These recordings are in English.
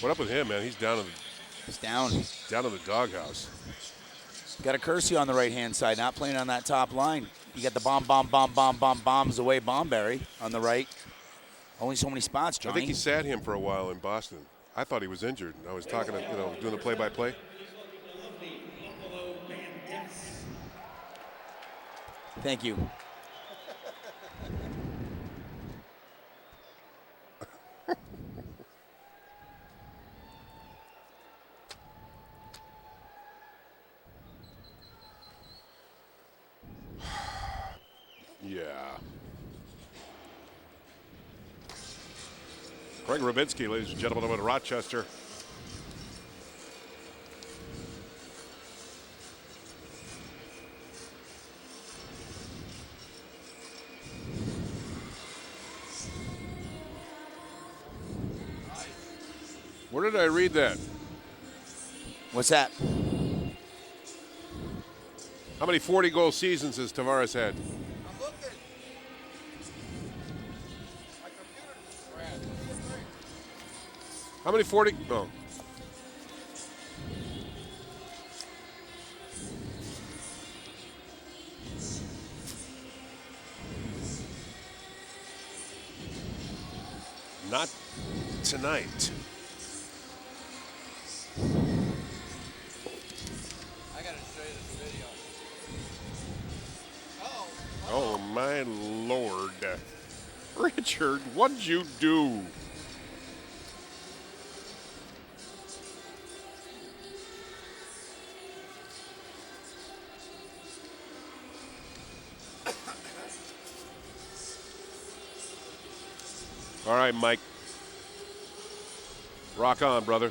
What up with him, man? He's down in the He's down. down in the doghouse. Got a Kersey on the right-hand side, not playing on that top line. You got the bombs away Bomberry on the right. Only so many spots, Johnny. I think he sat him for a while in Boston. I thought he was injured. I was talking to, doing the play-by-play. Thank you. Yeah. Craig Rabinski, ladies and gentlemen, over to Rochester. Where did I read that? What's that? How many 40-goal seasons has Tavares had? I'm looking. My computer just crashed. How many 40? Oh. Not tonight. I gotta show you this video. Oh, my Lord. Richard, what'd you do? All right, Mike. Rock on, brother.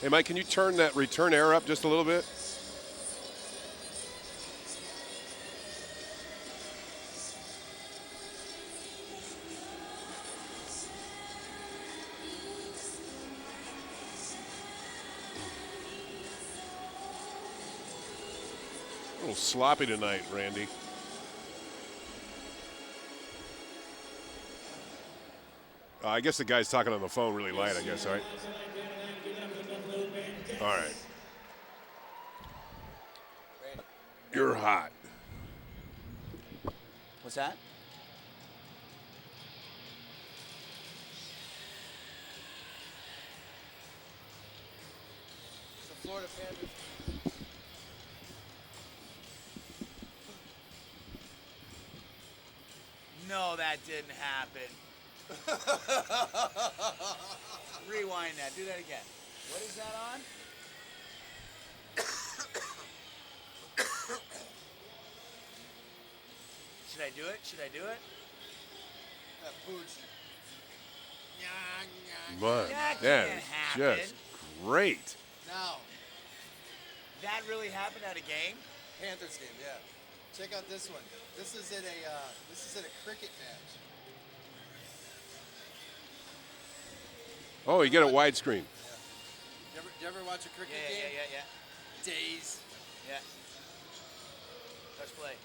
Hey, Mike, can you turn that return air up just a little bit? A little sloppy tonight, Randy. I guess the guy's talking on the phone really light, I guess, all right? All right. You're hot. What's that? The Florida Panthers. No, that didn't happen. Rewind that. Do that again. What is that on? Should I do it? Should I do it? That pooch. Man, That that can't is happen. just great. Now, That really happened at a game? Panthers game, yeah. Check out this one. This is at a cricket match. Oh, you get it widescreen. Yeah. You ever watch a cricket game? Yeah. Days. Yeah. Let's play.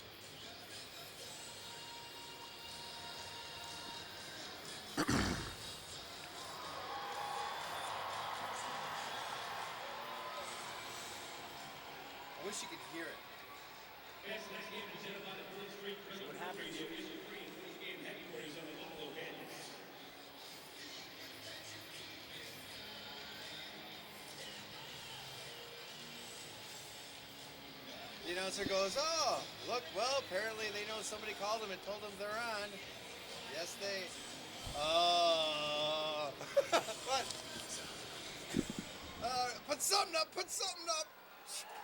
I wish you could hear it. What happened? The announcer goes, "Oh, look, well, apparently they know somebody called them and told them they're on." Yes, they. Oh. What? Put something up. Put something up.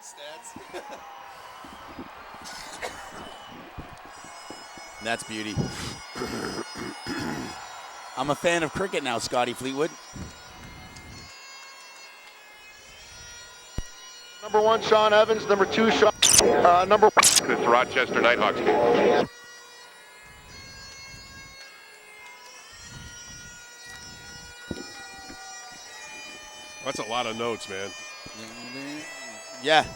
Stats. That's beauty. I'm a fan of cricket now, Scotty Fleetwood. Number 1, Sean Evans. Number 2, Sean. Number. It's Rochester Knighthawks game. That's a lot of notes, man. Yeah.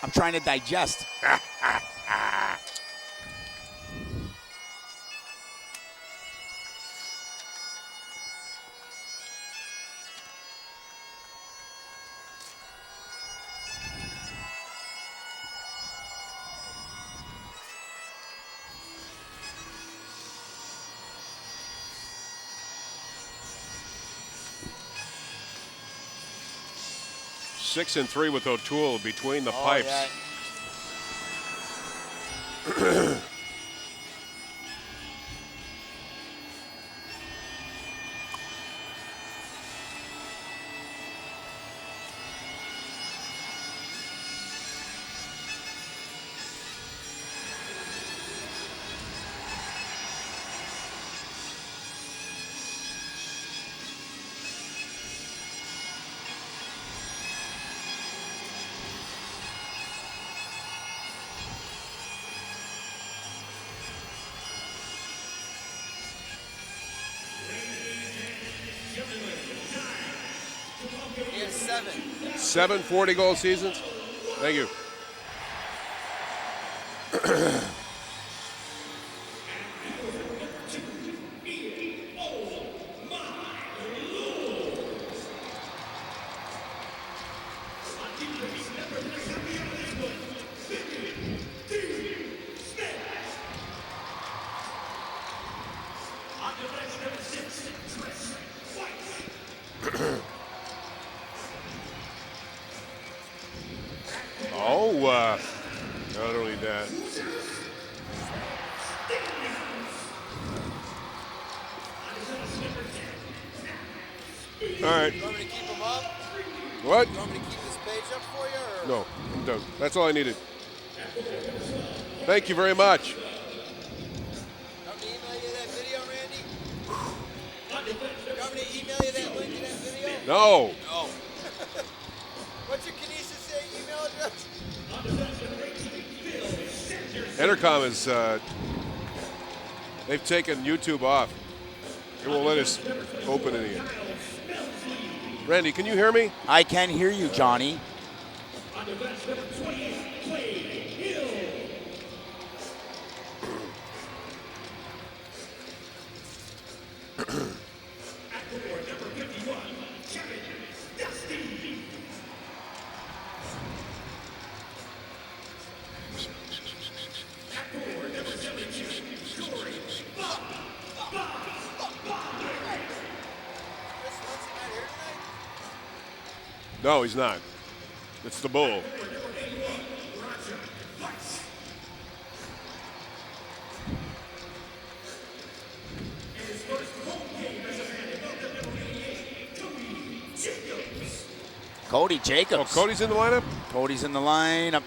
I'm trying to digest. 6-3 with O'Toole between the pipes. Yeah. He has 7. 7 40-goal seasons? Thank you. I don't need that. All right. You want me to keep him up? What? You want me to keep this page up for you? Or? No, I'm done. That's all I needed. Thank you very much. Want me to email you that video, Randy? You want me to email you that link to that video? No. No. What's your Kinesis email address? Entercom is, they've taken YouTube off. It won't let us open it again. Randy, can you hear me? I can hear you, Johnny. No, he's not. It's the bull. Cody Jacobs. Oh, Cody's in the lineup? Cody's in the lineup.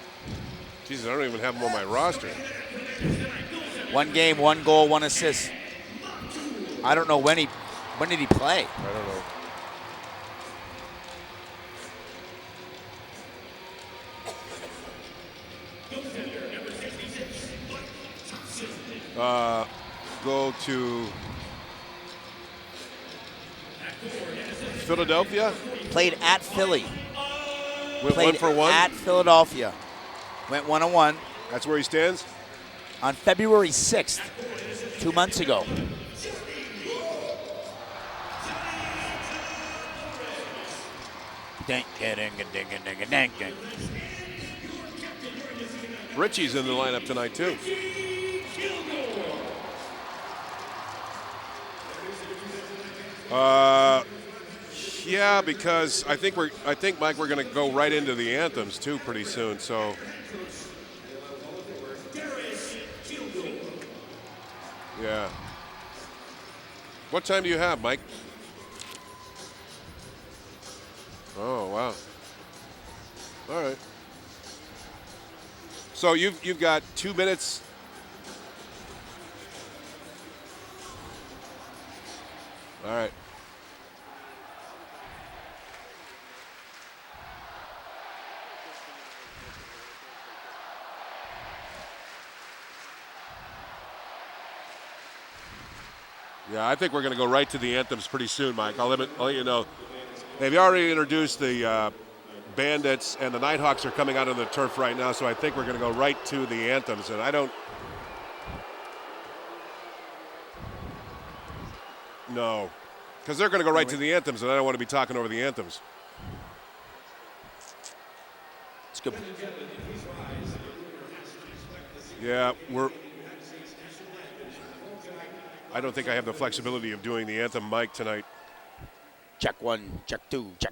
Jesus, I don't even have him on my roster. 1 game, 1 goal, 1 assist. I don't know when did he play? I don't know. Go to Philadelphia. Played at Philly. Went Played 1 for 1. at Philadelphia. Went 1-1 That's where he stands. on February 6th, 2 months ago. Richie's in the lineup tonight too. Yeah, because I think Mike, we're going to go right into the anthems too pretty soon. So. Yeah. What time do you have, Mike? Oh, wow. All right. So you've got 2 minutes. All right. Yeah, I think we're going to go right to the anthems pretty soon, Mike. I'll let you know. They've already introduced the Bandits, and the Knighthawks are coming out on the turf right now, so I think we're going to go right to the anthems. And I don't. No. Because they're going to go right to the anthems, and I don't want to be talking over the anthems. It's good. Yeah, I don't think I have the flexibility of doing the anthem mic tonight. Check 1, check 2, check.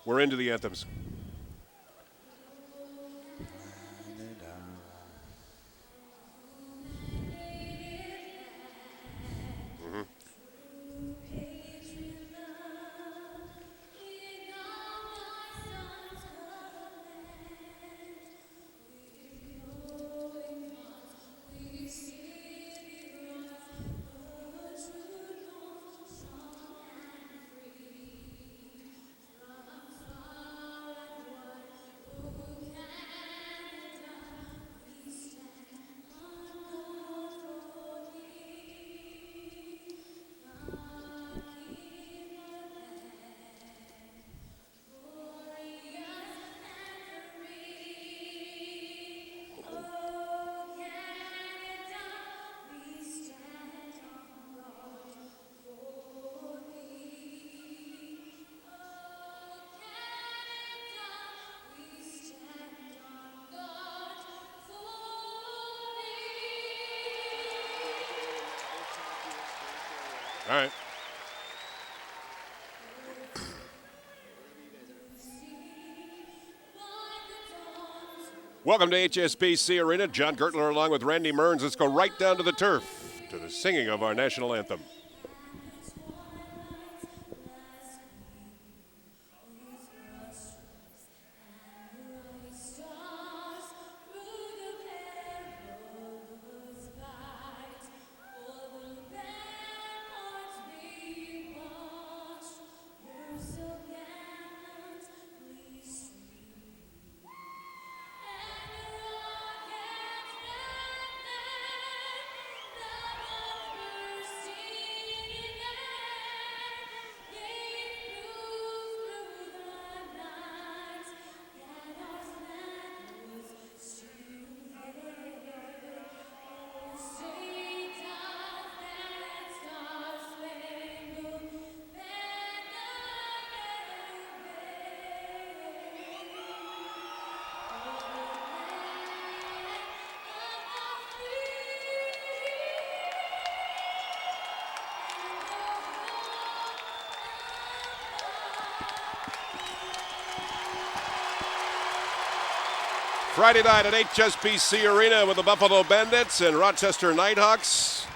we're into the anthems. All right. Welcome to HSBC Arena. John Gertler along with Randy Mearns. Let's go right down to the turf to the singing of our national anthem. Friday night at HSBC Arena with the Buffalo Bandits and Rochester Knighthawks.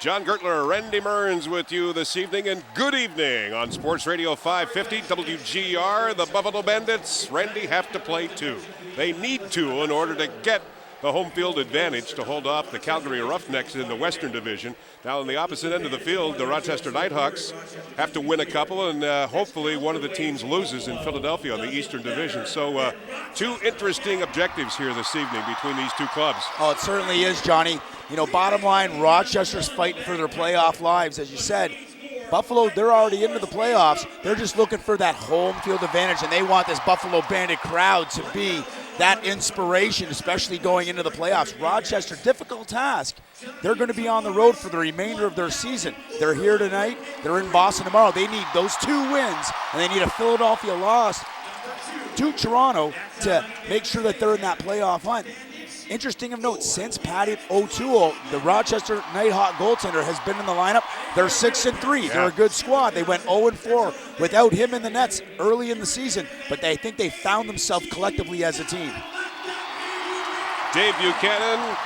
John Gertler, Randy Mearns with you this evening, and good evening on Sports Radio 550 WGR. The Buffalo Bandits, Randy, have to play two. They need to in order to get the home field advantage to hold off the Calgary Roughnecks in the Western Division. Now on the opposite end of the field, the Rochester Knighthawks have to win a couple, and hopefully one of the teams loses in Philadelphia on the Eastern Division. So two interesting objectives here this evening between these two clubs. Oh, it certainly is, Johnny. You know, bottom line, Rochester's fighting for their playoff lives. As you said, Buffalo, they're already into the playoffs. They're just looking for that home field advantage, and they want this Buffalo Bandit crowd to be that inspiration, especially going into the playoffs. Rochester, difficult task. They're going to be on the road for the remainder of their season. They're here tonight. They're in Boston tomorrow. They need those 2 wins, and they need a Philadelphia loss to Toronto to make sure that they're in that playoff hunt. Interesting of note, since Patty O'Toole, the Rochester Nighthawk goaltender, has been in the lineup, they're 6-3. They're a good squad. They went 0-4 without him in the nets early in the season, but they think they found themselves collectively as a team. Dave Buchanan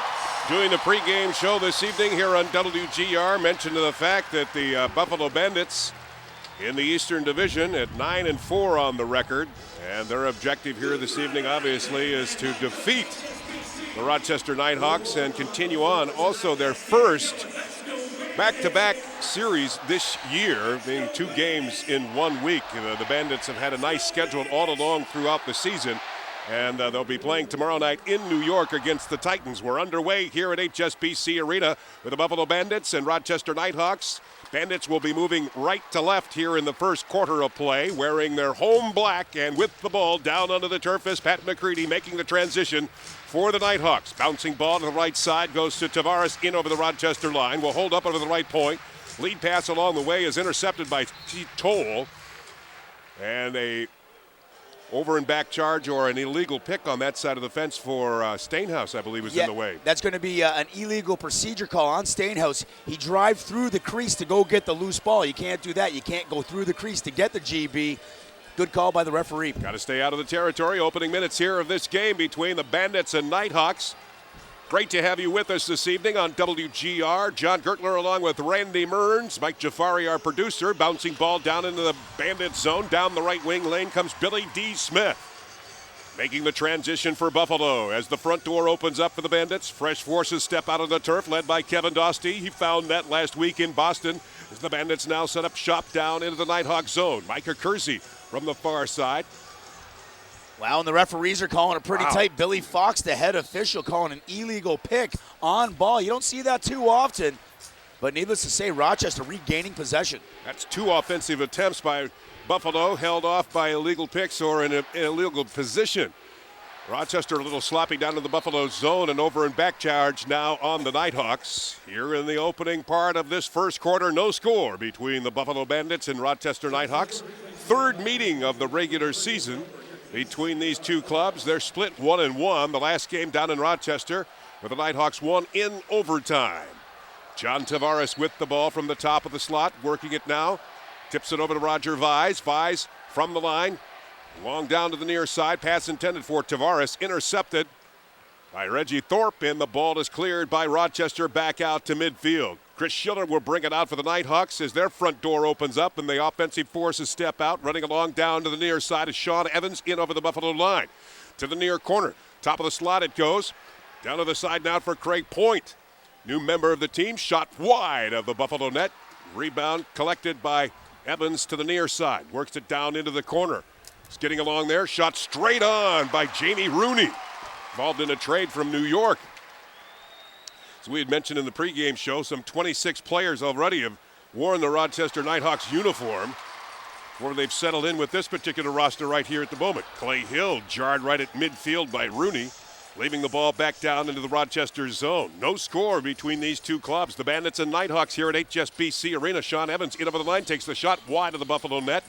doing the pregame show this evening here on WGR mentioned the fact that the Buffalo Bandits in the Eastern Division at 9-4 on the record, and their objective here this evening obviously is to defeat the Rochester Knighthawks and continue on. Also their first back-to-back series this year, being 2 games in 1 week. The Bandits have had a nice schedule all along throughout the season, and they'll be playing tomorrow night in New York against the Titans. We're underway here at HSBC Arena with the Buffalo Bandits and Rochester Knighthawks. Bandits will be moving right to left here in the first quarter of play, wearing their home black, and with the ball down onto the turf is Pat McCready making the transition for the Knighthawks. Bouncing ball to the right side goes to Tavares in over the Rochester line. Will hold up over the right point. Lead pass along the way is intercepted by Toll. And a over and back charge or an illegal pick on that side of the fence for Steenhuis, I believe, was in the way. That's going to be an illegal procedure call on Steenhuis. He drive through the crease to go get the loose ball. You can't do that. You can't go through the crease to get the GB. Good call by the referee. Got to stay out of the territory. Opening minutes here of this game between the Bandits and Knighthawks. Great to have you with us this evening on WGR. John Gertler along with Randy Mearns. Mike Jafari, our producer. Bouncing ball down into the Bandit zone. Down the right wing lane comes Billy D. Smith. Making the transition for Buffalo as the front door opens up for the Bandits. Fresh forces step out of the turf, led by Kevin Dostie. He found that last week in Boston as the Bandits now set up shop down into the Nighthawk zone. Micah Kersey from the far side. Wow, and the referees are calling it pretty tight. Billy Fox, the head official, calling an illegal pick on ball. You don't see that too often, but needless to say, Rochester regaining possession. That's 2 offensive attempts by Buffalo, held off by illegal picks or an illegal position. Rochester a little sloppy down to the Buffalo zone, and over and back charge now on the Nighthawks. Here in the opening part of this first quarter, no score between the Buffalo Bandits and Rochester Knighthawks. Third meeting of the regular season between these two clubs. They're split 1-1. The last game down in Rochester, where the Nighthawks won in overtime. John Tavares with the ball from the top of the slot, working it now. Tips it over to Roger Vise. Vise from the line. Long down to the near side. Pass intended for Tavares. Intercepted by Reggie Thorpe, and the ball is cleared by Rochester back out to midfield. Chris Schiller will bring it out for the Nighthawks as their front door opens up and the offensive forces step out. Running along down to the near side is Sean Evans in over the Buffalo line. To the near corner. Top of the slot it goes. Down to the side now for Craig Point. New member of the team. Shot wide of the Buffalo net. Rebound collected by Evans to the near side. Works it down into the corner. He's getting along there. Shot straight on by Jamie Rooney. Involved in a trade from New York. As we had mentioned in the pregame show, some 26 players already have worn the Rochester Knighthawks uniform, where they've settled in with this particular roster right here at the moment. Clay Hill jarred right at midfield by Rooney, leaving the ball back down into the Rochester zone. No score between these two clubs. The Bandits and Knighthawks here at HSBC Arena. Sean Evans in over the line, takes the shot wide of the Buffalo net.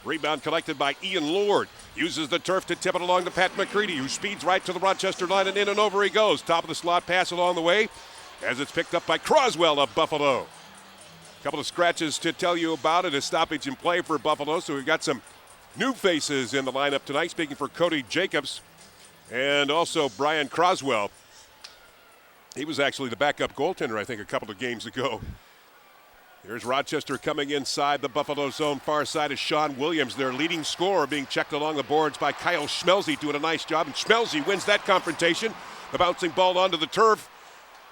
Rebound collected by Ian Lord. Uses the turf to tip it along to Pat McCready, who speeds right to the Rochester line, and in and over he goes. Top of the slot pass along the way as it's picked up by Croswell of Buffalo. A couple of scratches to tell you about it. A stoppage in play for Buffalo, so we've got some new faces in the lineup tonight. Speaking for Cody Jacobs and also Brian Croswell. He was actually the backup goaltender, I think, a couple of games ago. Here's Rochester coming inside the Buffalo zone. Far side is Sean Williams, their leading scorer, being checked along the boards by Kyle Schmelze, doing a nice job. And Schmelze wins that confrontation. The bouncing ball onto the turf.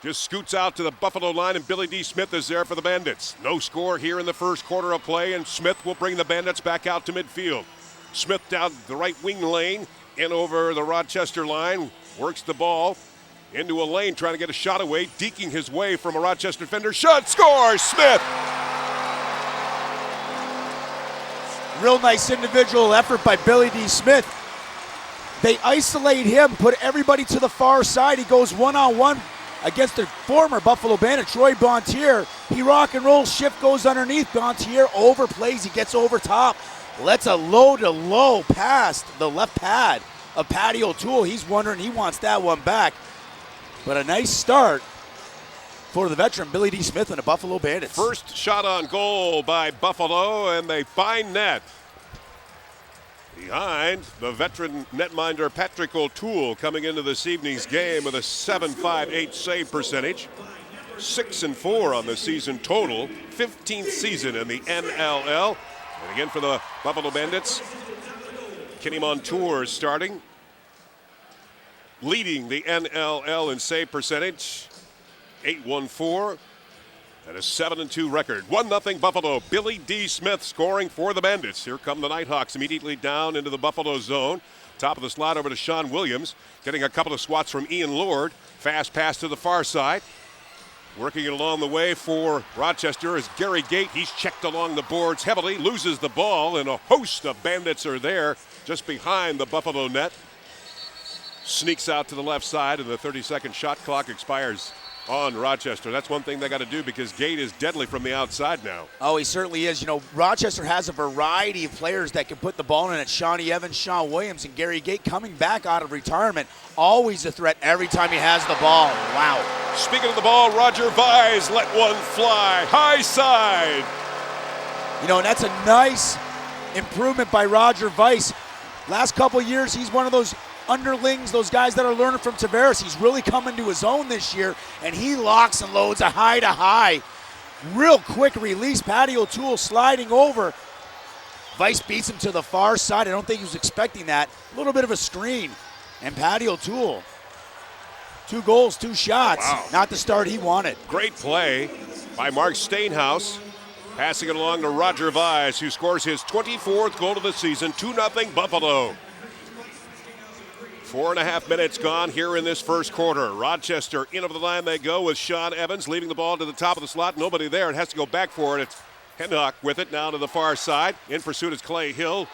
Just scoots out to the Buffalo line, and Billy D. Smith is there for the Bandits. No score here in the first quarter of play, and Smith will bring the Bandits back out to midfield. Smith down the right wing lane, in over the Rochester line. Works the ball into a lane, trying to get a shot away, deking his way from a Rochester defender. Shot, scores, Smith! Real nice individual effort by Billy D. Smith. They isolate him, put everybody to the far side. He goes one-on-one against the former Buffalo Bandit, Troy Bontier. He rock and rolls, shift goes underneath. Bontier overplays, he gets over top. Lets a low-to-low pass the left pad of Patty O'Toole. He's wondering, he wants that one back. But a nice start for the veteran Billy D. Smith and the Buffalo Bandits. First shot on goal by Buffalo, and they find net. Behind the veteran netminder Patrick O'Toole, coming into this evening's game with a .758 save percentage. 6-4 on the season total. 15th season in the NLL. And again for the Buffalo Bandits, Kenny Montour starting. Leading the NLL in save percentage, .814, and a 7-2 record. 1-0 Buffalo. Billy D. Smith scoring for the Bandits. Here come the Nighthawks immediately down into the Buffalo zone. Top of the slot over to Sean Williams, getting a couple of swats from Ian Lord. Fast pass to the far side. Working it along the way for Rochester is Gary Gate. He's checked along the boards heavily, loses the ball, and a host of Bandits are there just behind the Buffalo net. Sneaks out to the left side, and the 30-second shot clock expires on Rochester. That's one thing they got to do, because Gate is deadly from the outside now. Oh, he certainly is. You know, Rochester has a variety of players that can put the ball in it. Shawnee Evans, Sean Williams, and Gary Gate coming back out of retirement. Always a threat every time he has the ball. Wow. Speaking of the ball, Roger Vise let one fly. High side. You know, and that's a nice improvement by Roger Weiss. Last couple years, he's one of those underlings, those guys that are learning from Tavares. He's really coming to his own this year, and he locks and loads a high to high. Real quick release. Patty O'Toole sliding over. Weiss beats him to the far side. I don't think he was expecting that. A little bit of a screen. And Patty O'Toole, 2 goals, 2 shots. Wow. Not the start he wanted. Great play by Mark Steenhuis. Passing it along to Roger Weiss, who scores his 24th goal of the season, 2-0 Buffalo. 4.5 minutes gone here in this first quarter. Rochester in over the line they go with Sean Evans, leaving the ball to the top of the slot. Nobody there. It has to go back for it. It's Hennock with it now to the far side. In pursuit is Clay Hill.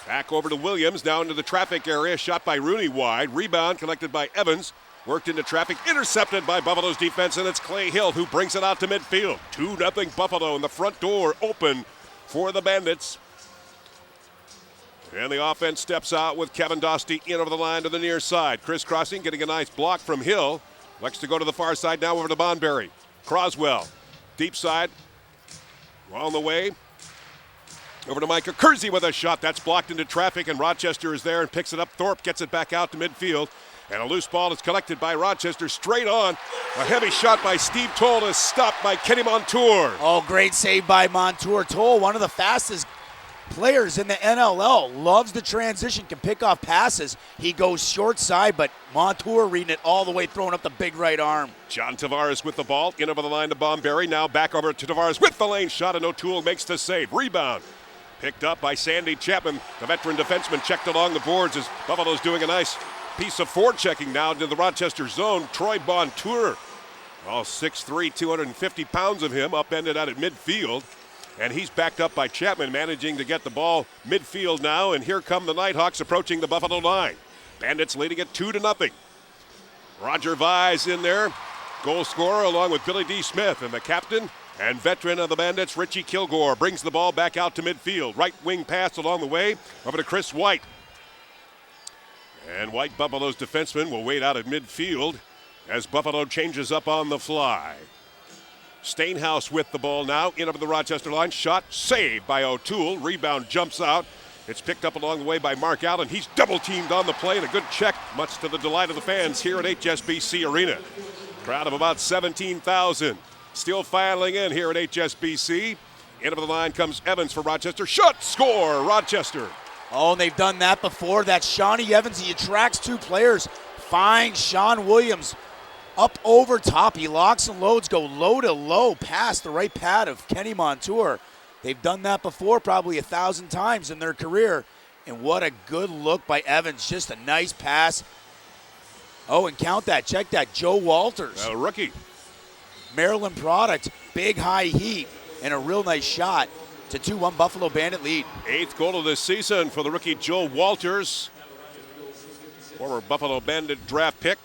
Back over to Williams, down to the traffic area. Shot by Rooney wide. Rebound collected by Evans. Worked into traffic, intercepted by Buffalo's defense, and it's Clay Hill who brings it out to midfield. 2-0 Buffalo, and the front door open for the Bandits. And the offense steps out with Kevin Dostie in over the line to the near side. Crisscrossing, getting a nice block from Hill. Likes to go to the far side, now over to Bonberry. Croswell, deep side, on the way. Over to Micah Kersey with a shot. That's blocked into traffic, and Rochester is there and picks it up. Thorpe gets it back out to midfield. And a loose ball is collected by Rochester straight on. A heavy shot by Steve Toll is stopped by Kenny Montour. Oh, great save by Montour. Toll, one of the fastest players in the NLL. Loves the transition, can pick off passes. He goes short side, but Montour reading it all the way, throwing up the big right arm. John Tavares with the ball, in over the line to Bonberry. Now back over to Tavares with the lane shot, and O'Toole makes the save. Rebound. Picked up by Sandy Chapman. The veteran defenseman checked along the boards as Buffalo's doing a nice piece of forechecking now into the Rochester zone. Troy Bontour, all 6'3", 250 pounds of him, upended out at midfield. And he's backed up by Chapman, managing to get the ball midfield now. And here come the Knighthawks approaching the Buffalo line. Bandits leading it 2-0. Roger Weiss in there, goal scorer along with Billy D. Smith. And the captain and veteran of the Bandits, Richie Kilgour, brings the ball back out to midfield. Right wing pass along the way over to Chris White. And White, Buffalo's defenseman, will wait out at midfield as Buffalo changes up on the fly. Steenhuis with the ball now, in over the Rochester line. Shot saved by O'Toole. Rebound jumps out. It's picked up along the way by Mark Allen. He's double teamed on the play, and a good check, much to the delight of the fans here at HSBC Arena. Crowd of about 17,000. Still filing in here at HSBC. In over the line comes Evans for Rochester. Shot, score, Rochester. Oh, and they've done that before. That's Shawnee Evans. He attracts 2 players. Finds Sean Williams up over top. He locks and loads, go low to low past the right pad of Kenny Montour. They've done that before probably 1,000 times in their career. And what a good look by Evans. Just a nice pass. Oh, and count that. Check that. Joe Walters. A rookie. Maryland product. Big high heat and a real nice shot. It's a 2-1 Buffalo Bandit lead. 8th goal of the season for the rookie Joe Walters. Former Buffalo Bandit draft pick.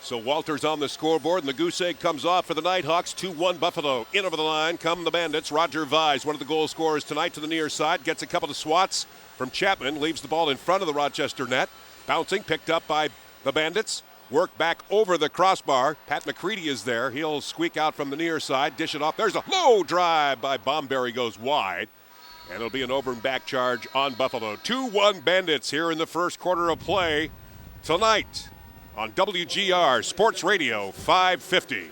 So Walters on the scoreboard, and the goose egg comes off for the Knighthawks. 2-1 Buffalo. In over the line come the Bandits. Roger Weiss, one of the goal scorers tonight, to the near side. Gets a couple of swats from Chapman. Leaves the ball in front of the Rochester net. Bouncing, picked up by the Bandits. Work back over the crossbar. Pat McCready is there. He'll squeak out from the near side, dish it off. There's a low drive by Bonberry, goes wide. And it'll be an over and back charge on Buffalo. 2-1 Bandits here in the first quarter of play tonight on WGR Sports Radio 550.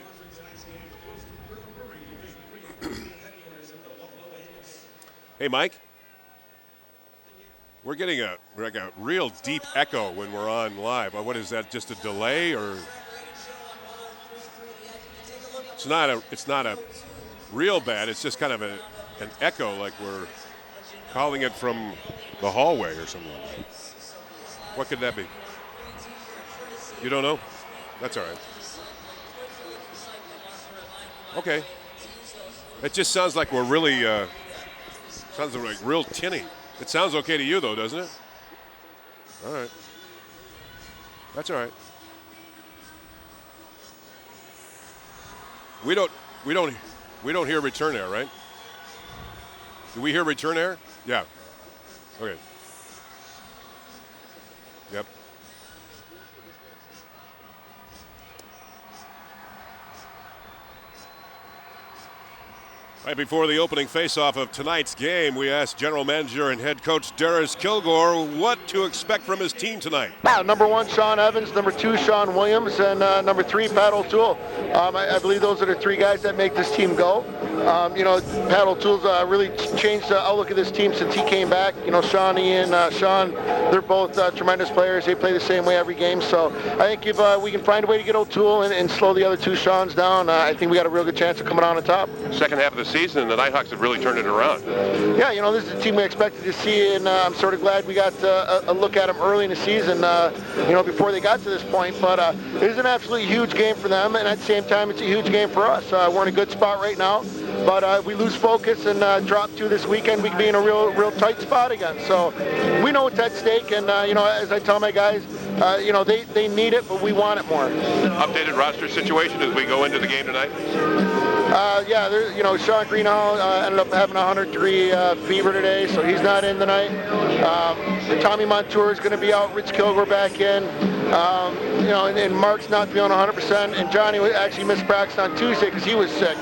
Hey, Mike. We're getting a real deep echo when we're on live. What is that? Just a delay, or it's not a real bad. It's just kind of an echo, like we're calling it from the hallway or something. What could that be? You don't know? That's all right. Okay. It just sounds like we're really sounds like real tinny. It sounds okay to you, though, doesn't it? All right. That's all right. We don't hear return air, right? Do we hear return air? Yeah. Okay. Yep. Right before the opening faceoff of tonight's game, we asked General Manager and Head Coach Darris Kilgour what to expect from his team tonight. Number 1, Sean Evans. Number 2, Sean Williams. And number 3, Pat O'Toole. I believe those are the 3 guys that make this team go. Pat O'Toole's really changed the outlook of this team since he came back. Shawnee and Sean, they're both tremendous players. They play the same way every game. So I think if we can find a way to get O'Toole and slow the other 2 Seans down, I think we got a real good chance of coming out on top. Second half of the season, the Knighthawks have really turned it around. Yeah, this is a team we expected to see, and I'm sort of glad we got a look at them early in the season, before they got to this point. But it is an absolutely huge game for them, and at the same time, it's a huge game for us. We're in a good spot right now, but if we lose focus and drop 2 this weekend, we could be in a real tight spot again. So we know what's at stake, and as I tell my guys, they need it, but we want it more. Updated roster situation as we go into the game tonight? Sean Greenhall ended up having a 100-degree fever today, so he's not in tonight. Tommy Montour is going to be out. Rich Kilgour back in. And Mark's not feeling 100%. And Johnny actually missed practice on Tuesday because he was sick.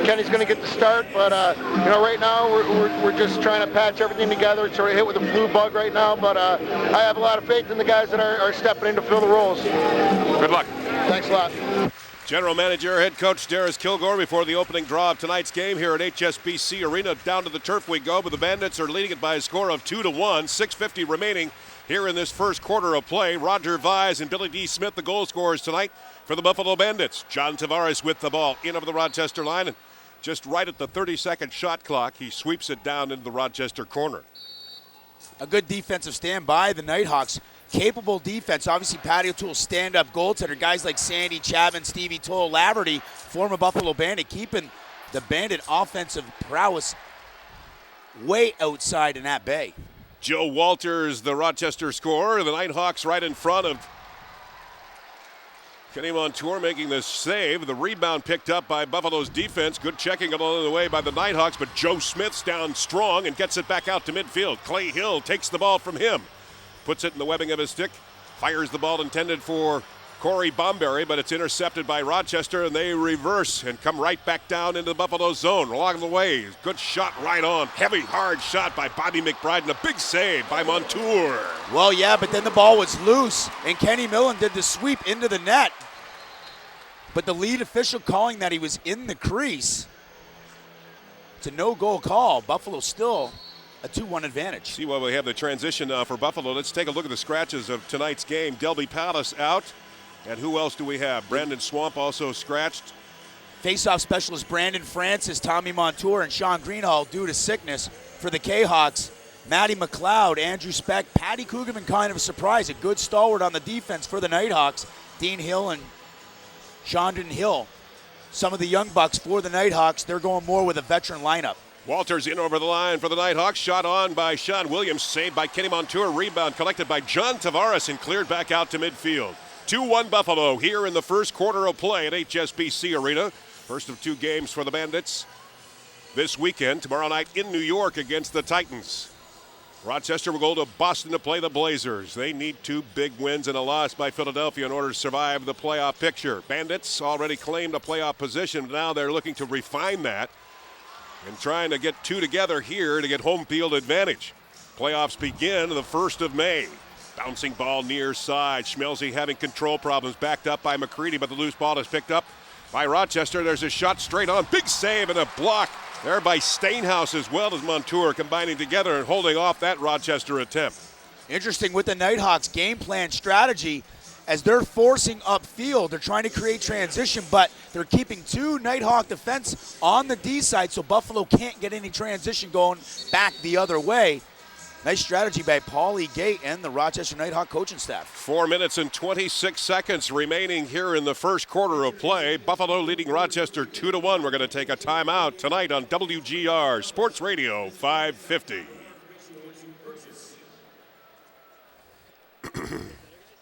Kenny's going to get the start, but right now we're just trying to patch everything together. It's sort of hit with a flu bug right now, but I have a lot of faith in the guys that are stepping in to fill the roles. Good luck. Thanks a lot. General Manager, Head Coach Darris Kilgour before the opening draw of tonight's game here at HSBC Arena. Down to the turf we go, but the Bandits are leading it by a score of 2-1. 6:50 remaining here in this first quarter of play. Roger Vise and Billy D. Smith, the goal scorers tonight for the Buffalo Bandits. John Tavares with the ball in over the Rochester line, and just right at the 30-second shot clock, he sweeps it down into the Rochester corner. A good defensive stand by the Knighthawks. Capable defense. Obviously, Patty O'Toole, stand-up goaltender. Guys like Sandy Chapman, Stevie Toll, Laverty, former Buffalo Bandit, keeping the Bandit offensive prowess way outside in that bay. Joe Walters, the Rochester scorer. The Knighthawks right in front of Kenny Montour making the save. The rebound picked up by Buffalo's defense. Good checking along the way by the Knighthawks, but Joe Smith's down strong and gets it back out to midfield. Clay Hill takes the ball from him. Puts it in the webbing of his stick, fires the ball intended for Corey Bomberry, but it's intercepted by Rochester, and they reverse and come right back down into the Buffalo zone. Along the way, good shot right on. Heavy, hard shot by Bobby McBride, and a big save by Montour. Well, yeah, but then the ball was loose, and Kenny Millen did the sweep into the net. But the lead official calling that he was in the crease. It's a no-goal call. Buffalo still a 2-1 advantage. See why we have the transition now for Buffalo. Let's take a look at the scratches of tonight's game. Delby Palace out. And who else do we have? Brandon Swamp also scratched. Face-off specialist Brandon Francis, Tommy Montour, and Sean Greenhall due to sickness. For the K-Hawks, Matty McLeod, Andrew Speck, Patty Kugelman, kind of a surprise. A good stalwart on the defense for the Knighthawks. Dean Hill and Shondon Hill. Some of the young bucks for the Knighthawks, they're going more with a veteran lineup. Walters in over the line for the Knighthawks. Shot on by Sean Williams. Saved by Kenny Montour. Rebound collected by John Tavares and cleared back out to midfield. 2-1 Buffalo here in the first quarter of play at HSBC Arena. First of 2 games for the Bandits this weekend. Tomorrow night in New York against the Titans. Rochester will go to Boston to play the Blazers. They need 2 big wins and a loss by Philadelphia in order to survive the playoff picture. Bandits already claimed a playoff position. Now they're looking to refine that and trying to get 2 together here to get home field advantage. Playoffs begin the 1st of May. Bouncing ball near side. Schmelzy having control problems, backed up by McCready, but the loose ball is picked up by Rochester. There's a shot straight on. Big save and a block there by Steenhuis as well as Montour, combining together and holding off that Rochester attempt. Interesting with the Knighthawks game plan strategy. As they're forcing upfield, they're trying to create transition, but they're keeping 2 Nighthawk defense on the D side so Buffalo can't get any transition going back the other way. Nice strategy by Paulie Gate and the Rochester Knighthawk coaching staff. 4 minutes and 26 seconds remaining here in the first quarter of play. Buffalo leading Rochester 2-1. We're going to take a timeout tonight on WGR Sports Radio 550.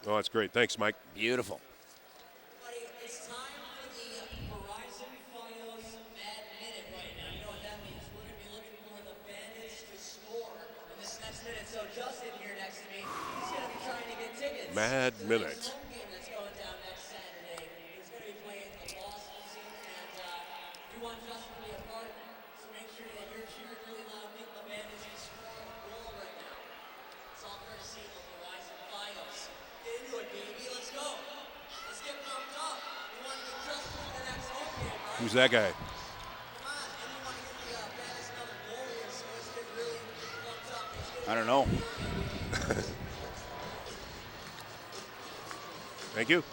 Oh, that's great. Thanks, Mike. Beautiful. It's time for the Horizon Files Mad Minute right now. You know what that means. We're going to be looking for the Bandits to score in this next minute. So Justin here next to me, he's going to be trying to get tickets. Mad to Minute. This home game that's going down next Saturday. He's going to be playing the Boston team, and We want Justin to be a part of it. So make sure that you're cheering really loud. Think the Bandits can score a goal right now. It's all courtesy of the Horizon Files. Get into it, baby. Let's go. Let's get pumped up. We want to get Justin to the next home game, right? Who's that guy? Come on. And we want to get the Bandits another goal here, so let's get really pumped up. I don't know. Thank you.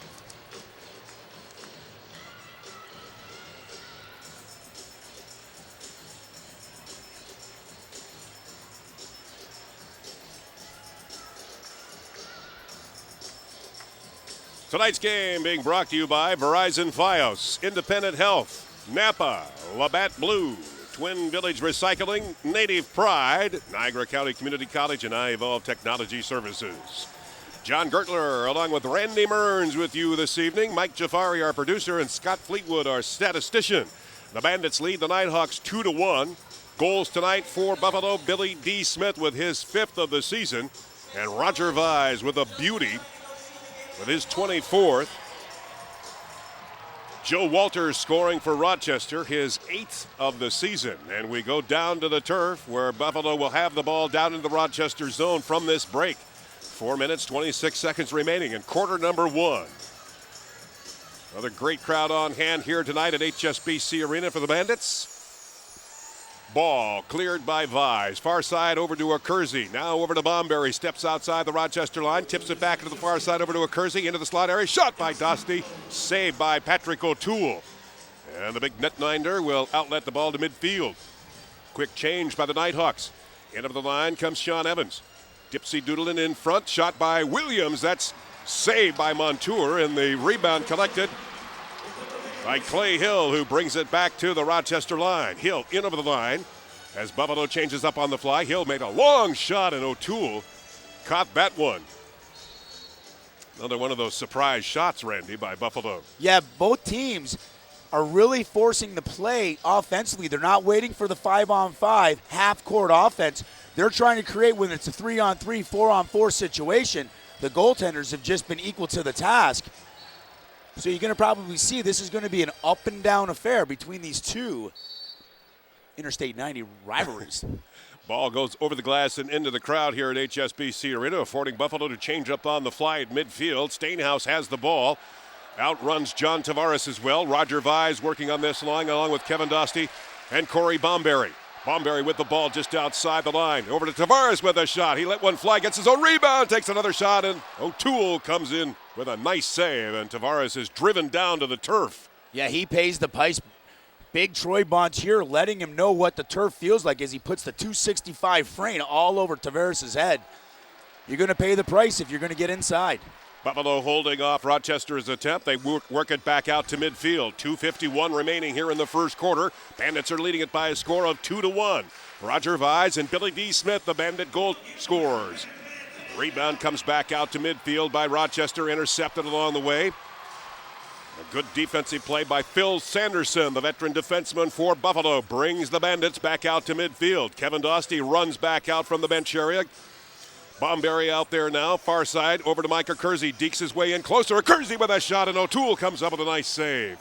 Tonight's game being brought to you by Verizon Fios, Independent Health, Napa, Labatt Blue, Twin Village Recycling, Native Pride, Niagara County Community College, and iEvolve Technology Services. John Gertler, along with Randy Mearns, with you this evening. Mike Jafari, our producer, and Scott Fleetwood, our statistician. The Bandits lead the Nighthawks 2-1. Goals tonight for Buffalo, Billy D. Smith with his 5th of the season, and Roger Vise with a beauty with his 24th. Joe Walters scoring for Rochester, his 8th of the season. And we go down to the turf where Buffalo will have the ball down in the Rochester zone from this break. 4 minutes, 26 seconds remaining in quarter number 1. Another great crowd on hand here tonight at HSBC Arena for the Bandits. Ball cleared by Vise. Far side over to Accursi. Now over to Bomberry. Steps outside the Rochester line. Tips it back to the far side over to Accursi. Into the slot area. Shot by Dostie. Saved by Patrick O'Toole. And the big netminder will outlet the ball to midfield. Quick change by the Nighthawks. Into the line comes Sean Evans. Dipsy Doodlin in front. Shot by Williams. That's saved by Montour. And the rebound collected by Clay Hill, who brings it back to the Rochester line. Hill in over the line as Buffalo changes up on the fly. Hill made a long shot, and O'Toole caught that one. Another one of those surprise shots, Randy, by Buffalo. Yeah, both teams are really forcing the play offensively. They're not waiting for the 5-on-5 half-court offense. They're trying to create when it's a 3-on-3, 4-on-4 situation. The goaltenders have just been equal to the task. So you're going to probably see this is going to be an up-and-down affair between these two Interstate 90 rivalries. Ball goes over the glass and into the crowd here at HSBC Arena, affording Buffalo to change up on the fly at midfield. Steenhuis has the ball. Outruns John Tavares as well. Roger Vise working on this line along with Kevin Dostie and Corey Bomberry. Bomberry with the ball just outside the line. Over to Tavares with a shot. He let one fly, gets his own rebound, takes another shot, and O'Toole comes in with a nice save, and Tavares is driven down to the turf. Yeah, he pays the price. Big Troy Montour letting him know what the turf feels like as he puts the 265 frame all over Tavares' head. You're going to pay the price if you're going to get inside. Buffalo holding off Rochester's attempt. They work it back out to midfield. 2:51 remaining here in the first quarter. Bandits are leading it by a score of 2-1. Roger Vise and Billy D. Smith, the Bandit goal scorers. Rebound comes back out to midfield by Rochester, intercepted along the way. A good defensive play by Phil Sanderson, the veteran defenseman for Buffalo, brings the Bandits back out to midfield. Kevin Dostie runs back out from the bench area. Bomberry out there now, far side, over to Mike Accursi. Dekes his way in closer. Accursi with a shot, and O'Toole comes up with a nice save.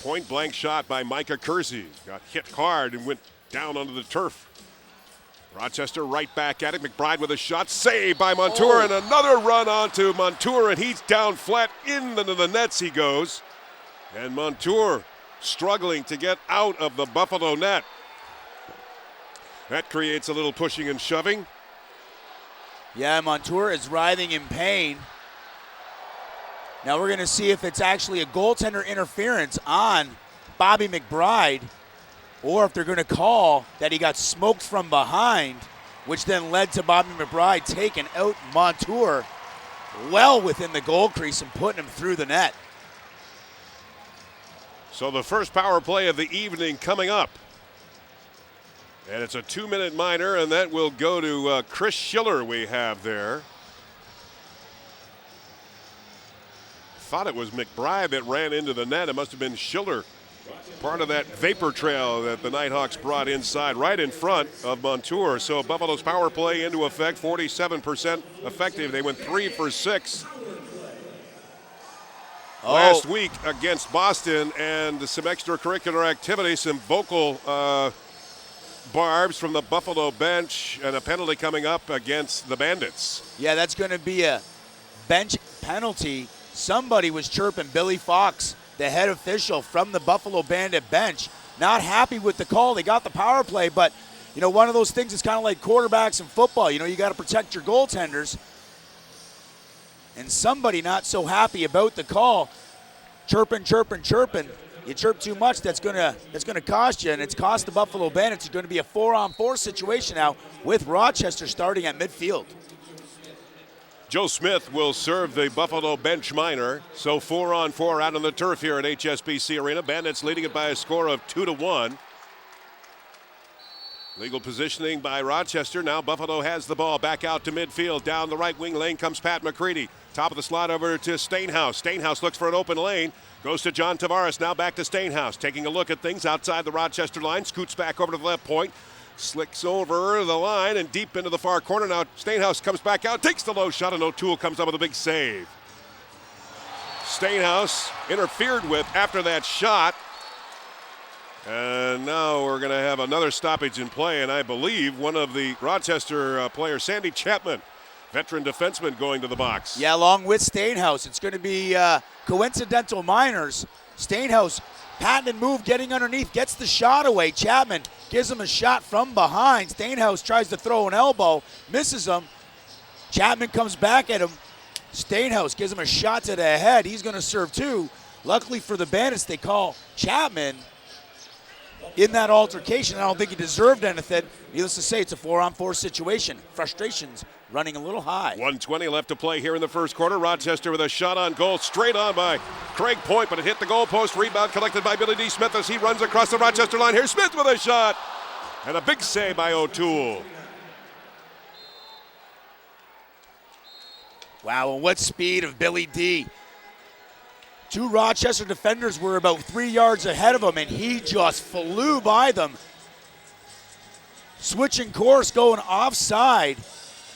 Point blank shot by Mike Accursi. Got hit hard and went down onto the turf. Rochester right back at it. McBride with a shot, saved by Montour, and another run onto Montour, and he's down flat into the nets he goes. And Montour struggling to get out of the Buffalo net. That creates a little pushing and shoving. Yeah, Montour is writhing in pain. Now we're going to see if it's actually a goaltender interference on Bobby McBride, or if they're going to call that he got smoked from behind, which then led to Bobby McBride taking out Montour well within the goal crease and putting him through the net. So the first power play of the evening coming up. And it's a 2-minute minor, and that will go to Chris Schiller we have there. Thought it was McBride that ran into the net. It must have been Schiller. Part of that vapor trail that the Nighthawks brought inside right in front of Montour. So Buffalo's power play into effect, 47% effective. They went 3 for 6. last week against Boston, and some extracurricular activity, some vocal barbs from the Buffalo bench, and a penalty coming up against the Bandits. Yeah, that's going to be a bench penalty. Somebody was chirping Billy Fox, the head official from the Buffalo Bandit bench. Not happy with the call. They got the power play, but, you know, one of those things is kind of like quarterbacks in football. You know, you got to protect your goaltenders. And somebody not so happy about the call, chirping. You chirp too much, that's gonna cost you, and it's cost the Buffalo Bandits. It's going to be a 4-on-4 situation now with Rochester starting at midfield. Joe Smith will serve the Buffalo bench minor. So 4-on-4 out on the turf here at HSBC Arena. Bandits leading it by a score of 2-1. Legal positioning by Rochester. Now Buffalo has the ball back out to midfield. Down the right wing lane comes Pat McCready. Top of the slot over to Steenhuis. Steenhuis looks for an open lane. Goes to John Tavares. Now back to Steenhuis. Taking a look at things outside the Rochester line. Scoots back over to the left point. Slicks over the line and deep into the far corner. Now Steenhuis comes back out. Takes the low shot, and O'Toole comes up with a big save. Steenhuis interfered with after that shot. And now we're going to have another stoppage in play, and I believe one of the Rochester players, Sandy Chapman, veteran defenseman, going to the box. Yeah, along with Steenhuis. It's going to be coincidental minors. Steenhuis, patent and move, getting underneath, gets the shot away. Chapman gives him a shot from behind. Steenhuis tries to throw an elbow, misses him. Chapman comes back at him. Steenhuis gives him a shot to the head. He's going to serve two. Luckily for the Bandits, they call Chapman in that altercation. I don't think he deserved anything. Needless to say, it's a 4-on-4 situation. Frustrations running a little high. 1:20 left to play here in the first quarter. Rochester with a shot on goal, straight on by Craig Point, but it hit the goalpost. Rebound collected by Billy D. Smith as he runs across the Rochester line. Here's Smith with a shot, and a big save by O'Toole. Wow, and what speed of Billy D. Two Rochester defenders were about 3 yards ahead of him, and he just flew by them. Switching course, going offside.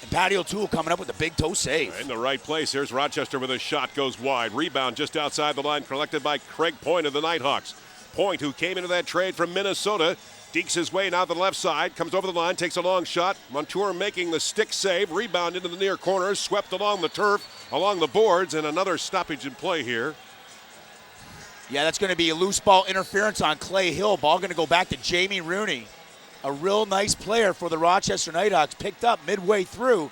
And Patty O'Toole coming up with a big toe save. In the right place. Here's Rochester with a shot, goes wide. Rebound just outside the line, collected by Craig Point of the Knighthawks. Point, who came into that trade from Minnesota, dekes his way now to the left side, comes over the line, takes a long shot. Montour making the stick save. Rebound into the near corner, swept along the turf, along the boards, and another stoppage in play here. Yeah, that's going to be a loose ball interference on Clay Hill. Ball going to go back to Jamie Rooney. A real nice player for the Rochester Knighthawks. Picked up midway through.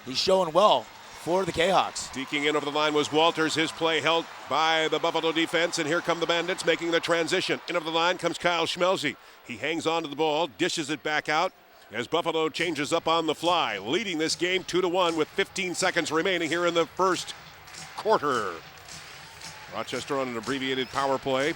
He's showing well for the K-Hawks. Deking in over the line was Walters. His play held by the Buffalo defense. And here come the Bandits making the transition. In over the line comes Kyle Schmelze. He hangs on to the ball, dishes it back out as Buffalo changes up on the fly. Leading this game 2-1 with 15 seconds remaining here in the first quarter. Rochester on an abbreviated power play.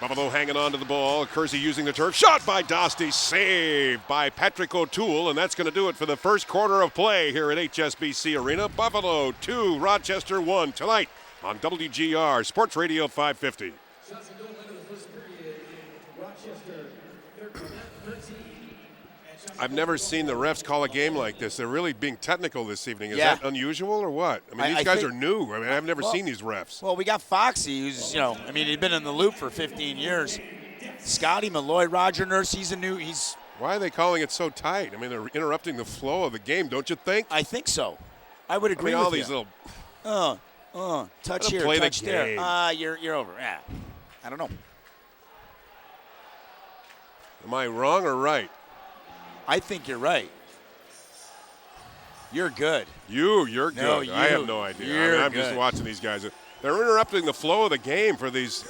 Buffalo hanging on to the ball. Kersey using the turf. Shot by Dostie. Saved by Patrick O'Toole. And that's going to do it for the first quarter of play here at HSBC Arena. Buffalo 2, Rochester 1 tonight on WGR Sports Radio 550. I've never seen the refs call a game like this. They're really being technical this evening. Is that unusual or what? I mean, these guys are new. I mean, I've never seen these refs. Well, we got Foxy, who's, he's been in the loop for 15 years. Scotty Malloy, Roger Nurse, Why are they calling it so tight? I mean, they're interrupting the flow of the game, don't you think? I think so. I would agree with all these you. little... touch here, play touch the there. game. You're over. Yeah. I don't know. Am I wrong or right? I think you're right. You're good. You're good. No, I have no idea. I'm just watching these guys. They're interrupting the flow of the game for these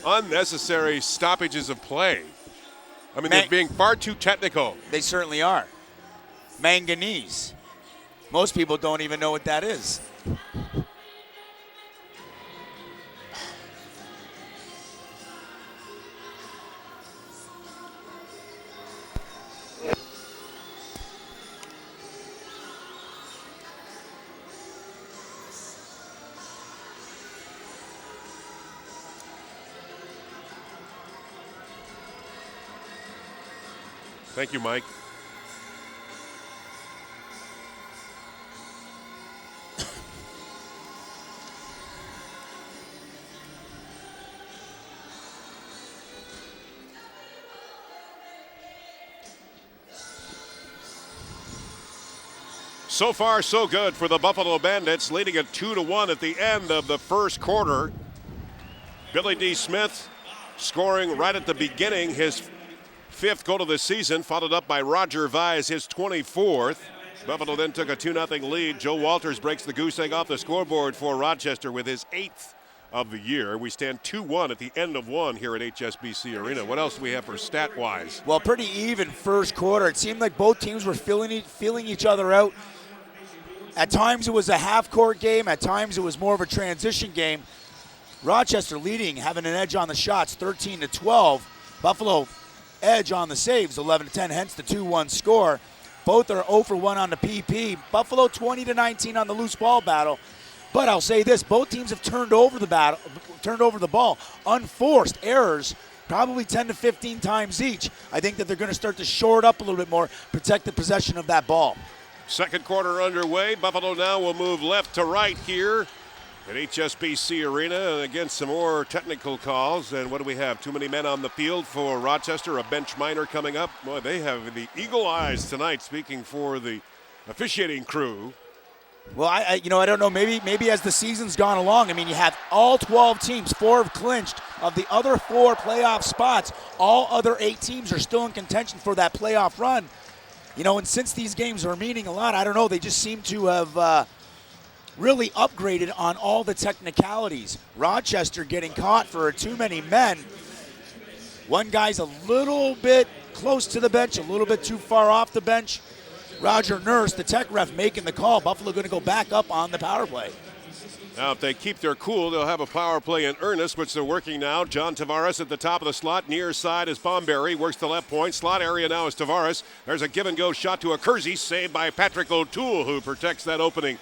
unnecessary stoppages of play. I mean, they're being far too technical. They certainly are. Manganese. Most people don't even know what that is. Thank you, Mike. So far, so good for the Buffalo Bandits, leading it 2-1 at the end of the first quarter. Billy D. Smith scoring right at the beginning, his 5th goal of the season, followed up by Roger Vise, his 24th. Buffalo then took a 2-0 lead. Joe Walters breaks the goose egg off the scoreboard for Rochester with his 8th of the year. We stand 2-1 at the end of one here at HSBC Arena. What else do we have for stat-wise? Well, pretty even first quarter. It seemed like both teams were feeling each other out. At times it was a half-court game. At times it was more of a transition game. Rochester leading, having an edge on the shots, 13-12. Buffalo edge on the saves, 11-10, hence the 2-1 score. Both are 0 for 1 on the PP. Buffalo 20-19 on the loose ball battle. But I'll say this, both teams have turned over the ball. Unforced errors, probably 10 to 15 times each. I think that they're going to start to shore it up a little bit more, protect the possession of that ball. Second quarter underway. Buffalo now will move left to right here at HSBC Arena. And again, some more technical calls. And what do we have? Too many men on the field for Rochester. A bench minor coming up. Boy, they have the eagle eyes tonight, speaking for the officiating crew. Well, I don't know. Maybe as the season's gone along, I mean, you have all 12 teams. 4 have clinched. Of the other 4 playoff spots, all other 8 teams are still in contention for that playoff run. And since these games are meaning a lot, I don't know. They just seem to have really upgraded on all the technicalities. Rochester getting caught for too many men. One guy's a little bit close to the bench, a little bit too far off the bench. Roger Nurse, the tech ref, making the call. Buffalo going to go back up on the power play. Now, if they keep their cool, they'll have a power play in earnest, which they're working now. John Tavares at the top of the slot. Near side is Bomberry. Works the left point. Slot area now is Tavares. There's a give-and-go shot to a Kersey. Saved by Patrick O'Toole, who protects that opening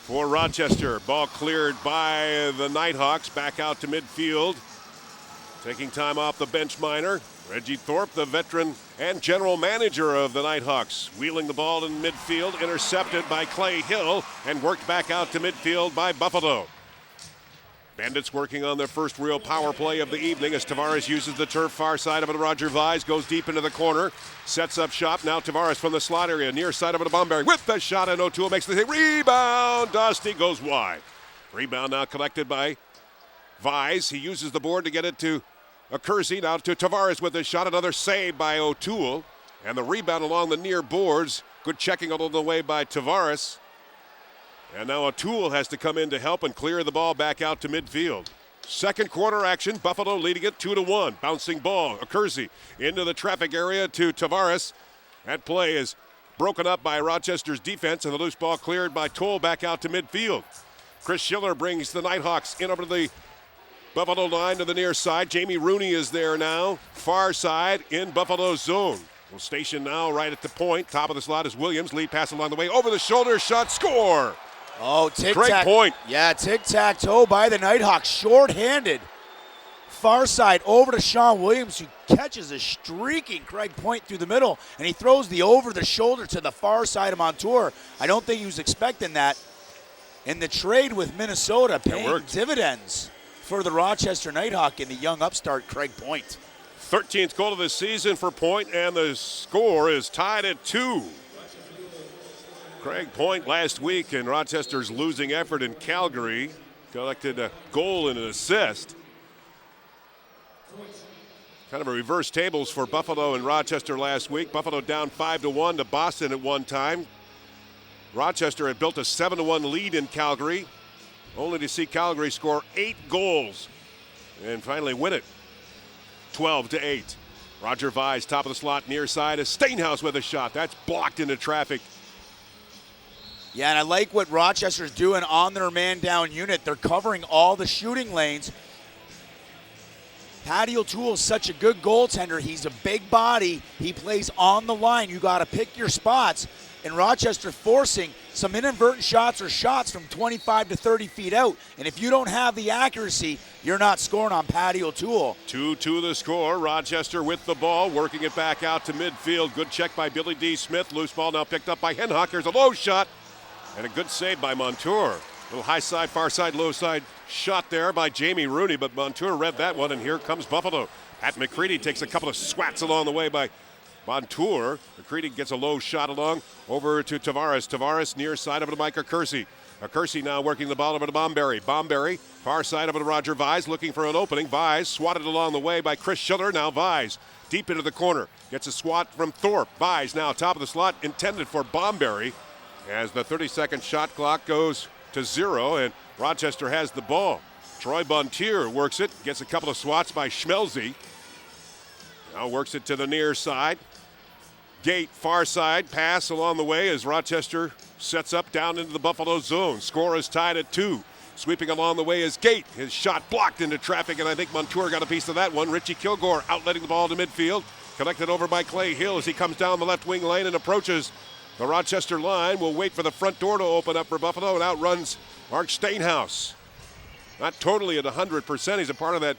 for Rochester. Ball cleared by the Knighthawks. Back out to midfield. Taking time off the bench minor. Reggie Thorpe, the veteran and general manager of the Knighthawks, wheeling the ball in midfield, intercepted by Clay Hill, and worked back out to midfield by Buffalo. Bandits working on their first real power play of the evening as Tavares uses the turf far side of it. Roger Vise goes deep into the corner, sets up shop. Now Tavares from the slot area, near side of it to Bomberry with the shot, and O'Toole makes the hit. Rebound, Dusty goes wide. Rebound now collected by Vise. He uses the board to get it to Kersey, now to Tavares with a shot. Another save by O'Toole. And the rebound along the near boards. Good checking all the way by Tavares. And now O'Toole has to come in to help and clear the ball back out to midfield. Second quarter action. Buffalo leading it 2-1. Bouncing ball. Kersey into the traffic area to Tavares. That play is broken up by Rochester's defense, and the loose ball cleared by Toll back out to midfield. Chris Schiller brings the Knighthawks in over to the Buffalo line to the near side. Jamie Rooney is there now. Far side in Buffalo's zone. Well, station now right at the point. Top of the slot is Williams. Lead pass along the way. Over the shoulder shot. Score. Oh, tic-tac. Great point. Yeah, tic-tac-toe by the Knighthawks. Short-handed. Far side over to Sean Williams, who catches a streaking Craig Point through the middle, and he throws the over-the-shoulder to the far side of Montour. I don't think he was expecting that. And the trade with Minnesota paying dividends for the Rochester Nighthawk and the young upstart Craig Point. 13th goal of the season for Point, and the score is tied at 2. Craig Point last week in Rochester's losing effort in Calgary collected a goal and an assist. Kind of a reverse tables for Buffalo and Rochester last week. Buffalo down 5-1 to Boston at one time. Rochester had built a 7-1 lead in Calgary, only to see Calgary score 8 goals and finally win it 12-8. Roger Vise, top of the slot, near side is Steenhuis with a shot. That's blocked into traffic. Yeah, and I like what Rochester's doing on their man-down unit. They're covering all the shooting lanes. Patty O'Toole is such a good goaltender. He's a big body. He plays on the line. You got to pick your spots. And Rochester forcing some inadvertent shots or shots from 25 to 30 feet out. And if you don't have the accuracy, you're not scoring on Patty O'Toole. 2-2 the score. Rochester with the ball, working it back out to midfield. Good check by Billy D. Smith. Loose ball now picked up by Henhock. There's a low shot and a good save by Montour. Little high side, far side, low side shot there by Jamie Rooney, but Montour read that one, and here comes Buffalo. Pat McCready takes a couple of swats along the way by Montour. McCready gets a low shot along over to Tavares. Tavares near side over to Mike Acursi. Acursi now working the ball over to Bomberry. Bomberry, far side over to Roger Vise, looking for an opening. Vise swatted along the way by Chris Schiller. Now Vise deep into the corner. Gets a swat from Thorpe. Vise now top of the slot, intended for Bomberry. As the 30-second shot clock goes to 0, and Rochester has the ball. Troy Bontier works it, gets a couple of swats by Schmelze. Now works it to the near side. Gate, far side, pass along the way as Rochester sets up down into the Buffalo zone. Score is tied at 2. Sweeping along the way is Gate. His shot blocked into traffic, and I think Montour got a piece of that one. Richie Kilgour outletting the ball to midfield. Collected over by Clay Hill as he comes down the left wing lane and approaches the Rochester line. Will wait for the front door to open up for Buffalo and outruns Mark Steenhuis. Not totally at 100%. He's a part of that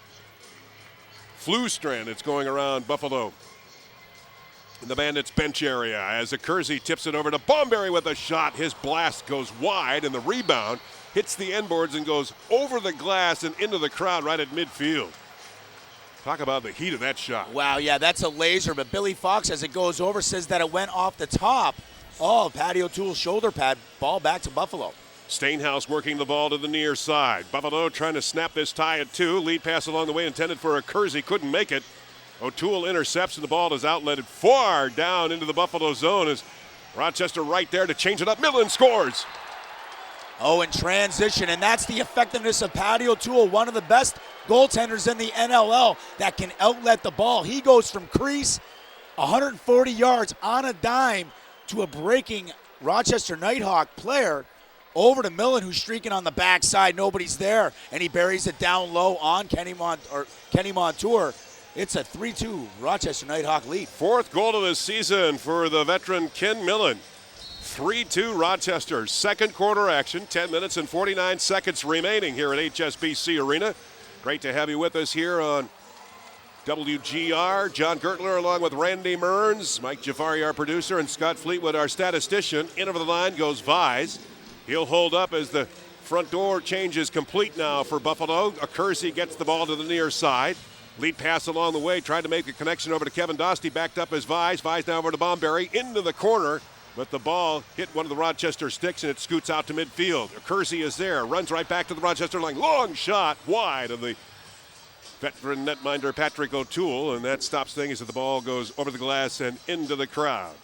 flu strand that's going around Buffalo in the Bandits bench area as Acursi tips it over to Bomberry with a shot. His blast goes wide and the rebound hits the end boards and goes over the glass and into the crowd right at midfield. Talk about the heat of that shot. Wow, yeah, that's a laser, but Billy Fox, as it goes over, says that it went off the top. Oh, Patty O'Toole's shoulder pad, ball back to Buffalo. Steenhuis working the ball to the near side. Buffalo trying to snap this tie at 2. Lead pass along the way intended for Acursi, couldn't make it. O'Toole intercepts and the ball is outletted far down into the Buffalo zone as Rochester right there to change it up. Millen scores. Oh, in transition, and that's the effectiveness of Patty O'Toole, one of the best goaltenders in the NLL that can outlet the ball. He goes from crease 140 yards on a dime to a breaking Rochester Nighthawk player over to Millen, who's streaking on the backside. Nobody's there, and he buries it down low on Kenny Montour. It's a 3-2 Rochester Nighthawk lead. 4th goal of the season for the veteran Ken Millen. 3-2 Rochester. Second quarter action. 10 minutes and 49 seconds remaining here at HSBC Arena. Great to have you with us here on WGR. John Gertler along with Randy Mearns, Mike Jafari, our producer, and Scott Fleetwood, our statistician. In over the line goes Vise. He'll hold up as the front door change is complete now for Buffalo. Acursi gets the ball to the near side. Lead pass along the way, tried to make a connection over to Kevin Dostie, backed up as Vise. Vise now over to Bomberry, into the corner, but the ball hit one of the Rochester sticks and it scoots out to midfield. Acursi is there, runs right back to the Rochester line. Long shot wide of the veteran netminder Patrick O'Toole, and that stops things as the ball goes over the glass and into the crowd.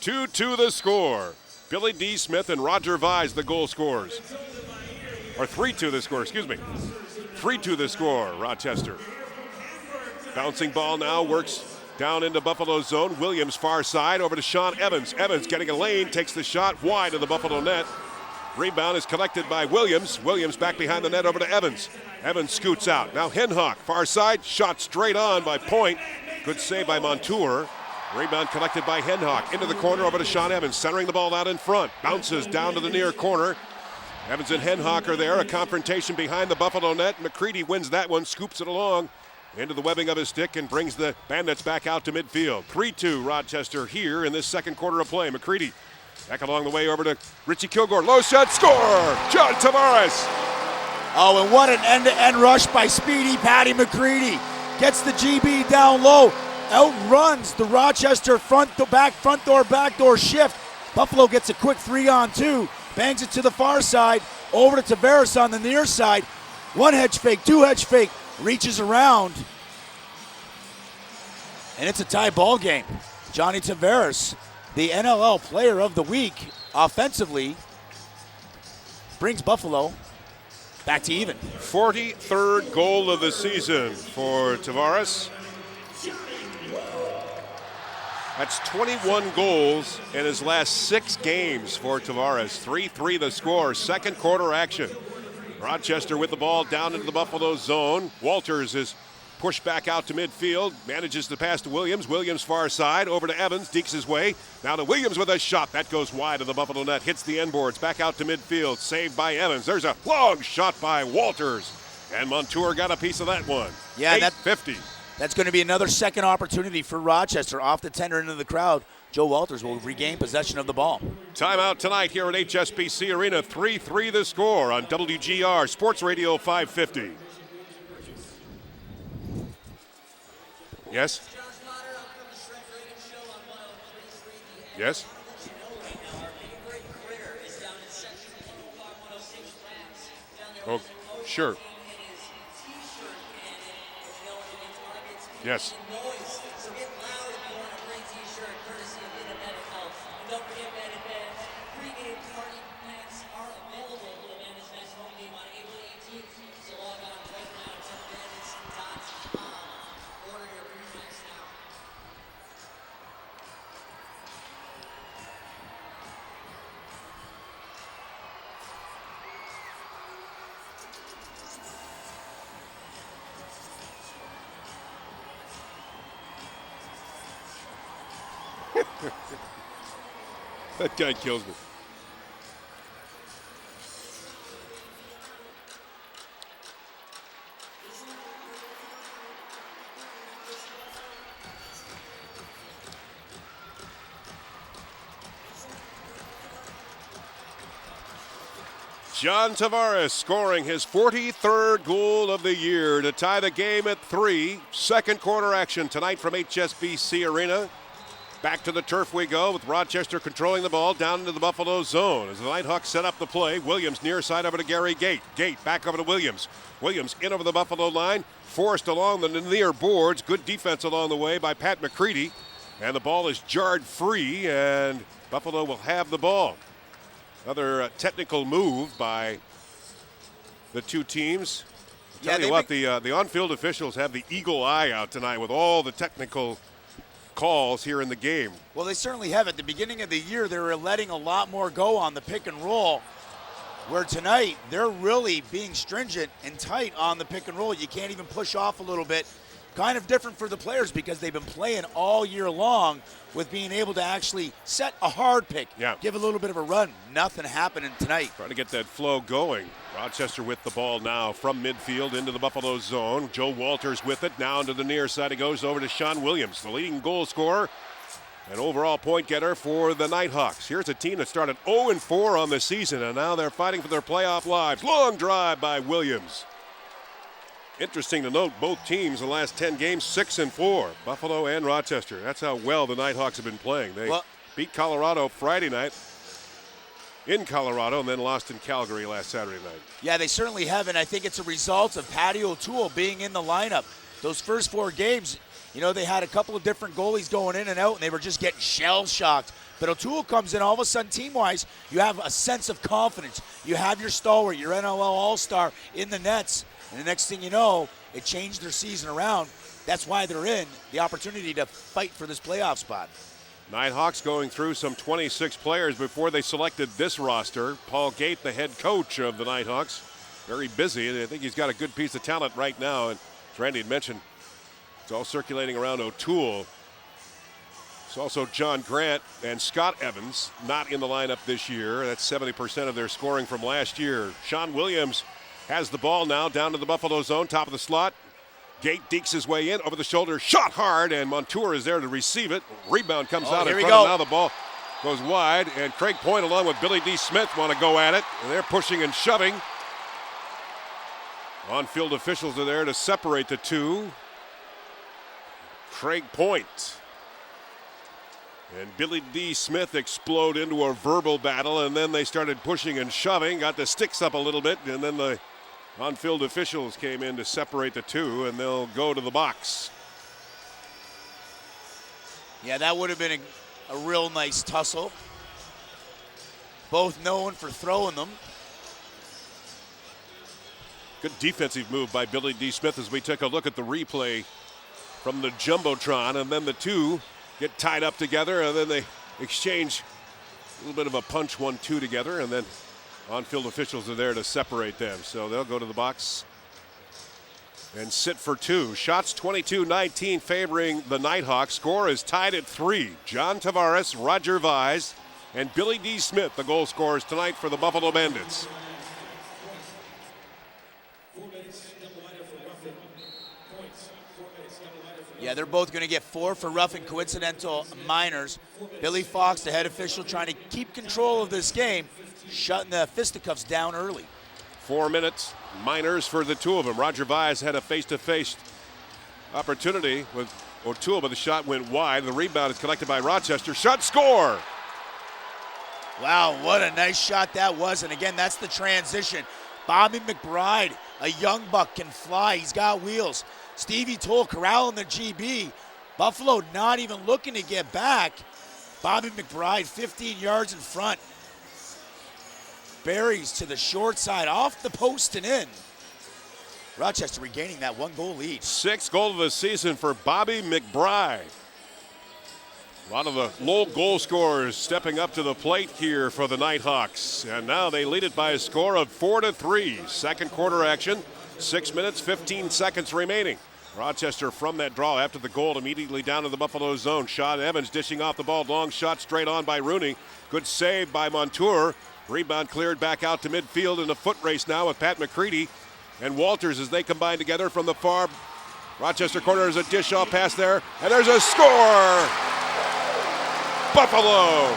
2-2 the score. Billy D. Smith and Roger Vise, the goal scorers. Or 3-2 the score, excuse me. 3-2 the score, Rochester. Bouncing ball now works down into Buffalo zone. Williams far side over to Sean Evans. Evans getting a lane, takes the shot wide of the Buffalo net. Rebound is collected by Williams. Williams back behind the net over to Evans. Evans scoots out. Now Henhock, far side, shot straight on by Point. Good save by Montour. Rebound collected by Henhock. Into the corner over to Sean Evans, centering the ball out in front. Bounces down to the near corner. Evans and Henhock are there. A confrontation behind the Buffalo net. McCready wins that one, scoops it along into the webbing of his stick and brings the Bandits back out to midfield. 3-2 Rochester here in this second quarter of play. McCready back along the way over to Richie Kilgour. Low shot, score! John Tavares. Oh, and what an end-to-end rush by speedy Patty McCready. Gets the GB down low, outruns the Rochester front door, backdoor shift. Buffalo gets a quick 3-on-2, bangs it to the far side, over to Tavares on the near side. One hedge fake, two hedge fake, reaches around, and it's a tie ball game. Johnny Tavares, the NLL Player of the Week, offensively, brings Buffalo back to even. 43rd goal of the season for Tavares. That's 21 goals in his last 6 games for Tavares. 3-3 the score, second quarter action. Rochester with the ball down into the Buffalo zone. Walters is pushed back out to midfield, manages to pass to Williams. Williams far side, over to Evans, dekes his way. Now to Williams with a shot. That goes wide of the Buffalo net, hits the end boards, back out to midfield, saved by Evans. There's a long shot by Walters, and Montour got a piece of that one. Yeah, 850. That's going to be another second opportunity for Rochester. Off the tender into the crowd, Joe Walters will regain possession of the ball. Timeout tonight here at HSBC Arena. 3-3 the score on WGR Sports Radio 550. Yes? Yes? Oh, sure. Yes. That guy kills me. John Tavares scoring his 43rd goal of the year to tie the game at 3. Second quarter action tonight from HSBC Arena. Back to the turf we go with Rochester controlling the ball down into the Buffalo zone. As the Nighthawks set up the play, Williams near side over to Gary Gate. Gate back over to Williams. Williams in over the Buffalo line, forced along the near boards. Good defense along the way by Pat McCready. And the ball is jarred free, and Buffalo will have the ball. Another technical move by the two teams. Tell you what, the on-field officials have the eagle eye out tonight with all the technical calls here in the game. Well, they certainly have. At the beginning of the year, they were letting a lot more go on the pick and roll, where tonight they're really being stringent and tight on the pick and roll. You can't even push off a little bit. Kind of different for the players because they've been playing all year long with being able to actually set a hard pick, give a little bit of a run. Nothing happening tonight. Trying to get that flow going. Rochester with the ball now from midfield into the Buffalo zone. Joe Walters with it. Now into the near side. It goes over to Sean Williams, the leading goal scorer and overall point getter for the Nighthawks. Here's a team that started 0-4 on the season, and now they're fighting for their playoff lives. Long drive by Williams. Interesting to note, both teams in the last 10 games, 6-4, Buffalo and Rochester. That's how well the Nighthawks have been playing. They beat Colorado Friday night in Colorado and then lost in Calgary last Saturday night. Yeah, they certainly have, and I think it's a result of Patty O'Toole being in the lineup. Those first 4 games, you know, they had a couple of different goalies going in and out, and they were just getting shell-shocked. But O'Toole comes in, all of a sudden, team-wise, you have a sense of confidence. You have your stalwart, your NLL All-Star in the nets. And the next thing you know, it changed their season around. That's why they're in the opportunity to fight for this playoff spot. Nighthawks going through some 26 players before they selected this roster. Paul Gate, the head coach of the Nighthawks, very busy. And I think he's got a good piece of talent right now. And as Randy had mentioned, it's all circulating around O'Toole. It's also John Grant and Scott Evans not in the lineup this year. That's 70% of their scoring from last year. Sean Williams has the ball now down to the Buffalo zone, top of the slot. Gate dekes his way in, over the shoulder, shot hard, and Montour is there to receive it. Rebound comes out in front of him. Now the ball goes wide, and Craig Point along with Billy D. Smith want to go at it, and they're pushing and shoving. On-field officials are there to separate the two. Craig Point and Billy D. Smith explode into a verbal battle, and then they started pushing and shoving, got the sticks up a little bit, and then the on-field officials came in to separate the two, and they'll go to the box. Yeah, that would have been a real nice tussle. Both known for throwing them. Good defensive move by Billy D. Smith as we take a look at the replay from the Jumbotron, and then the two get tied up together, and then they exchange a little bit of a punch 1-2 together, and then on-field officials are there to separate them. So they'll go to the box and sit for two. Shots 22-19 favoring the Nighthawks. Score is tied at 3. John Tavares, Roger Vise, and Billy D. Smith, the goal scorers tonight for the Buffalo Bandits. Yeah, they're both going to get 4 for roughing coincidental minors. Billy Fox, the head official, trying to keep control of this game, shutting the fisticuffs down early. 4 minutes, minors for the two of them. Roger Vise had a face-to-face opportunity with O'Toole, but the shot went wide. The rebound is collected by Rochester. Shot, score! Wow, what a nice shot that was. And again, that's the transition. Bobby McBride, a young buck, can fly. He's got wheels. Stevie Toll corralling the GB. Buffalo not even looking to get back. Bobby McBride 15 yards in front. Buries to the short side, off the post and in. Rochester regaining that 1-goal lead. 6th goal of the season for Bobby McBride. A lot of the low goal scorers stepping up to the plate here for the Knighthawks. And now they lead it by a score of 4-3. Second quarter action, 6 minutes, 15 seconds remaining. Rochester from that draw after the goal immediately down to the Buffalo zone. Sean Evans dishing off the ball. Long shot straight on by Rooney. Good save by Montour. Rebound cleared back out to midfield in a foot race now with Pat McCready and Walters as they combine together from the far Rochester corner. There's a dish off pass there, and there's a score! Buffalo!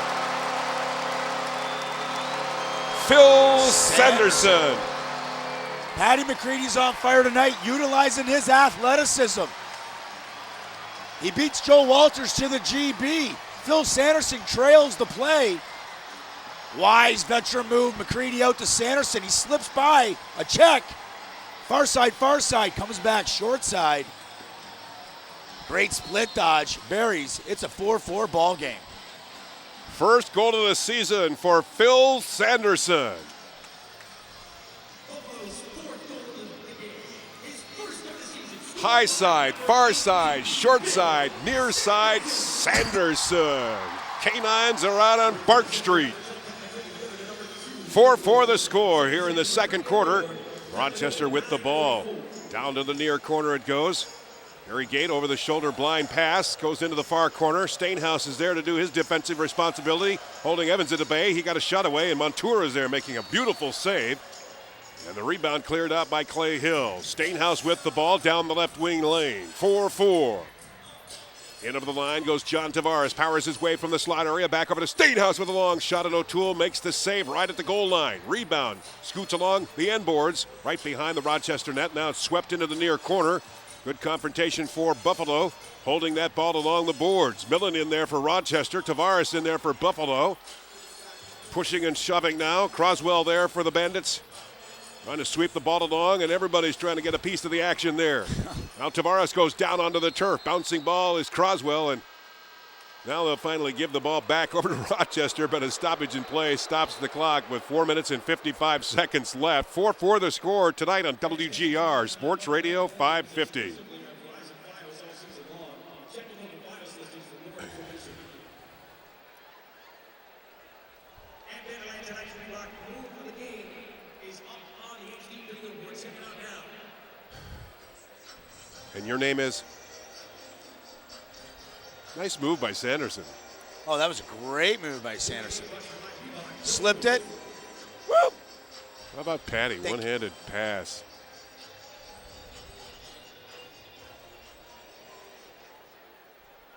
Phil Sanderson. Patty McCready's on fire tonight, utilizing his athleticism. He beats Joe Walters to the GB. Phil Sanderson trails the play. Wise veteran move, McCready out to Sanderson. He slips by, a check. Far side, comes back short side. Great split dodge, buries. It's a 4-4 ball game. First goal of the season for Phil Sanderson. High side, far side, short side, near side, Sanderson. Canines are out on Park Street. 4-4 the score here in the second quarter. Rochester with the ball. Down to the near corner it goes. Harry Gate over the shoulder blind pass. Goes into the far corner. Steenhuis is there to do his defensive responsibility. Holding Evans at the bay. He got a shot away, and Montour is there making a beautiful save. And the rebound cleared out by Clay Hill. Steenhuis with the ball down the left wing lane. 4-4. In over the line goes John Tavares. Powers his way from the slot area. Back over to Steenhuis with a long shot, and O'Toole makes the save right at the goal line. Rebound. Scoots along the end boards right behind the Rochester net. Now it's swept into the near corner. Good confrontation for Buffalo. Holding that ball along the boards. Millen in there for Rochester. Tavares in there for Buffalo. Pushing and shoving now. Croswell there for the Bandits. Trying to sweep the ball along, and everybody's trying to get a piece of the action there. Now Tavares goes down onto the turf. Bouncing ball is Croswell, and now they'll finally give the ball back over to Rochester, but a stoppage in play stops the clock with 4 minutes and 55 seconds left. 4-4 the score tonight on WGR Sports Radio 550. And your name is? Nice move by Sanderson. Oh, that was a great move by Sanderson. Slipped it. Woo! How about Patty? One-handed pass.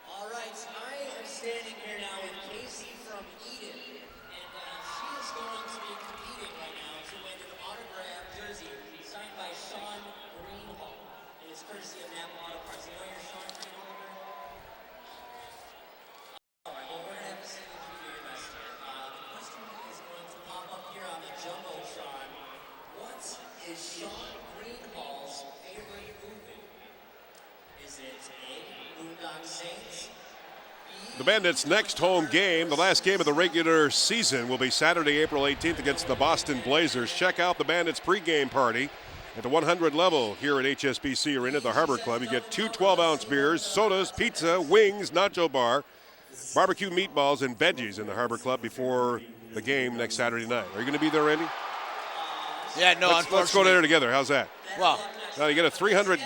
All right, I am standing here now with Casey from Eden, and she is going to be competing right now to win an autographed jersey signed by Sean Greenhall. And it's courtesy of National Auto Parts. You know your Sean Greenhall? All right, well, we're going to have to see what you do your best here. The question is going to pop up here on the Jumbotron. What is Sean Greenhall's favorite movie? Is it A, Boondock Saints? The Bandits' next home game, the last game of the regular season, will be Saturday, April 18th against the Boston Blazers. Check out the Bandits' pregame party at the 100 level here at HSBC Arena at the Harbor Club. You get 2 12-ounce beers, sodas, pizza, wings, nacho bar, barbecue meatballs, and veggies in the Harbor Club before the game next Saturday night. Are you going to be there, Randy? Yeah, no, Let's go there together. How's that? Well, Now you get a 300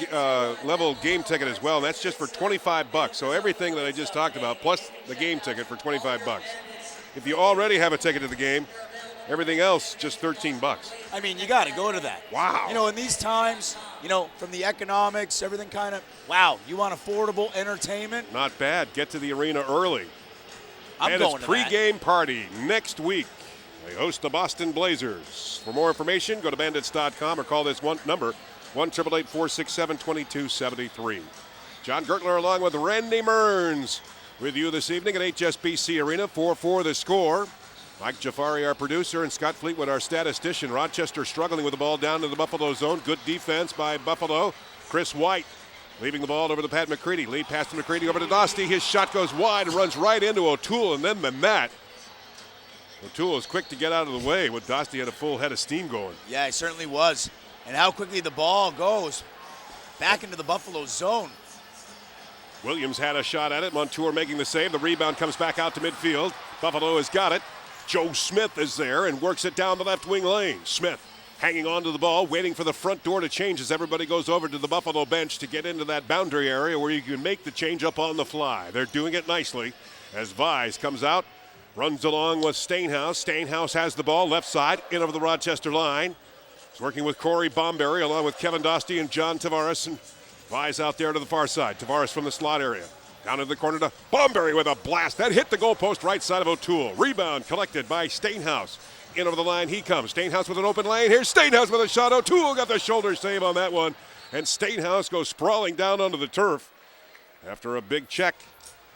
level game ticket as well, and that's just for $25. So everything that I just talked about, plus the game ticket for $25. If you already have a ticket to the game, everything else just $13. I mean, you got to go to that. Wow. You know, in these times, you know, from the economics, everything kind of, wow, you want affordable entertainment? Not bad. Get to the arena early. I'm and going it's to that. pregame party next week. They host the Boston Blazers. For more information, go to bandits.com or call this number, 1-888-467-2273. John Gertler along with Randy Mearns with you this evening at HSBC Arena. 4-4 the score. Mike Jafari, our producer, and Scott Fleetwood, our statistician. Rochester struggling with the ball down to the Buffalo zone. Good defense by Buffalo. Chris White leaving the ball over to Pat McCready. Lead pass to McCready over to Dostie. His shot goes wide and runs right into O'Toole, and then the net. O'Toole is quick to get out of the way with Dostie had a full head of steam going. Yeah, he certainly was. And how quickly the ball goes back into the Buffalo zone. Williams had a shot at it. Montour making the save. The rebound comes back out to midfield. Buffalo has got it. Joe Smith is there and works it down the left wing lane. Smith hanging on to the ball, waiting for the front door to change as everybody goes over to the Buffalo bench to get into that boundary area where you can make the change up on the fly. They're doing it nicely as Vise comes out, runs along with Steenhuis. Steenhuis has the ball left side in over the Rochester line. He's working with Corey Bomberry along with Kevin Dostie and John Tavares, and Vise out there to the far side. Tavares from the slot area. Down in the corner to Bomberry with a blast. That hit the goalpost right side of O'Toole. Rebound collected by Steenhuis. In over the line he comes. Steenhuis with an open lane. Here's Steenhuis with a shot. O'Toole got the shoulder save on that one. And Steenhuis goes sprawling down onto the turf after a big check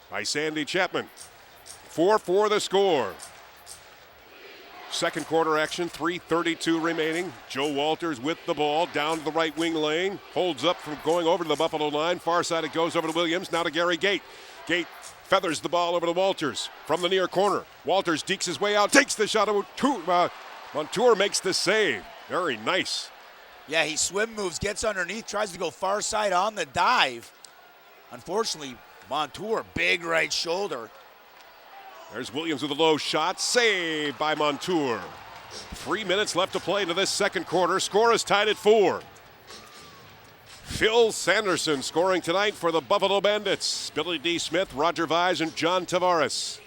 by Sandy Chapman. 4-4 the score. Second quarter action, 3:32 remaining. Joe Walters with the ball down to the right wing lane. Holds up from going over to the Buffalo line. Far side it goes over to Williams. Now to Gary Gate. Gate feathers the ball over to Walters from the near corner. Walters dekes his way out, takes the shot. Montour makes the save. Very nice. Yeah, he swim moves, gets underneath, tries to go far side on the dive. Unfortunately, Montour, big right shoulder. There's Williams with a low shot. Saved by Montour. 3 minutes left to play into this second quarter. Score is tied at 4. Phil Sanderson scoring tonight for the Buffalo Bandits. Billy D. Smith, Roger Vise, and John Tavares.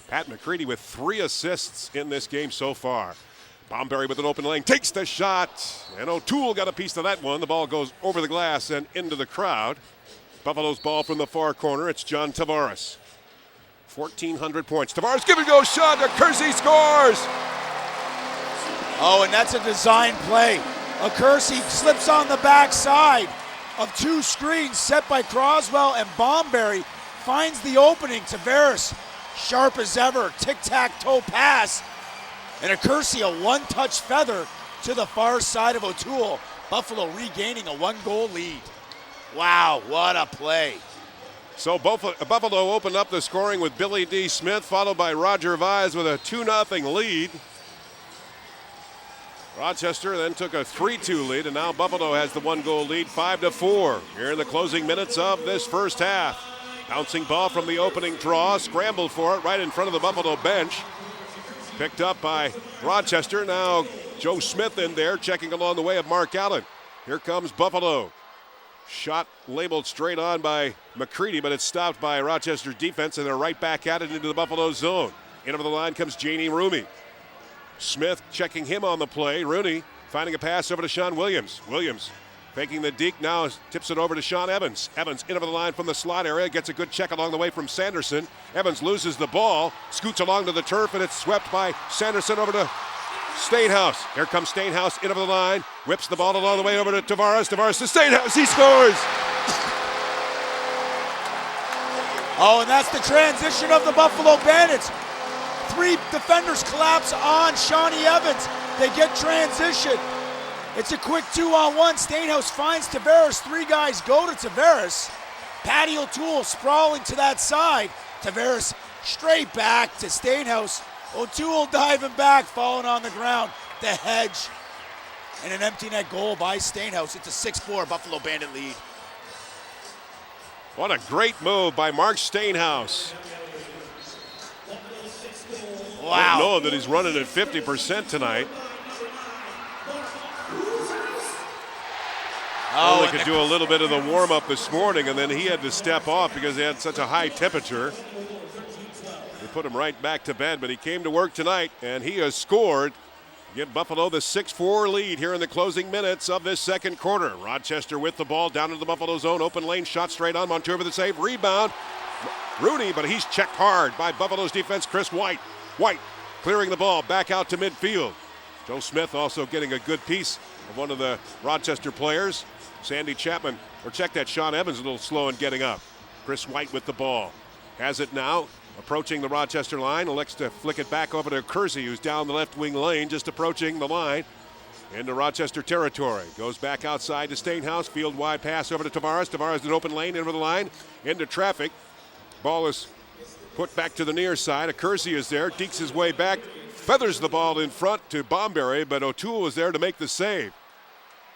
Pat McCready with 3 assists in this game so far. Bomberry with an open lane, takes the shot, and O'Toole got a piece of that one. The ball goes over the glass and into the crowd. Buffalo's ball from the far corner. It's John Tavares. 1,400 points. Tavares give and go shot. Kersey scores. Oh, and that's a design play. Kersey slips on the backside of 2 screens set by Croswell, and Bomberry finds the opening. Tavares, sharp as ever, tic-tac-toe pass. And Kersey, a one-touch feather to the far side of O'Toole. Buffalo regaining a 1-goal lead. Wow, what a play. So Buffalo opened up the scoring with Billy D. Smith, followed by Roger Vise with a 2-0 lead. Rochester then took a 3-2 lead, and now Buffalo has the 1-goal lead, 5-4. Here in the closing minutes of this first half. Bouncing ball from the opening draw, scrambled for it right in front of the Buffalo bench. Picked up by Rochester. Now Joe Smith in there, checking along the way of Mark Allen. Here comes Buffalo. Shot labeled straight on by McCready, but it's stopped by Rochester defense, and they're right back at it into the Buffalo zone. In over the line comes Janie Rooney. Smith checking him on the play. Rooney finding a pass over to Sean Williams. Williams faking the deke, now tips it over to Sean Evans. Evans in over the line from the slot area, gets a good check along the way from Sanderson. Evans loses the ball, scoots along to the turf, and it's swept by Sanderson over to Steenhuis. Here comes Steenhuis in over the line, whips the ball along the way over to Tavares. Tavares to Steenhuis, he scores! Oh, and that's the transition of the Buffalo Bandits. 3 defenders collapse on Shawnee Evans. They get transition. It's a quick 2-on-1. Steenhuis finds Tavares. 3 guys go to Tavares. Patty O'Toole sprawling to that side. Tavares straight back to Steenhuis. O'Toole diving back, falling on the ground. The hedge. And an empty net goal by Steenhuis. It's a 6-4 Buffalo Bandit lead. What a great move by Mark Steenhuis. Wow. I don't know that he's running at 50% tonight. Only could do a little bit of the warm-up this morning, and then he had to step off because he had such a high temperature. They put him right back to bed, but he came to work tonight, and he has scored. Give Buffalo the 6-4 lead here in the closing minutes of this second quarter. Rochester with the ball down into the Buffalo zone. Open lane shot straight on. Montour with the save. Rebound. Rooney, but he's checked hard by Buffalo's defense. Chris White. White clearing the ball back out to midfield. Joe Smith also getting a good piece of one of the Rochester players. Sandy Chapman, or check that, Sean Evans a little slow in getting up. Chris White with the ball. Has it now, approaching the Rochester line. Elects to flick it back over to Kersey, who's down the left wing lane, just approaching the line into Rochester territory. Goes back outside to Steenhuis. Field wide pass over to Tavares. Tavares in open lane, over the line, into traffic. Ball is put back to the near side. Kersey is there, dekes his way back, feathers the ball in front to Bomberry, but O'Toole was there to make the save.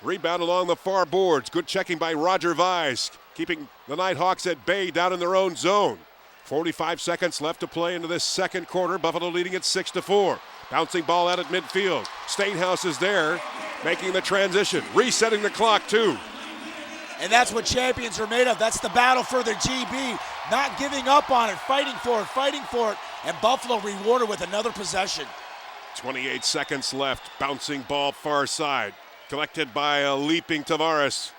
Rebound along the far boards. Good checking by Roger Vise, keeping the Knighthawks at bay down in their own zone. 45 seconds left to play into this second quarter. Buffalo leading it 6-4. Bouncing ball out at midfield. Steenhuis is there, making the transition, resetting the clock too. And that's what champions are made of. That's the battle for their GB. Not giving up on it, fighting for it. And Buffalo rewarded with another possession. 28 seconds left. Bouncing ball far side. Collected by a leaping Tavares.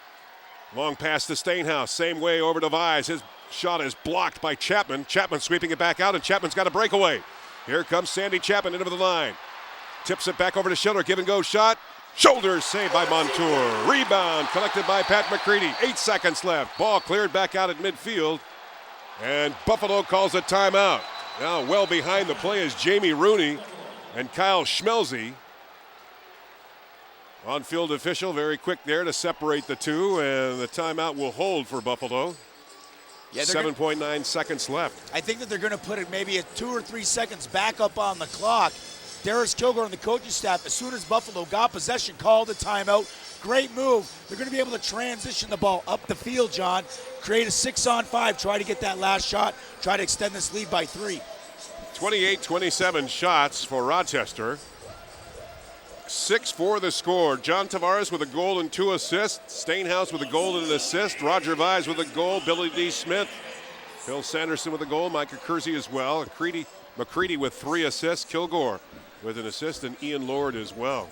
Long pass to Steenhuis. Same way over to Vise. His shot is blocked by Chapman. Chapman sweeping it back out, and Chapman's got a breakaway. Here comes Sandy Chapman into the line. Tips it back over to Schiller. Give and go shot. Shoulders saved by Montour. Rebound collected by Pat McCready. 8 seconds left. Ball cleared back out at midfield. And Buffalo calls a timeout. Now well behind the play is Jamie Rooney and Kyle Schmelze. On-field official very quick there to separate the two, and the timeout will hold for Buffalo. Yeah, 7.9 seconds left. I think that they're going to put it maybe 2 or 3 seconds back up on the clock. Darris Kilgour and the coaching staff, as soon as Buffalo got possession, called a timeout. Great move. They're going to be able to transition the ball up the field, John. Create a 6-on-5, try to get that last shot, try to extend this lead by 3. 28-27 shots for Rochester. 6-4 the score. John Tavares with a goal and 2 assists. Steenhuis with a goal and an assist. Roger Vise with a goal. Billy D. Smith. Phil Sanderson with a goal. Micah Kersey as well. McCready with 3 assists. Kilgour with an assist, and Ian Lord as well.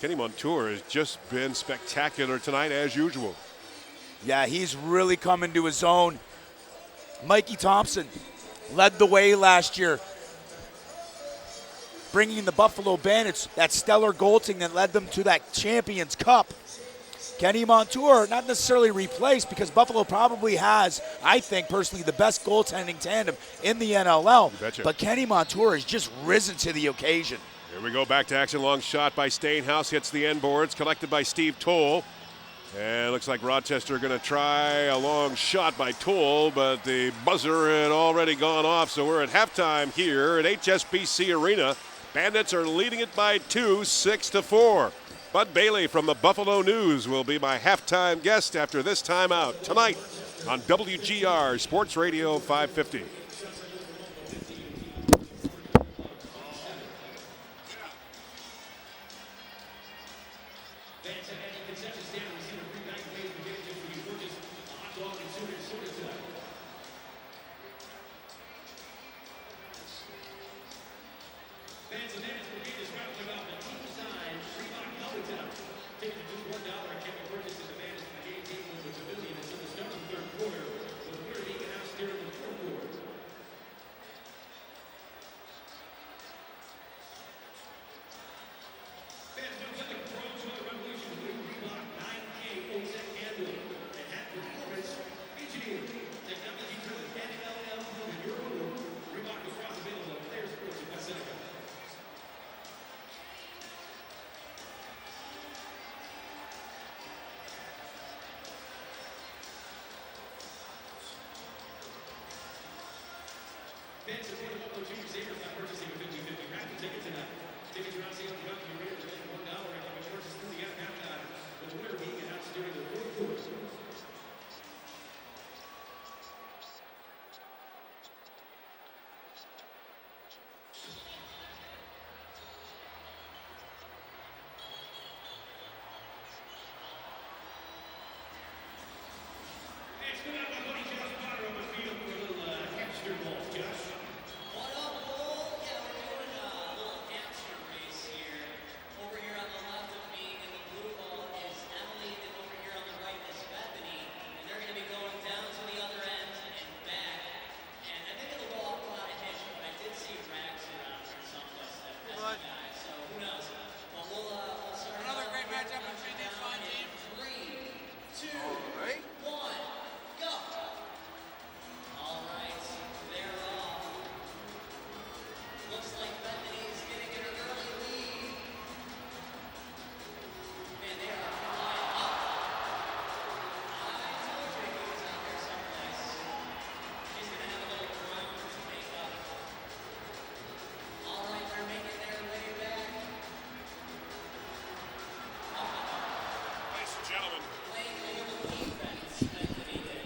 Kenny Montour has just been spectacular tonight as usual. Yeah, he's really come into his own. Mikey Thompson led the way last year, bringing the Buffalo Bandits that stellar goaltending that led them to that Champions Cup. Kenny Montour, not necessarily replaced, because Buffalo probably has, I think personally, the best goaltending tandem in the NLL. But Kenny Montour has just risen to the occasion. Here we go, back to action. Long shot by Steenhuis, hits the end boards, collected by Steve Toll. And it looks like Rochester going to try a long shot by Toll, but the buzzer had already gone off, so we're at halftime here at HSBC Arena. Bandits are leading it by 2, 6-4. Bud Bailey from the Buffalo News will be my halftime guest after this timeout tonight on WGR Sports Radio 550.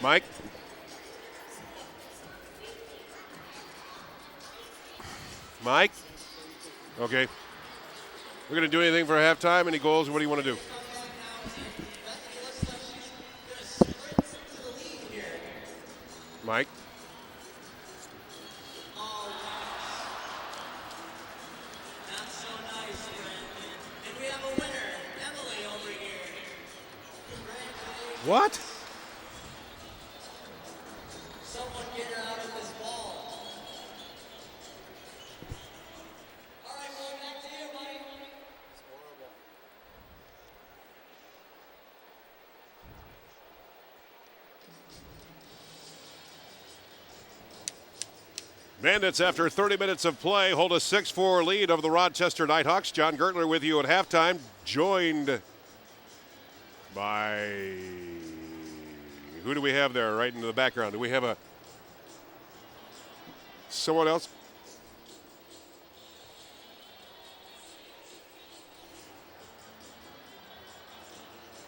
Mike? Mike? Okay. We're going to do anything for halftime? Any goals, or what do you want to do? Mike? What? Someone get her out of this ball. All right, well, back to you, Mike. It's horrible. Bandits, after 30 minutes of play, hold a 6-4 lead over the Rochester Knighthawks. John Gertler with you at halftime, joined by, who do we have there right into the background? Do we have someone else?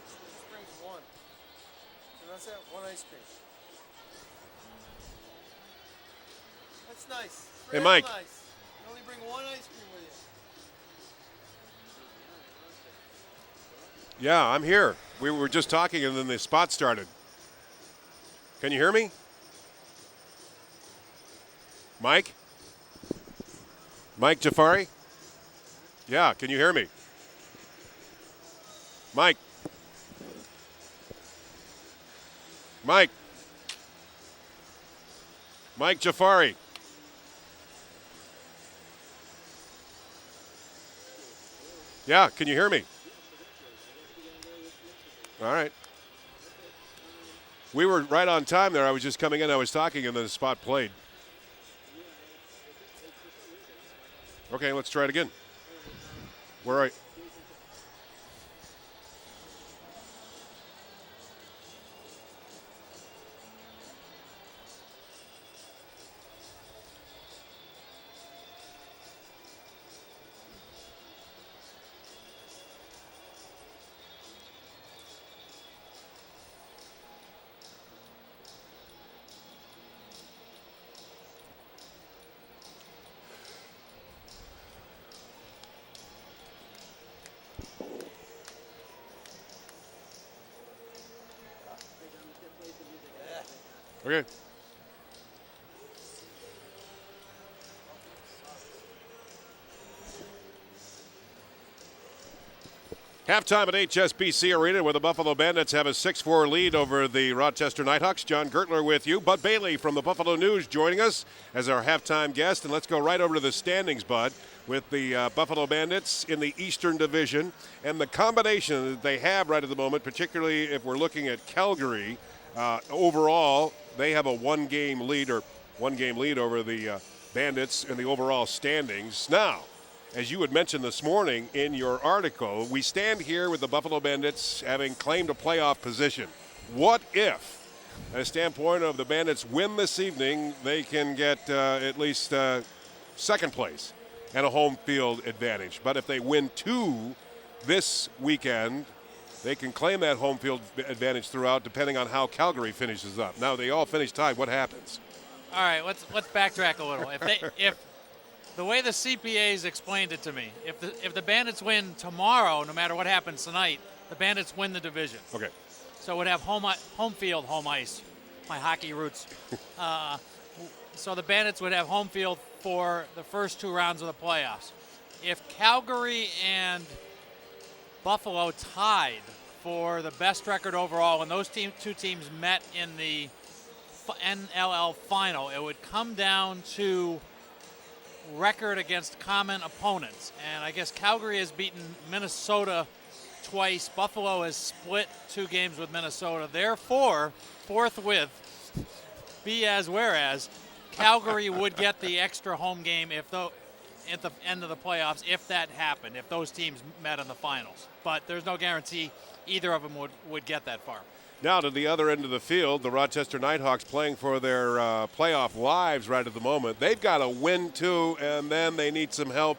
Just brings one. So that's it, one ice cream. That's nice. Hey, Real Mike. Nice. You only bring one ice cream with you. Yeah, I'm here. We were just talking and then the spot started. Can you hear me? Mike? Mike Jafari? Yeah, can you hear me? Mike? Mike? Mike Jafari? Yeah, can you hear me? All right. We were right on time there. I was just coming in, I was talking, and then the spot played. Okay, let's try it again. Where are you? Okay. Halftime at HSBC Arena, where the Buffalo Bandits have a 6-4 lead over the Rochester Knighthawks. John Gertler with you. Bud Bailey from the Buffalo News joining us as our halftime guest. And let's go right over to the standings, Bud, with the Buffalo Bandits in the Eastern Division. And the combination that they have right at the moment, particularly if we're looking at Calgary, overall, they have a one-game lead over the Bandits in the overall standings. Now, as you had mentioned this morning in your article, we stand here with the Buffalo Bandits having claimed a playoff position. What if, at a standpoint of the Bandits win this evening, they can get at least second place and a home field advantage? But if they win 2 this weekend, they can claim that home field advantage throughout, depending on how Calgary finishes up. Now, they all finish tied. What happens? All right, let's backtrack a little. If the way the CPAs explained it to me, if the Bandits win tomorrow, no matter what happens tonight, the Bandits win the division. Okay. So it would have home field, home ice. My hockey roots. So the Bandits would have home field for the first 2 rounds of the playoffs. If Calgary and Buffalo tied for the best record overall, and those two teams met in the NLL final, it would come down to record against common opponents. And I guess Calgary has beaten Minnesota twice. Buffalo has split 2 games with Minnesota. Therefore, forthwith, be as whereas, Calgary would get the extra home game at the end of the playoffs if that happened, if those teams met in the finals. But there's no guarantee either of them would get that far. Now to the other end of the field, the Rochester Knighthawks playing for their playoff lives right at the moment. They've got to win 2, and then they need some help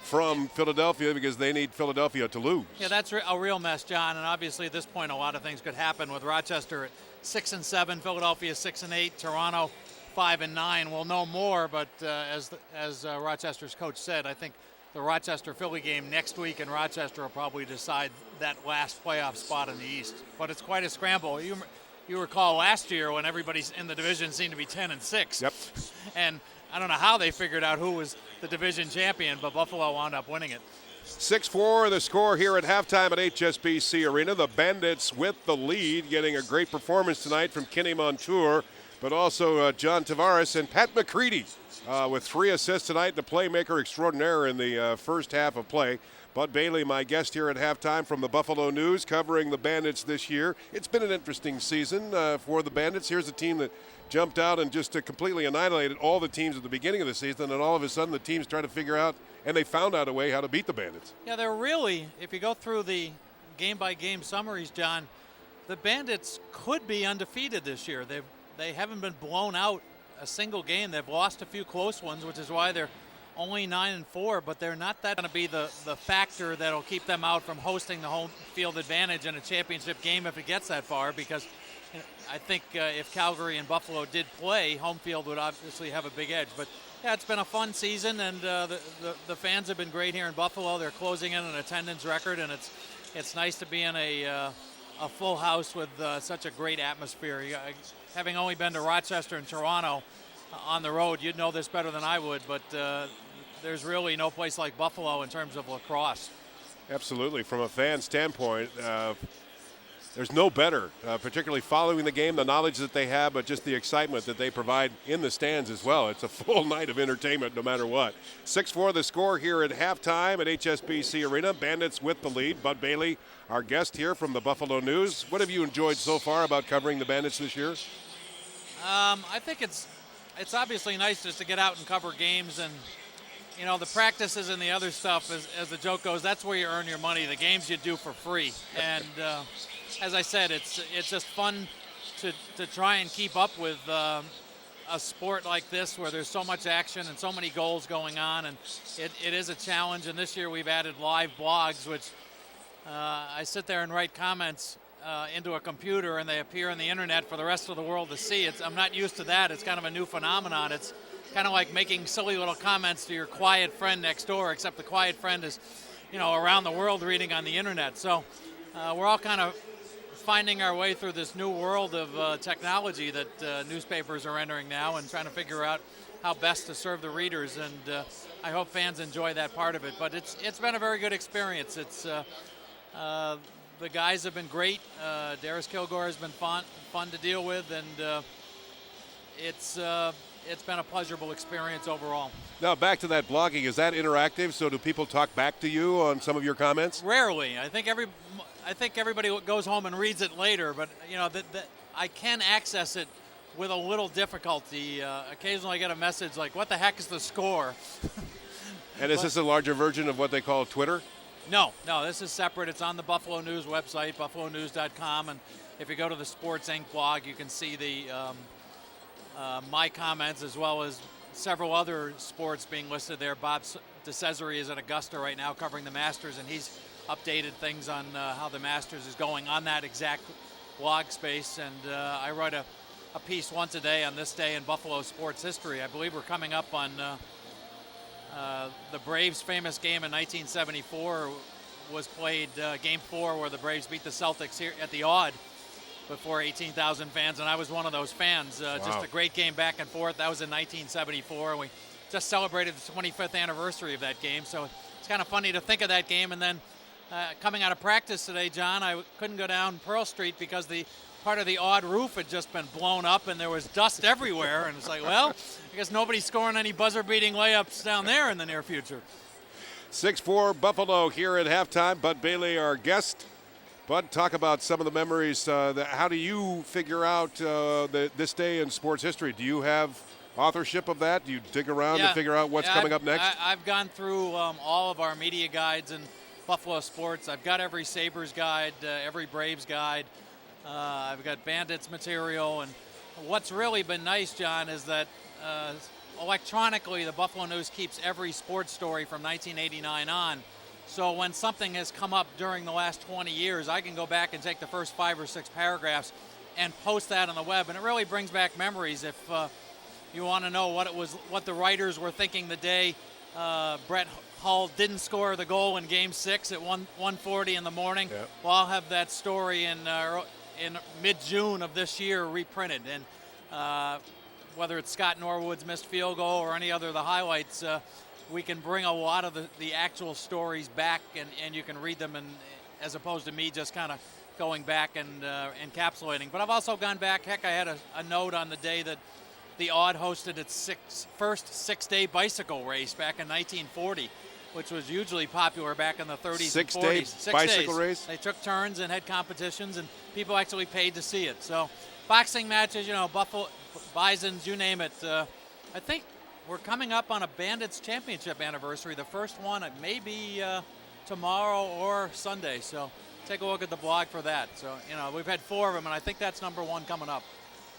from Philadelphia because they need Philadelphia to lose. Yeah, that's a real mess, John. And obviously at this point, a lot of things could happen with Rochester at 6-7, Philadelphia 6-8, Toronto 5-9. We'll know more, but as Rochester's coach said, I think the Rochester-Philly game next week in Rochester will probably decide that last playoff spot in the East. But it's quite a scramble. You recall last year when everybody in the division seemed to be 10-6. Yep. And I don't know how they figured out who was the division champion, but Buffalo wound up winning it. 6-4 the score here at halftime at HSBC Arena. The Bandits with the lead, getting a great performance tonight from Kenny Montour, but also John Tavares and Pat McCready with 3 assists tonight, the playmaker extraordinaire in the first half of play. Bud Bailey, my guest here at halftime from the Buffalo News, covering the Bandits this year. It's been an interesting season for the Bandits. Here's a team that jumped out and just completely annihilated all the teams at the beginning of the season, and all of a sudden the teams try to figure out, and they found out a way how to beat the Bandits. Yeah, they're really, if you go through the game-by-game summaries, John, the Bandits could be undefeated this year. They haven't been blown out a single game. They've lost a few close ones, which is why they're only 9-4, but they're not that going to be the factor that'll keep them out from hosting the home field advantage in a championship game if it gets that far, because I think if Calgary and Buffalo did play, home field would obviously have a big edge. But yeah, it's been a fun season, and the fans have been great here in Buffalo. They're closing in an attendance record, and it's nice to be in a full house with such a great atmosphere. Having only been to Rochester and Toronto on the road, you'd know this better than I would, but there's really no place like Buffalo in terms of lacrosse. Absolutely. From a fan standpoint, there's no better, particularly following the game, the knowledge that they have, but just the excitement that they provide in the stands as well. It's a full night of entertainment no matter what. 6-4 the score here at halftime at HSBC Arena. Bandits with the lead. Bud Bailey, our guest here from the Buffalo News. What have you enjoyed so far about covering the Bandits this year? I think it's obviously nice just to get out and cover games, and you know, the practices and the other stuff, as the joke goes, that's where you earn your money. The games you do for free. And as I said, it's just fun to try and keep up with a sport like this where there's so much action and so many goals going on, and it is a challenge. And this year we've added live blogs, which I sit there and write comments into a computer, and they appear on the internet for the rest of the world to see. I'm not used to that. It's kind of a new phenomenon. It's kind of like making silly little comments to your quiet friend next door, except the quiet friend is, you know, around the world reading on the internet. So we're all kind of finding our way through this new world of technology that newspapers are entering now, and trying to figure out how best to serve the readers. And I hope fans enjoy that part of it. But it's been a very good experience. The guys have been great. Darris Kilgour has been fun to deal with, and it's been a pleasurable experience overall. Now back to that blogging. Is that interactive? So do people talk back to you on some of your comments? Rarely. I think everybody goes home and reads it later, but you know I can access it with a little difficulty. Occasionally I get a message like, "What the heck is the score?" And is this a larger version of what they call Twitter? No, this is separate. It's on the Buffalo News website, buffalonews.com, and if you go to the Sports Inc. blog, you can see the my comments as well as several other sports being listed there. Bob DeCesare is at Augusta right now covering the Masters, and he's updated things on how the Masters is going on that exact blog space. And I write a piece once a day on this day in Buffalo sports history. I believe we're coming up on the Braves' famous game in 1974 was played, Game 4, where the Braves beat the Celtics here at the Odd before 18,000 fans, and I was one of those fans. Wow. Just a great game back and forth. That was in 1974, and we just celebrated the 25th anniversary of that game, so it's kind of funny to think of that game. And then coming out of practice today, John, I couldn't go down Pearl Street because the part of the Odd roof had just been blown up, and there was dust everywhere, and it's like, well, I guess nobody's scoring any buzzer-beating layups down there in the near future. 6-4 Buffalo here at halftime. Bud Bailey, our guest. Bud, talk about some of the memories. How do you figure out this day in sports history? Do you have authorship of that? Do you dig around to figure out what's coming up next? I've gone through all of our media guides in Buffalo sports. I've got every Sabres guide, every Braves guide. I've got Bandits material. And what's really been nice, John, is that electronically, the Buffalo News keeps every sports story from 1989 on. So when something has come up during the last 20 years, I can go back and take the first 5 or 6 paragraphs and post that on the web, and it really brings back memories. If you want to know what the writers were thinking the day Brett Hull didn't score the goal in Game 6 at 1:40 in the morning, well, I'll have that story in mid-June of this year reprinted. And whether it's Scott Norwood's missed field goal or any other of the highlights, we can bring a lot of the actual stories back, and you can read them, as opposed to me just kind of going back and encapsulating. But I've also gone back. Heck, I had a note on the day that the Odd hosted its first 6-day bicycle race back in 1940, which was hugely popular back in the 30s and 40s. 6-day bicycle race? They took turns and had competitions, and people actually paid to see it. So boxing matches, Buffalo, Bisons, you name it. I think we're coming up on a Bandits championship anniversary. The first one, it may be tomorrow or Sunday. So take a look at the blog for that. So, we've had 4 of them, and I think that's number 1 coming up.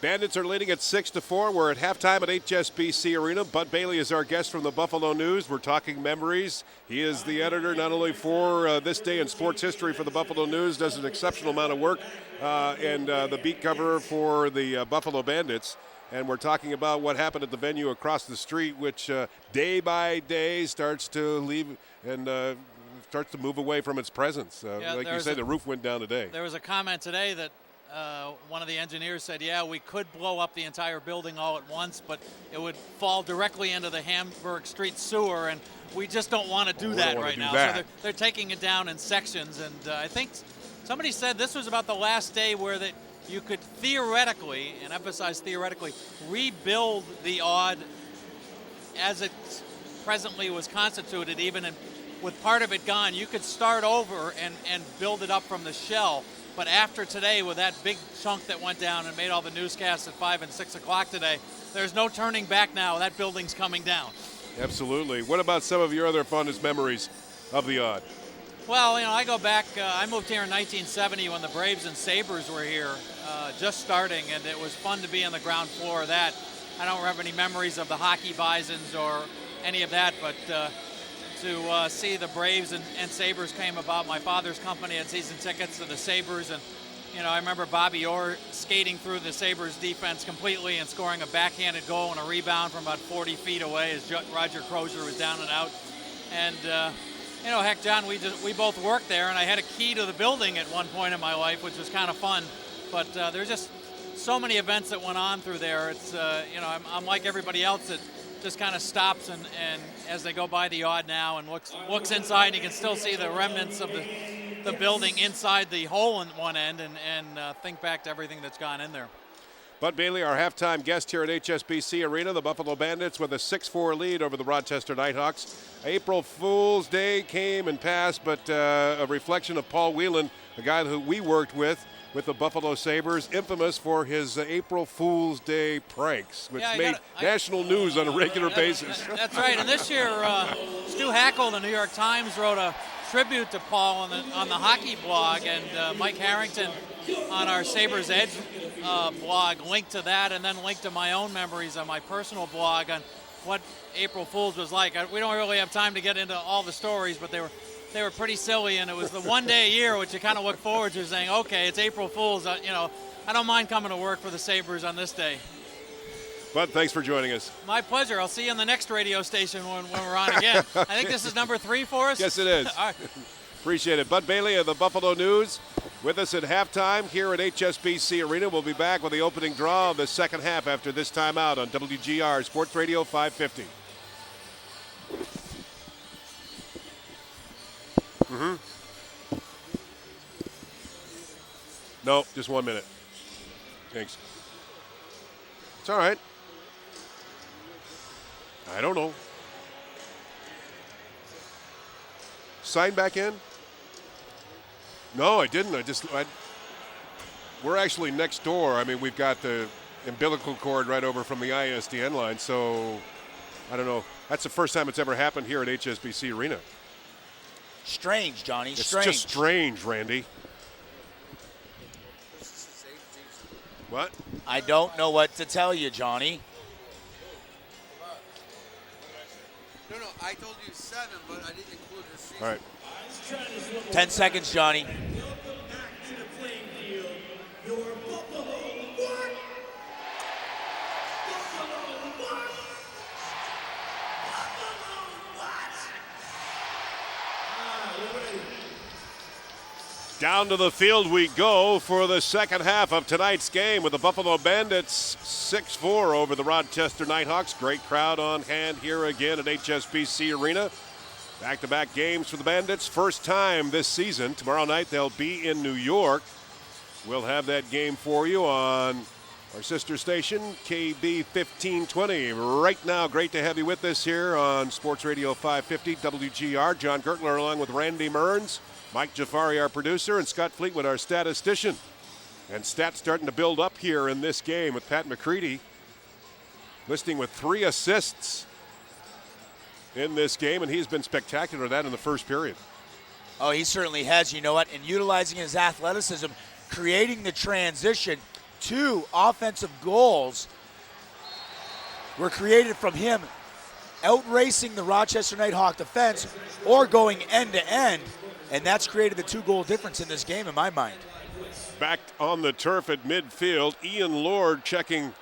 Bandits are leading at 6-4. We're at halftime at HSBC Arena. Bud Bailey is our guest from the Buffalo News. We're talking memories. He is the editor not only for this day in sports history for the Buffalo News, does an exceptional amount of work, and the beat cover for the Buffalo Bandits. And we're talking about what happened at the venue across the street, which day by day starts to leave and starts to move away from its presence. Like you said, the roof went down today. There was a comment today that one of the engineers said, we could blow up the entire building all at once, but it would fall directly into the Hamburg Street sewer, and we just don't want to do that right now. So they're taking it down in sections, and I think somebody said this was about the last day where you could theoretically, and emphasize theoretically, rebuild the Odd as it presently was constituted, even with part of it gone. You could start over and build it up from the shell. But after today, with that big chunk that went down and made all the newscasts at 5 and 6 o'clock today, there's no turning back now. That building's coming down. Absolutely. What about some of your other fondest memories of the Odd? Well, I go back. I moved here in 1970 when the Braves and Sabres were here, just starting, and it was fun to be on the ground floor of that. I don't have any memories of the hockey Bisons or any of that, but to see the Braves and Sabres came about. My father's company had season tickets to the Sabres, and I remember Bobby Orr skating through the Sabres defense completely and scoring a backhanded goal and a rebound from about 40 feet away as Roger Crozier was down and out. And heck, John, we both worked there, and I had a key to the building at one point in my life, which was kind of fun. But there's just so many events that went on through there. It's I'm like everybody else that just kind of stops and as they go by the Odd now and looks inside, you can still see the remnants of the building inside the hole in one end and think back to everything that's gone in there. Bud Bailey, our halftime guest here at HSBC Arena. The Buffalo Bandits with a 6-4 lead over the Rochester Knighthawks. April Fool's Day came and passed, but a reflection of Paul Whelan, a guy who we worked with the Buffalo Sabres, infamous for his April Fool's Day pranks, which made national news on a regular basis. That's right, and this year, Stu Hackle, the New York Times, wrote a tribute to Paul on the hockey blog, and Mike Harrington on our Sabres Edge blog linked to that, and then linked to my own memories on my personal blog on what April Fool's was like. We don't really have time to get into all the stories, but they were pretty silly, and it was the one day a year which you kind of look forward to, saying, okay, it's April Fool's. I don't mind coming to work for the Sabres on this day. Bud, thanks for joining us. My pleasure. I'll see you on the next radio station when we're on again. I think this is number 3 for us. Yes, it is. All right. Appreciate it. Bud Bailey of the Buffalo News with us at halftime here at HSBC Arena. We'll be back with the opening draw of the second half after this timeout on WGR Sports Radio 550. No, just 1 minute. Thanks. It's all right. I don't know. Sign back in? No, I didn't. We're actually next door. I mean, we've got the umbilical cord right over from the ISDN line, so I don't know. That's the first time it's ever happened here at HSBC Arena. Strange, Johnny. It's strange. just strange, Randy. What? I don't know what to tell you, Johnny. I told you 7, but I didn't include the season. All right. 10 seconds, Johnny. Down to the field we go for the second half of tonight's game with the Buffalo Bandits 6-4 over the Rochester Knighthawks. Great crowd on hand here again at HSBC Arena. Back-to-back games for the Bandits. First time this season. Tomorrow night they'll be in New York. We'll have that game for you on our sister station, KB 1520. Right now, great to have you with us here on Sports Radio 550 WGR. John Gertler along with Randy Mearns, Mike Jafari, our producer, and Scott Fleetwood, our statistician. And stats starting to build up here in this game with Pat McCready listing with 3 assists in this game, and he's been spectacular at that in the first period. Oh, he certainly has. You know what? And utilizing his athleticism, creating the transition to offensive goals were created from him outracing the Rochester Nighthawk defense or going end to end. And that's created the 2-goal difference in this game in my mind. Back on the turf at midfield, Ian Lord checking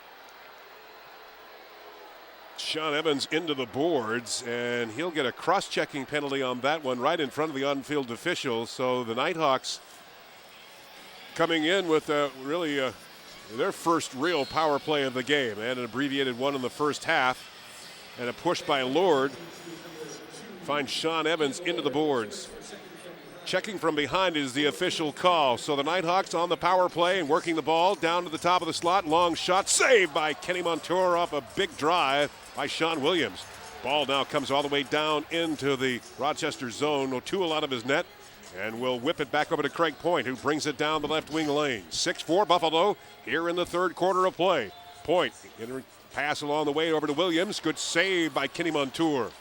Sean Evans into the boards, and he'll get a cross-checking penalty on that one right in front of the on-field official. So the Nighthawks coming in with their first real power play of the game, and an abbreviated one in the first half, and a push by Lord finds Sean Evans into the boards. Checking from behind is the official call. So the Nighthawks on the power play and working the ball down to the top of the slot. Long shot saved by Kenny Montour off a big drive by Sean Williams. Ball now comes all the way down into the Rochester zone. O'Toole out of his net and will whip it back over to Craig Point, who brings it down the left wing lane. 6-4 Buffalo here in the third quarter of play. Point, pass along the way over to Williams. Good save by Kenny Montour.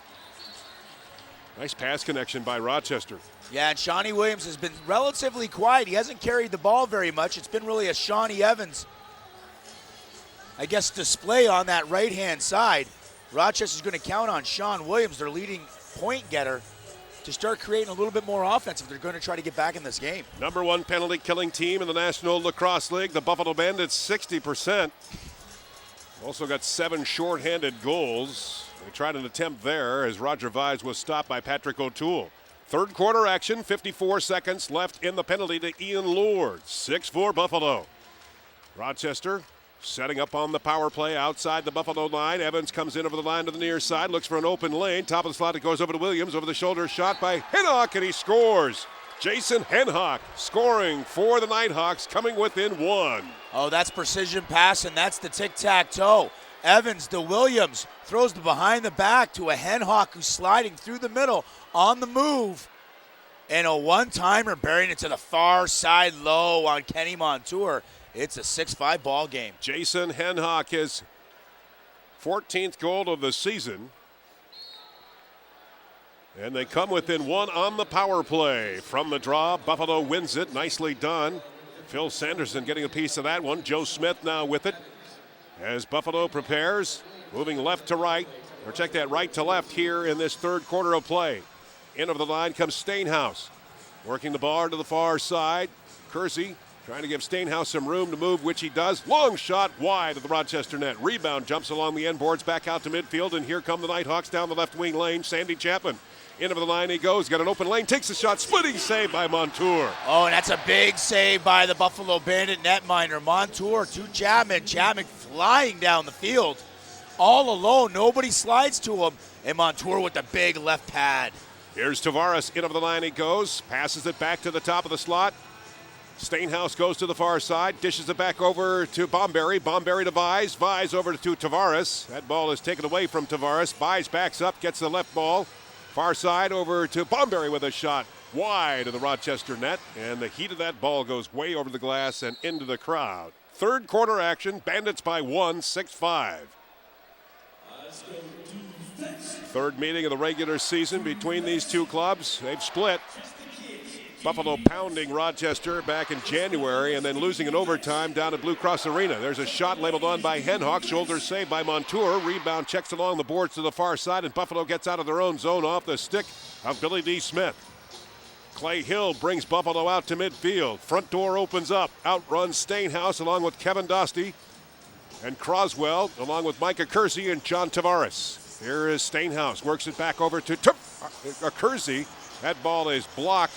Nice pass connection by Rochester. Yeah, and Shawnee Williams has been relatively quiet. He hasn't carried the ball very much. It's been really a Shawnee Evans, I guess, display on that right-hand side. Rochester's going to count on Sean Williams, their leading point getter, to start creating a little bit more offense if they're going to try to get back in this game. Number 1 penalty killing team in the National Lacrosse League, the Buffalo Bandits, 60%. Also got 7 shorthanded goals. They tried an attempt there as Roger Vise was stopped by Patrick O'Toole. Third quarter action, 54 seconds left in the penalty to Ian Lord. 6-4 Buffalo. Rochester setting up on the power play outside the Buffalo line. Evans comes in over the line to the near side, looks for an open lane. Top of the slot, it goes over to Williams. Over the shoulder shot by Henhock, and he scores. Jason Henhock scoring for the Nighthawks, coming within 1. Oh, that's precision pass, and that's the tic-tac-toe. Evans to Williams, throws the behind the back to a Henhock who's sliding through the middle on the move. And a one-timer burying it to the far side low on Kenny Montour. It's a 6-5 ball game. Jason Henhock, his 14th goal of the season. And they come within 1 on the power play. From the draw, Buffalo wins it. Nicely done. Phil Sanderson getting a piece of that one. Joe Smith now with it. As Buffalo prepares, moving left to right, or check that, right to left here in this third quarter of play. In over the line comes Steenhuis, working the ball to the far side. Kersey trying to give Steenhuis some room to move, which he does. Long shot wide of the Rochester net. Rebound jumps along the end boards back out to midfield, and here come the Nighthawks down the left wing lane. Sandy Chapman. In over the line he goes, got an open lane, takes a shot, splitting save by Montour. Oh, and that's a big save by the Buffalo Bandit netminder. Montour to Chapman. Chapman flying down the field. All alone, nobody slides to him. And Montour with the big left pad. Here's Tavares, in over the line he goes, passes it back to the top of the slot. Steenhuis goes to the far side, dishes it back over to Bomberry. Bomberry to Vise, Vise over to Tavares. That ball is taken away from Tavares. Vise backs up, gets the left ball. Far side over to Bomberry with a shot wide of the Rochester net, and the heat of that ball goes way over the glass and into the crowd. Third quarter action, Bandits by 1, 6-5. Third meeting of the regular season between these two clubs. They've split. Buffalo pounding Rochester back in January and then losing in overtime down at Blue Cross Arena. There's a shot labeled on by Henhawk. Shoulder saved by Montour. Rebound checks along the boards to the far side, and Buffalo gets out of their own zone off the stick of Billy D. Smith. Clay Hill brings Buffalo out to midfield. Front door opens up. Out runs Steenhuis along with Kevin Dostie and Croswell along with Micah Kersey and John Tavares. Here is Steenhuis. Works it back over to Kersey. That ball is blocked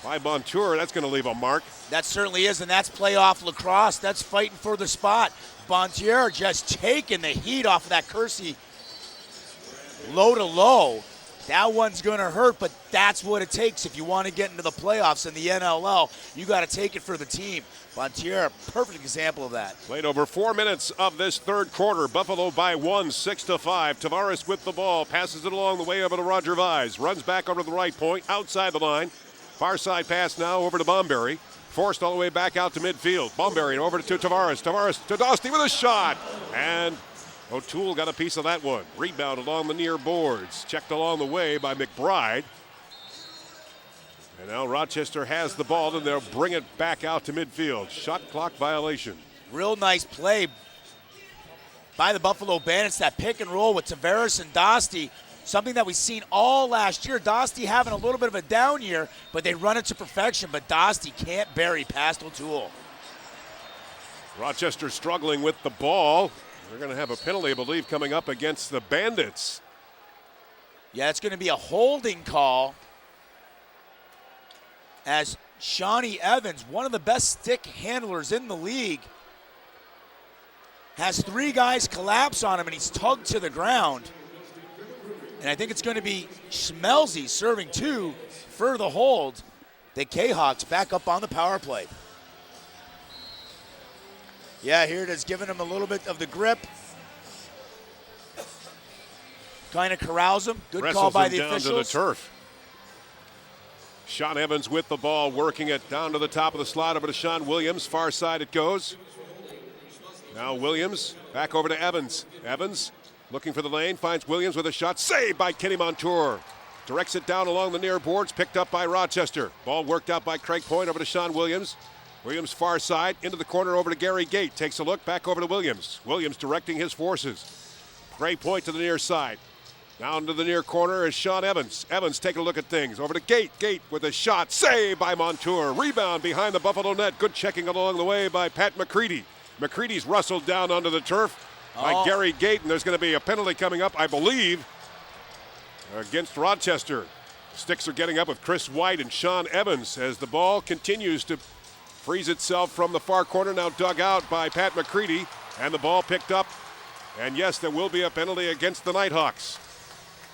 by Montour. That's going to leave a mark. That certainly is, and that's playoff lacrosse. That's fighting for the spot. Montour just taking the heat off of that Kersey low to low. That one's going to hurt, but that's what it takes if you want to get into the playoffs in the NLL. You got to take it for the team. Montour, perfect example of that. Played over 4 minutes of this third quarter. Buffalo by 1, 6-5. Tavares with the ball, passes it along the way over to Roger Vise. Runs back over to the right point, outside the line. Far side pass now over to Bomberry. Forced all the way back out to midfield. Bomberry over to Tavares. Tavares to Dostie with a shot. And O'Toole got a piece of that one. Rebound along the near boards. Checked along the way by McBride. And now Rochester has the ball, and they'll bring it back out to midfield. Shot clock violation. Real nice play by the Buffalo Bandits. That pick and roll with Tavares and Dostie. Something that we've seen all last year. Dostie having a little bit of a down year, but they run it to perfection. But Dostie can't bury past O'Toole. Rochester struggling with the ball. They're going to have a penalty, I believe, coming up against the Bandits. Yeah, it's going to be a holding call as Shawnee Evans, one of the best stick handlers in the league, has 3 guys collapse on him, and he's tugged to the ground. And I think it's going to be Schmelzy serving 2 for the hold. The K-Hawks back up on the power play. Yeah, here it is, giving him a little bit of the grip. Kind of corrals him. Good call by the officials. Down to the turf. Sean Evans with the ball, working it down to the top of the slot over to Sean Williams. Far side it goes. Now Williams back over to Evans. Evans looking for the lane, finds Williams with a shot. Saved by Kenny Montour. Directs it down along the near boards, picked up by Rochester. Ball worked out by Craig Point over to Sean Williams. Williams far side, into the corner over to Gary Gate. Takes a look, back over to Williams. Williams directing his forces. Craig Point to the near side. Down to the near corner is Sean Evans. Evans taking a look at things. Over to Gate. Gate with a shot. Saved by Montour. Rebound behind the Buffalo net. Good checking along the way by Pat McCready. McCready's rustled down onto the turf by Gary Gate, and there's going to be a penalty coming up, I believe, against Rochester. Sticks are getting up with Chris White and Sean Evans as the ball continues to frees itself from the far corner, now dug out by Pat McCready, and the ball picked up. And yes, there will be a penalty against the Knighthawks.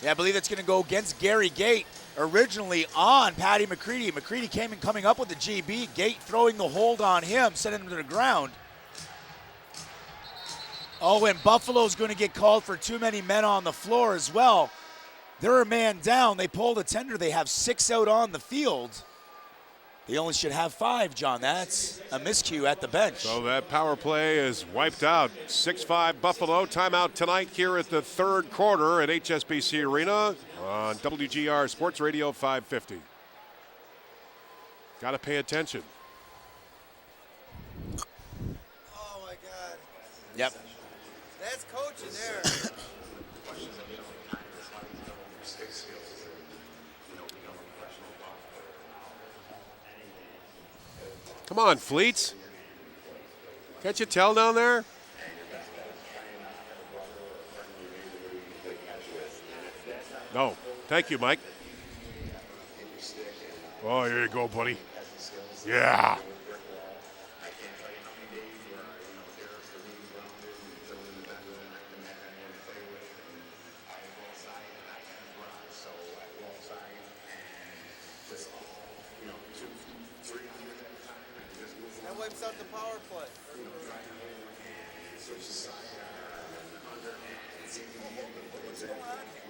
Yeah, I believe it's going to go against Gary Gate, originally on Patty McCready. McCready coming up with the GB. Gate throwing the hold on him, sending him to the ground. Oh, and Buffalo's going to get called for too many men on the floor as well. They're a man down. They pull the tender. They have 6 out on the field. They only should have 5, John. That's a miscue at the bench. So that power play is wiped out. 6-5 Buffalo. Timeout tonight here at the third quarter at HSBC Arena on WGR Sports Radio 550. Got to pay attention. Oh, my God. Yep. That's coaching there. Come on, Fleets. Can't you tell down there? No. Thank you, Mike. Oh, here you go, buddy. Yeah. That wipes out the power play. What's going on here?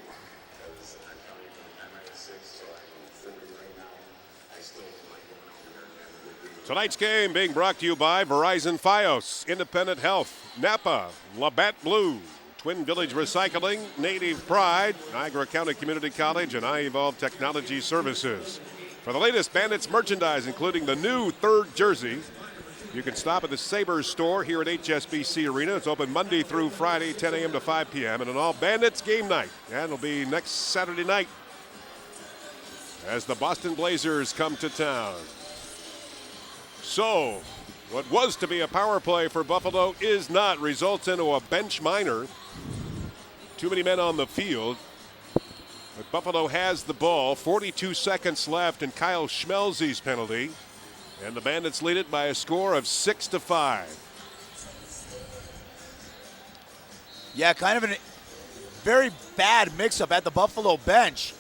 Tonight's game being brought to you by Verizon Fios, Independent Health, Napa, Labatt Blue, Twin Village Recycling, Native Pride, Niagara County Community College, and iEvolve Technology Services. For the latest Bandits merchandise, including the new third jersey, you can stop at the Sabres store here at HSBC Arena. It's open Monday through Friday, 10 a.m. to 5 p.m. and an all Bandits game night. And it'll be next Saturday night as the Boston Blazers come to town. So, what was to be a power play for Buffalo is not. Results into a bench minor. Too many men on the field. But Buffalo has the ball. 42 seconds left, and Kyle Schmelze's penalty. And the Bandits lead it by a score of 6-5. Yeah, kind of a very bad mix-up at the Buffalo bench.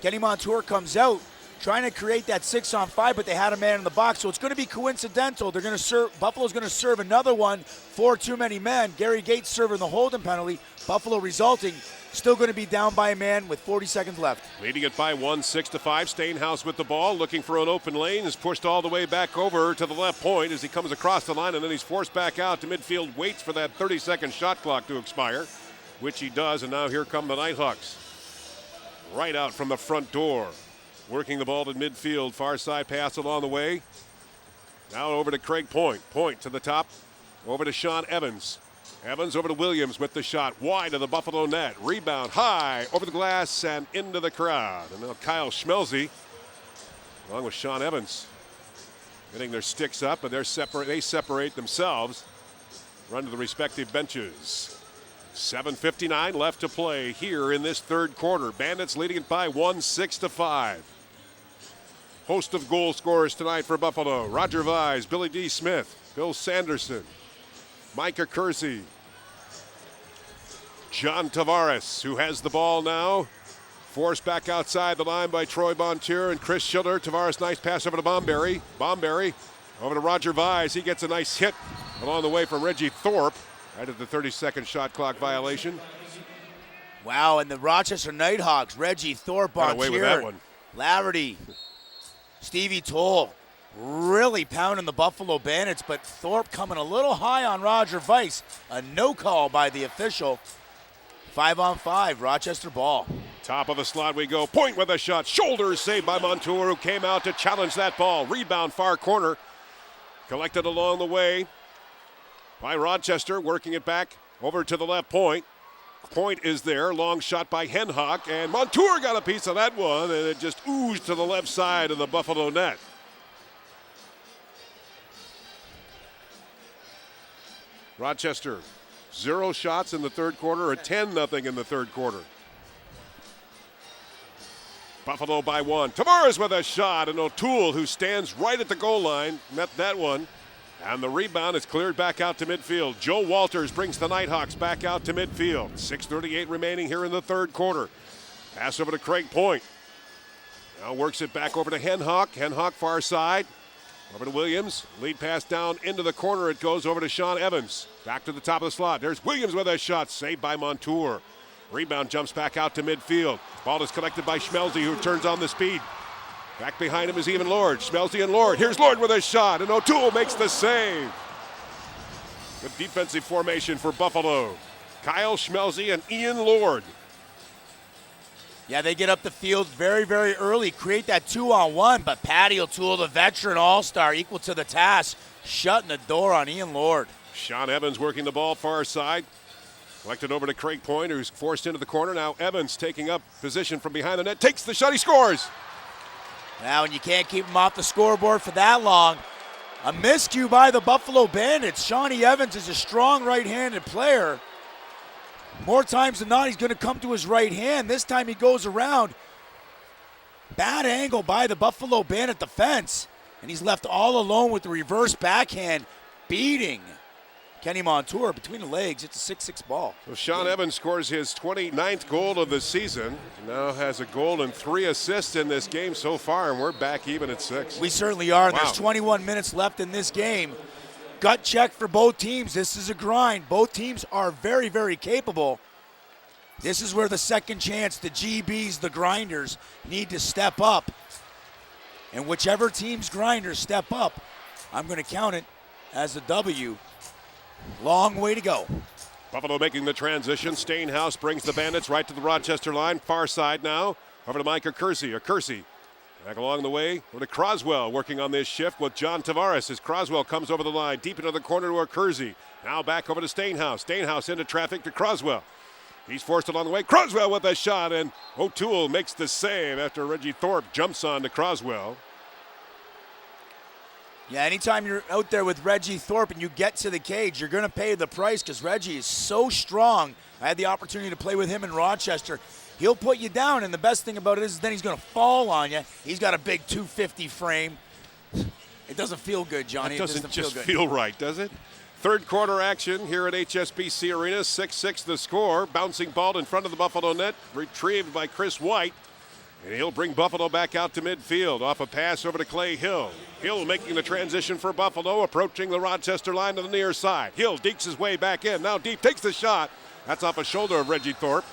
Kenny Montour comes out trying to create that 6-on-5, but they had a man in the box, so it's going to be coincidental. They're going to serve. Buffalo's going to serve another one for too many men. Gary Gates serving the holding penalty. Buffalo resulting. Still going to be down by a man with 40 seconds left. Leading it by 1, 6-5. Steenhuis with the ball, looking for an open lane, is pushed all the way back over to the left point as he comes across the line, and then he's forced back out to midfield, waits for that 30-second shot clock to expire, which he does, and now here come the Knighthawks. Right out from the front door. Working the ball to midfield, far side pass along the way. Now over to Craig Point. Point to the top, over to Sean Evans. Evans over to Williams with the shot wide of the Buffalo net. Rebound high over the glass and into the crowd. And now Kyle Schmelze, along with Sean Evans, getting their sticks up, and they separate themselves, run to the respective benches. 7:59 left to play here in this third quarter. Bandits leading it by 1, 6-5. Host of goal scorers tonight for Buffalo: Roger Vise, Billy D. Smith, Bill Sanderson, Micah Kersey, John Tavares, who has the ball now. Forced back outside the line by Troy Montour and Chris Schiller. Tavares, nice pass over to Bomberry. Bomberry over to Roger Vise. He gets a nice hit along the way from Reggie Thorpe. Right at the 30-second shot clock violation. Wow, and the Rochester Knighthawks, Reggie Thorpe Got on away with here. that one. Laverty, Stevie Toll really pounding the Buffalo Bandits, but Thorpe coming a little high on Roger Vise. A no call by the official. 5-on-5, Rochester ball. Top of the slot we go. Point with a shot. Shoulders saved by Montour, who came out to challenge that ball. Rebound far corner. Collected along the way by Rochester, working it back over to the left point. Point is there. Long shot by Henhock, and Montour got a piece of that one, and it just oozed to the left side of the Buffalo net. Rochester, 0 shots in the third quarter, or 10-0 in the third quarter. Buffalo by 1. Tavares with a shot, and O'Toole, who stands right at the goal line, met that one. And the rebound is cleared back out to midfield. Joe Walters brings the Knighthawks back out to midfield. 6:38 remaining here in the third quarter. Pass over to Craig Point. Now works it back over to Henhock. Henhock far side. Over to Williams. Lead pass down into the corner. It goes over to Sean Evans. Back to the top of the slot. There's Williams with a shot. Saved by Montour. Rebound jumps back out to midfield. Ball is collected by Schmelze, who turns on the speed. Back behind him is even Lord. Schmelze and Lord. Here's Lord with a shot, and O'Toole makes the save. Good defensive formation for Buffalo. Kyle Schmelze and Ian Lord. Yeah, they get up the field very, very early, create that 2-on-1, but Patty O'Toole, the veteran all-star, equal to the task, shutting the door on Ian Lord. Sean Evans working the ball far side. Collected over to Craig Point, who's forced into the corner. Now Evans taking up position from behind the net. Takes the shot, he scores. Now, and you can't keep him off the scoreboard for that long. A miscue by the Buffalo Bandits. Shawnee Evans is a strong right-handed player. More times than not, he's going to come to his right hand. This time he goes around. Bad angle by the Buffalo Bandit defense. And he's left all alone with the reverse backhand, beating Kenny Montour between the legs. It's a 6-6 ball. So Sean Evans scores his 29th goal of the season. Now has a goal and 3 assists in this game so far, and we're back even at 6. We certainly are. Wow. There's 21 minutes left in this game. Gut check for both teams. This is a grind. Both teams are very, very capable. This is where the second chance, the GBs, the grinders, need to step up. And whichever team's grinders step up, I'm going to count it as a W. Long way to go. Buffalo making the transition. Steenhuis brings the Bandits right to the Rochester line. Far side now. Over to Micah Kersey. Kersey Back along the way, over to Croswell, working on this shift with John Tavares as Croswell comes over the line, deep into the corner to Kersey. Now back over to Steenhuis. Steenhuis into traffic to Croswell. He's forced along the way. Croswell with a shot, and O'Toole makes the save after Reggie Thorpe jumps on to Croswell. Yeah, anytime you're out there with Reggie Thorpe and you get to the cage, you're going to pay the price because Reggie is so strong. I had the opportunity to play with him in Rochester. He'll put you down, and the best thing about it is then he's going to fall on you. He's got a big 250 frame. It doesn't feel good, Johnny. It doesn't just feel good. feel right, does it? Third quarter action here at HSBC Arena. 6-6 the score. Bouncing ball in front of the Buffalo net, retrieved by Chris White. And he'll bring Buffalo back out to midfield. Off a pass over to Clay Hill. Hill making the transition for Buffalo, approaching the Rochester line to the near side. Hill dekes his way back in. Now deep, takes the shot. That's off a shoulder of Reggie Thorpe.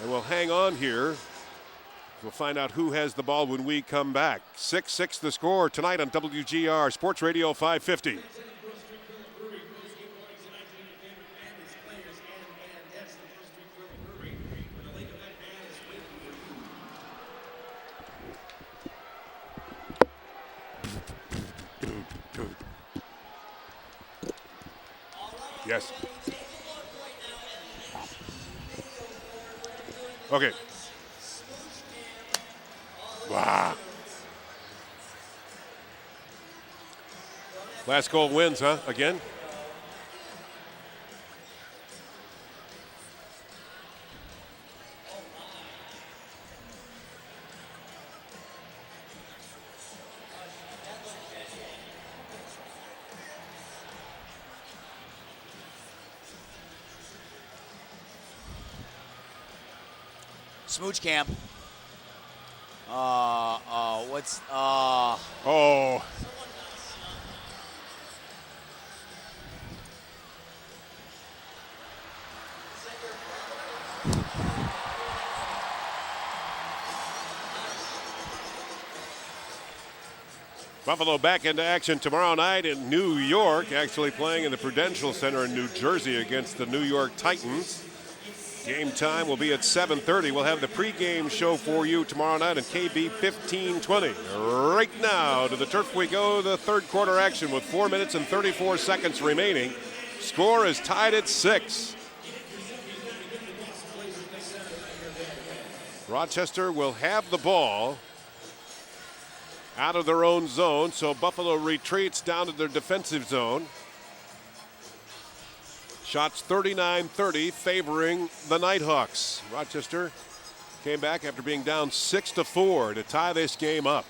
And we'll hang on here. We'll find out who has the ball when we come back. 6-6 the score tonight on WGR Sports Radio 550. Yes. Okay. Wow. Last goal wins, huh? Again? Smooch cam. Oh. Buffalo back into action tomorrow night in New York, actually playing in the Prudential Center in New Jersey against the New York Titans. Game time will be at 7:30. We'll have the pregame show for you tomorrow night on KB 1520. Right now to the turf we go, the third quarter action with 4 minutes and 34 seconds remaining. Score is tied at 6. Rochester will have the ball out of their own zone, so Buffalo retreats down to their defensive zone. Shots 39-30 favoring the Knighthawks. Rochester came back after being down 6-4 to tie this game up.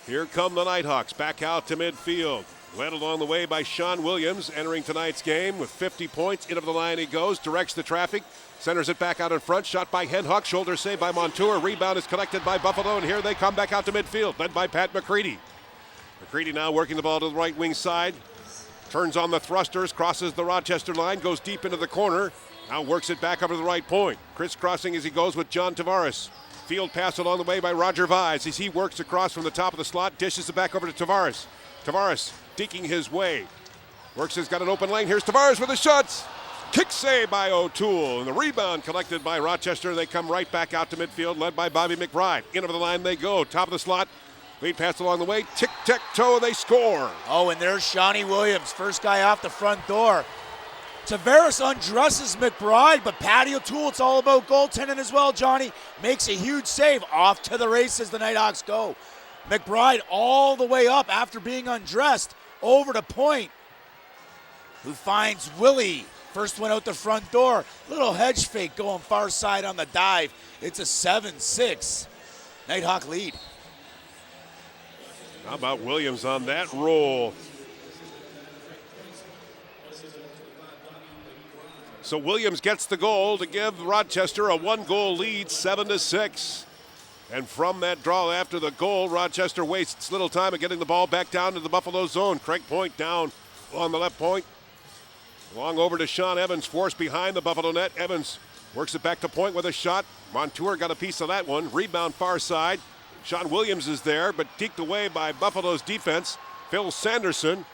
Here come the Knighthawks back out to midfield. Led along the way by Sean Williams, entering tonight's game with 50 points. Into the line he goes, directs the traffic, centers it back out in front. Shot by Henhock, shoulder save by Montour. Rebound is collected by Buffalo, and here they come back out to midfield, led by Pat McCready. McCready now working the ball to the right wing side. Turns on the thrusters, crosses the Rochester line, goes deep into the corner. Now works it back up to the right point. Crisscrossing as he goes with John Tavares. Field pass along the way by Roger Vise as he works across from the top of the slot, dishes it back over to Tavares. Tavares deking his way. Works has got an open lane. Here's Tavares with the shots. Kick save by O'Toole. And the rebound collected by Rochester. They come right back out to midfield, led by Bobby McBride. Into the line they go. Top of the slot. Lead pass along the way. Tic-tac-toe. They score. Oh, and there's Shawnee Williams. First guy off the front door. Tavares undresses McBride, but Patty O'Toole, it's all about goaltending as well, Johnny. Makes a huge save. Off to the races the Knighthawks go. McBride all the way up after being undressed. Over to point. Who finds Willie. First one out the front door. Little hedge fake going far side on the dive. It's a 7-6 Nighthawk lead. How about Williams on that roll? So Williams gets the goal to give Rochester a 1-goal lead, 7-6. And from that draw after the goal, Rochester wastes little time at getting the ball back down to the Buffalo zone. Craig Point down on the left point. Long over to Sean Evans, forced behind the Buffalo net. Evans works it back to Point with a shot. Montour got a piece of that one. Rebound far side. Sean Williams is there, but deked away by Buffalo's defense. Phil Sanderson.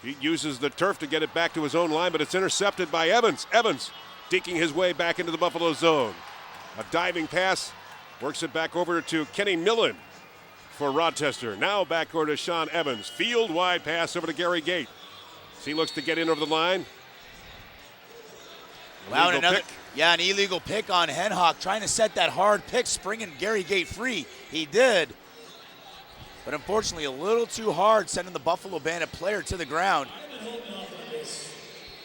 He uses the turf to get it back to his own line, but it's intercepted by Evans. Evans deking his way back into the Buffalo zone. A diving pass Works it back over to Kenny Millen for Rochester. Now back over to Sean Evans. Field wide pass over to Gary Gate. He looks to get in over the line. Wow, and Illegal another, pick. yeah, an illegal pick on Henhock, trying to set that hard pick, springing Gary Gate free. He did, but unfortunately a little too hard, sending the Buffalo Bandit player to the ground.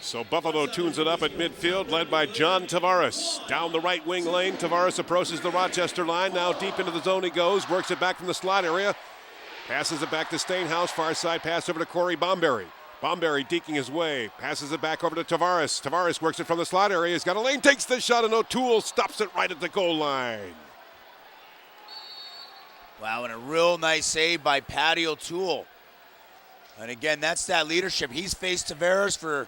So Buffalo tunes it up at midfield, led by John Tavares. Down the right wing lane, Tavares approaches the Rochester line. Now deep into the zone he goes, works it back from the slot area. Passes it back to Steenhuis, far side pass over to Corey Bomberry. Bomberry deking his way, passes it back over to Tavares. Tavares works it from the slot area. He's got a lane, takes the shot, and O'Toole stops it right at the goal line. Wow, and a real nice save by Patty O'Toole. And again, that's that leadership. He's faced Tavares for,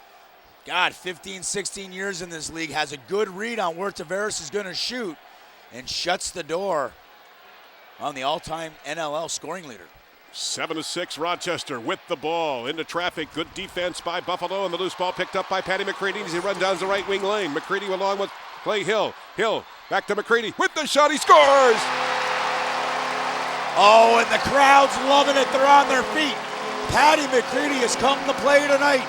15, 16 years in this league, has a good read on where Tavares is going to shoot, and shuts the door on the all-time NLL scoring leader. 7-6 Rochester with the ball into traffic. Good defense by Buffalo, and the loose ball picked up by Patty McCready as he runs down the right wing lane. McCready along with Clay Hill. Hill back to McCready with the shot. He scores! Oh, and the crowd's loving it. They're on their feet. Patty McCready has come to play tonight.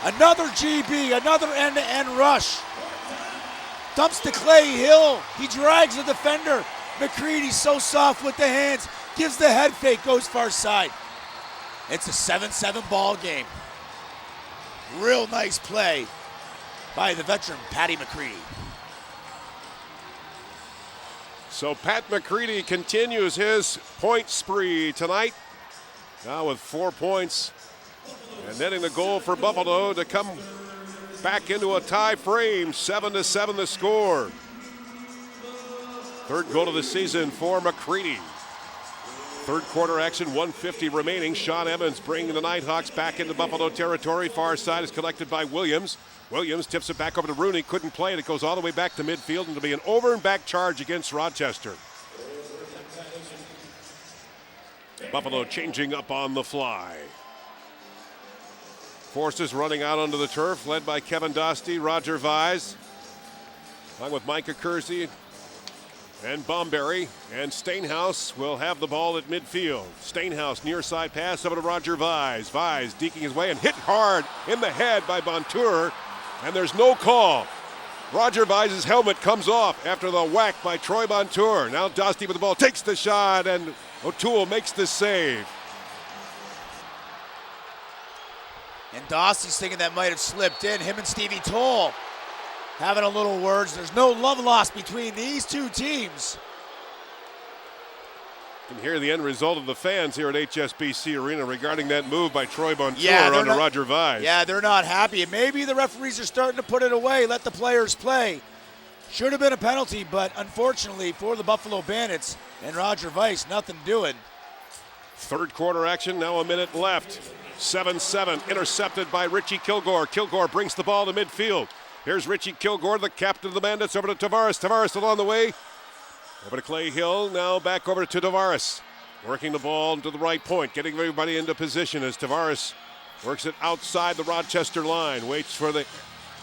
Another GB, another end-to-end rush. Dumps to Clay Hill. He drags the defender. McCready's so soft with the hands. Gives the head fake, goes far side. It's a 7-7 ball game. Real nice play by the veteran Patty McCready. So Pat McCready continues his point spree tonight. Now with 4 points and netting the goal for Buffalo to come back into a tie frame. 7-7 the score. Third goal of the season for McCready. Third quarter action, 1:50 remaining. Sean Evans bringing the Knighthawks back into Buffalo territory. Far side is collected by Williams. Williams tips it back over to Rooney. Couldn't play it. It goes all the way back to midfield, and it'll be an over and back charge against Rochester. Buffalo changing up on the fly. Forces running out onto the turf, led by Kevin Dostie, Roger Vise, along with Micah Kersey and Bomberry. And Steenhuis will have the ball at midfield. Steenhuis near side pass over to Roger Vise. Vise deking his way and hit hard in the head by Montour, and there's no call. Roger Vise's helmet comes off after the whack by Troy Montour. Now Dostie with the ball, takes the shot, and O'Toole makes the save. And Dostie's thinking that might have slipped in. Him and Stevie Toll having a little words. There's no love lost between these two teams. You can hear the end result of the fans here at HSBC Arena regarding that move by Troy Montour they're onto not- Roger Vise. Yeah, they're not happy. And maybe the referees are starting to put it away, let the players play. Should have been a penalty, but unfortunately for the Buffalo Bandits and Roger Vise, nothing doing. Third quarter action, now a minute left. 7-7, intercepted by Richie Kilgour. Kilgour brings the ball to midfield. Here's Richie Kilgour, the captain of the Bandits, over to Tavares. Tavares along the way. Over to Clay Hill, now back over to Tavares. Working the ball to the right point, getting everybody into position as Tavares works it outside the Rochester line. Waits for the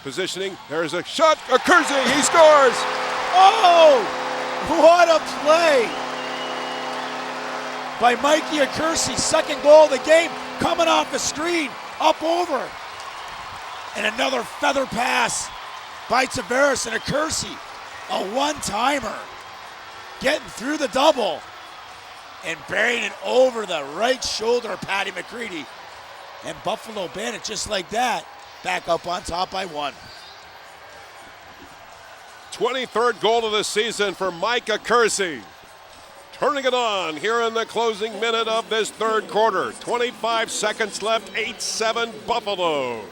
positioning. There's a shot, Kersey, he scores! Oh, what a play by Mikey Kersey. Second goal of the game, coming off the screen, up over. And another feather pass by Tavares and Kersey. A one-timer. Getting through the double and burying it over the right shoulder of Patty McCready. And Buffalo Bandit, just like that, back up on top by one. 23rd goal of the season for Micah Kersey. Turning it on here in the closing minute of this third quarter. 25 seconds left, 8-7 Buffalo.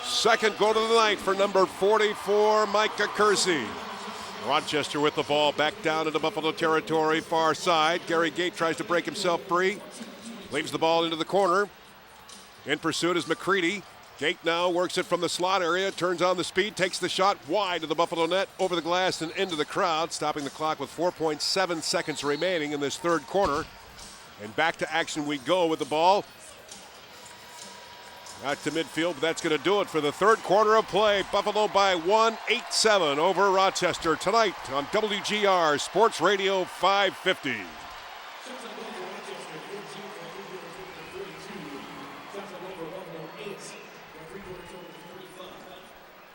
Second goal of the night for number 44, Micah Kersey. Rochester with the ball back down into Buffalo territory, far side. Gary Gate tries to break himself free. Leaves the ball into the corner. In pursuit is McCready. Gate now works it from the slot area, turns on the speed, takes the shot wide of the Buffalo net, over the glass and into the crowd, stopping the clock with 4.7 seconds remaining in this third quarter. And back to action we go with the ball. Out to midfield, but that's going to do it for the third quarter of play. Buffalo by 1, 8-7 over Rochester tonight on WGR Sports Radio 550.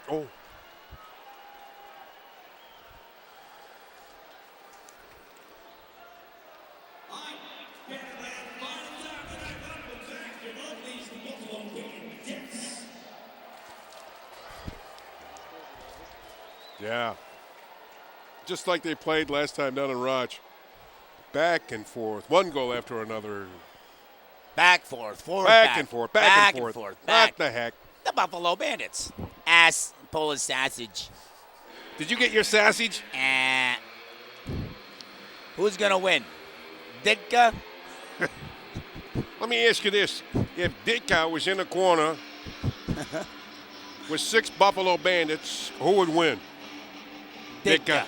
Oh. Yeah. Just like they played last time down in Roch. Back and forth. One goal after another. Back, forth, forward, back and forth, back and forth. back. What the heck? The Buffalo Bandits. Ass Polish sausage. Did you get your sausage? Who's going to win? Ditka? Let me ask you this. If Ditka was in the corner with 6 Buffalo Bandits, who would win? Ditka.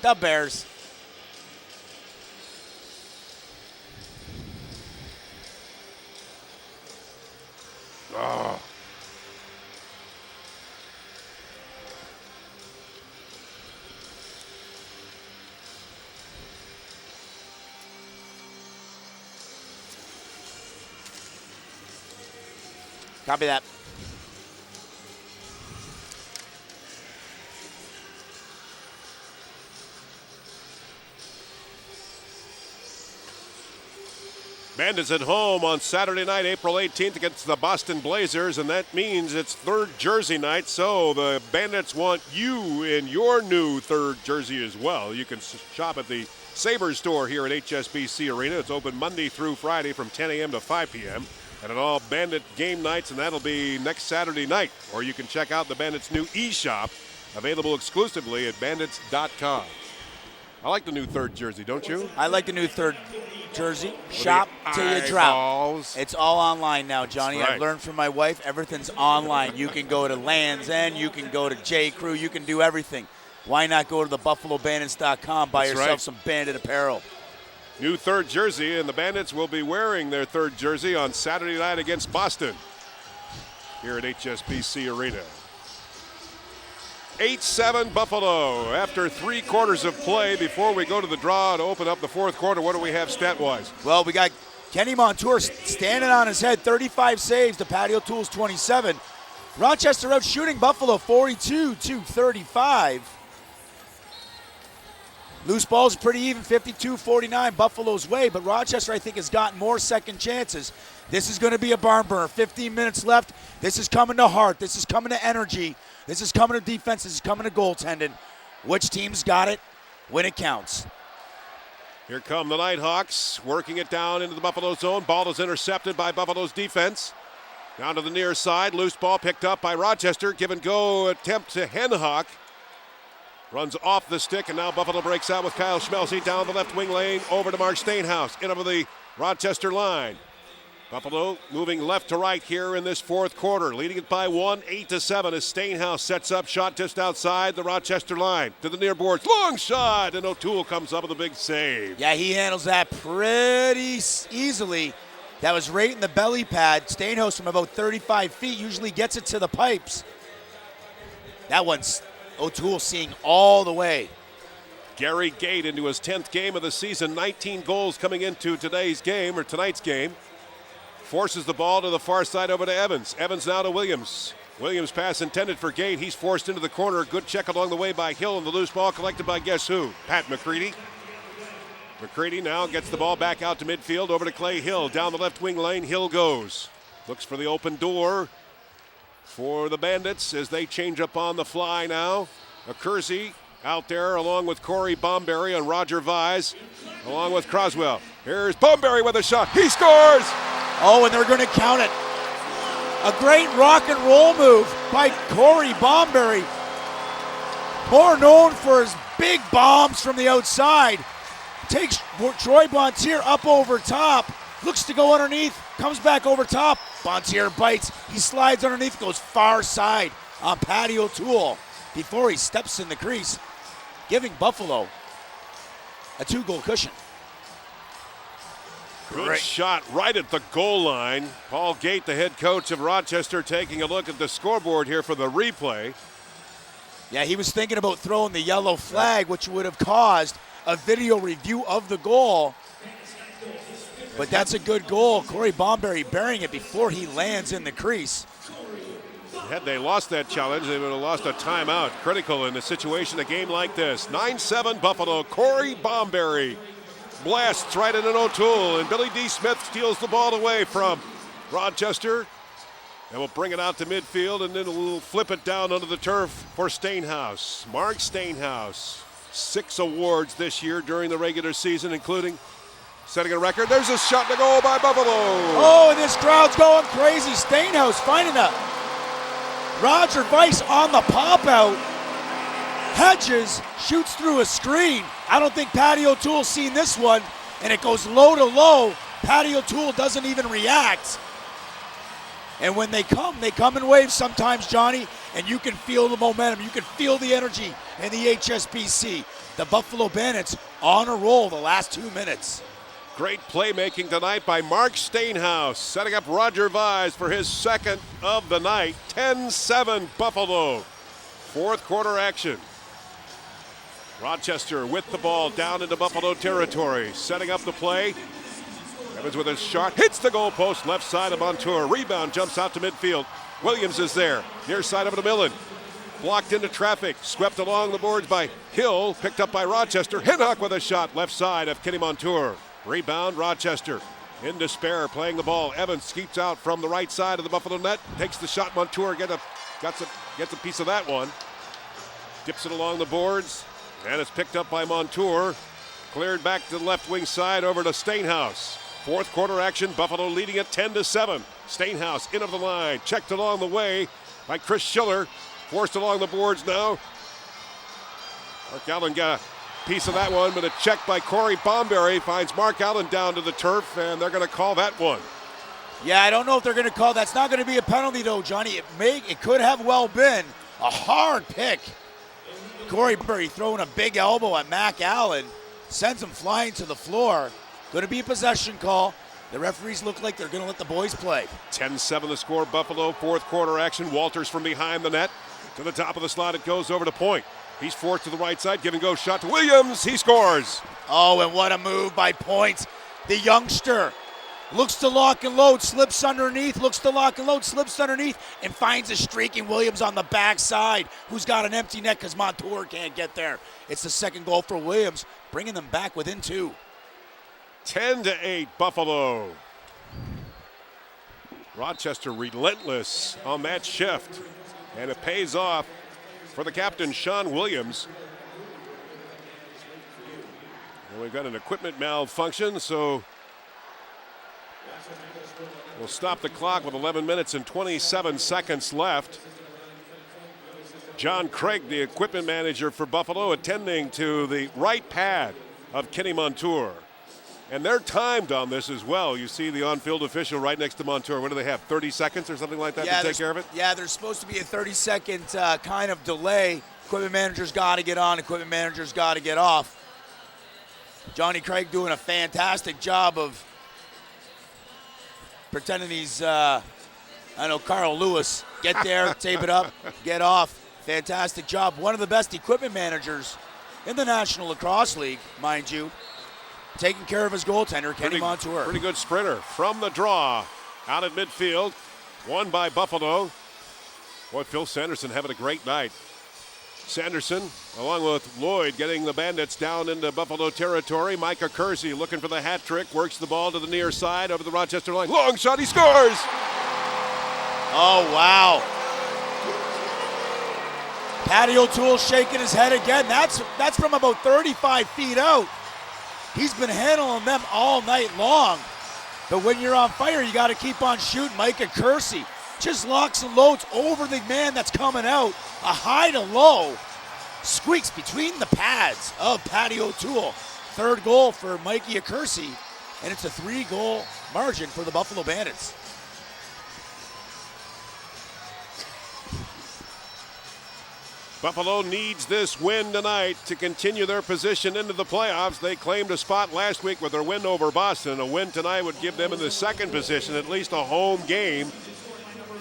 The Bears. Oh. Copy that. Bandits at home on Saturday night, April 18th against the Boston Blazers, and that means it's third jersey night, so the Bandits want you in your new third jersey as well. You can shop at the Sabres store here at HSBC Arena. It's open Monday through Friday from 10 a.m. to 5 p.m. and at all Bandit game nights, and that'll be next Saturday night. Or you can check out the Bandits' new e-shop, available exclusively at bandits.com. I like the new third jersey, don't you? I like the new third jersey. Shop till you drop. It's all online now, Johnny. Right. I've learned from my wife, everything's online. You can go to Land's End, you can go to J. Crew, you can do everything. Why not go to the BuffaloBandits.com, buy That's yourself right. some Bandit apparel. New third jersey, and the Bandits will be wearing their third jersey on Saturday night against Boston here at HSBC Arena. 8-7 Buffalo after 3 quarters of play. Before we go to the draw to open up the fourth quarter, what do we have stat-wise? Well, we got Kenny Montour standing on his head, 35 saves to Patty O'Toole's 27. Rochester out shooting Buffalo 42-35. Loose balls pretty even, 52-49 Buffalo's way, but Rochester, I think, has gotten more second chances. This is going to be a barn burner. 15 minutes left. This is coming to heart. This is coming to energy. This is coming to defense. This is coming to goaltending. Which team's got it when it counts? Here come the Knighthawks, working it down into the Buffalo zone. Ball is intercepted by Buffalo's defense. Down to the near side. Loose ball picked up by Rochester. Give and go attempt to Henhawk. Runs off the stick, and now Buffalo breaks out with Kyle Schmelze down the left wing lane over to Mark Steenhuis in over the Rochester line. Buffalo moving left to right here in this fourth quarter, leading it by 1, 8-7 as Steenhuis sets up, shot just outside the Rochester line to the near boards. Long shot, and O'Toole comes up with a big save. Yeah, he handles that pretty easily. That was right in the belly pad. Steenhuis from about 35 feet usually gets it to the pipes. That one's O'Toole seeing all the way. Gary Gate into his 10th game of the season, 19 goals coming into tonight's game. Forces the ball to the far side over to Evans. Evans now to Williams. Williams pass intended for Gate. He's forced into the corner. Good check along the way by Hill, and the loose ball collected by guess who? Pat McCready. McCready now gets the ball back out to midfield over to Clay Hill. Down the left wing lane, Hill goes. Looks for the open door for the Bandits as they change up on the fly now. Kersey out there along with Corey Bomberry and Roger Vise, along with Croswell. Here's Bomberry with a shot. He scores! Oh, and they're going to count it. A great rock and roll move by Corey Bomberry. More known for his big bombs from the outside. Takes Troy Montour up over top. Looks to go underneath. Comes back over top. Montour bites. He slides underneath. Goes far side on Patty O'Toole before he steps in the crease, giving Buffalo a 2-goal cushion. Good shot right at the goal line. Paul Gate, the head coach of Rochester, taking a look at the scoreboard here for the replay. Yeah, he was thinking about throwing the yellow flag, which would have caused a video review of the goal. But that's a good goal. Corey Bomberry burying it before he lands in the crease. Had they lost that challenge, they would have lost a timeout. Critical in a situation, a game like this. 9-7 Buffalo. Corey Bomberry blasts right into O'Toole, and Billy D. Smith steals the ball away from Rochester. And we'll bring it out to midfield, and then we'll flip it down onto the turf for Steenhuis. Mark Steenhuis, 6 awards this year during the regular season, including setting a record. There's a shot to goal by Buffalo. Oh, and this crowd's going crazy. Steenhuis finding a Roger Weiss on the pop out. Hedges shoots through a screen. I don't think Patty O'Toole's seen this one, and it goes low to low. Patty O'Toole doesn't even react. And when they come in waves sometimes, Johnny, and you can feel the momentum. You can feel the energy in the HSBC. The Buffalo Bandits on a roll the last 2 minutes. Great playmaking tonight by Mark Steenhuis, setting up Roger Weiss for his second of the night. 10-7 Buffalo. Fourth quarter action. Rochester with the ball down into Buffalo territory, setting up the play. Evans with his shot, hits the goalpost, left side of Montour. Rebound, jumps out to midfield. Williams is there, near side of Millen. Blocked into traffic, swept along the boards by Hill, picked up by Rochester. Hinnock with a shot, left side of Kenny Montour. Rebound, Rochester. In despair, playing the ball. Evans skeeps out from the right side of the Buffalo net, takes the shot. Montour gets a piece of that one. Dips it along the boards, and it's picked up by Montour. Cleared back to the left wing side over to Steenhuis. Fourth quarter action, Buffalo leading it 10-7. Steenhuis in of the line, checked along the way by Chris Schiller. Forced along the boards now. Mark Allen got a piece of that one, but a check by Corey Bomberry finds Mark Allen down to the turf, and they're going to call that one. Yeah, I don't know if they're going to call. That's not going to be a penalty, though, Johnny. It could have well been a hard pick. Corey Bomberry throwing a big elbow at Mac Allen, sends him flying to the floor. Going to be a possession call. The referees look like they're going to let the boys play. 10-7 the score, Buffalo. Fourth quarter action. Walters from behind the net. To the top of the slot, it goes over to Point. He's forced to the right side, give and go shot to Williams. He scores. Oh, and what a move by Point. The youngster looks to lock and load, slips underneath, looks to lock and load, slips underneath, and finds a streaking Williams on the backside, who's got an empty net because Montour can't get there. It's the second goal for Williams, bringing them back within 2. 10-8 Buffalo. Rochester relentless on that shift, and it pays off for the captain, Sean Williams. And we've got an equipment malfunction, so we'll stop the clock with 11 minutes and 27 seconds left. John Craig, the equipment manager for Buffalo, attending to the right pad of Kenny Montour. And they're timed on this as well. You see the on-field official right next to Montour. What do they have, 30 seconds or something like that to take care of it? Yeah, there's supposed to be a 30-second kind of delay. Equipment manager's got to get on. Equipment manager's got to get off. Johnny Craig doing a fantastic job of pretending he's, Carl Lewis. Get there, tape it up, get off. Fantastic job. One of the best equipment managers in the National Lacrosse League, mind you. Taking care of his goaltender, Kenny Montour. Pretty good sprinter from the draw. Out at midfield. Won by Buffalo. Boy, Phil Sanderson having a great night. Sanderson, along with Lloyd, getting the Bandits down into Buffalo territory. Micah Kersey looking for the hat trick. Works the ball to the near side over the Rochester line. Long shot, he scores! Oh, wow. Patty O'Toole shaking his head again. That's from about 35 feet out. He's been handling them all night long. But when you're on fire, you got to keep on shooting. Micah Kersey just locks and loads over the man that's coming out. A high to low. Squeaks between the pads of Patty O'Toole. Third goal for Mikey Kersey. And it's a 3-goal margin for the Buffalo Bandits. Buffalo needs this win tonight to continue their position into the playoffs. They claimed a spot last week with their win over Boston. A win tonight would give them in the second position, at least a home game.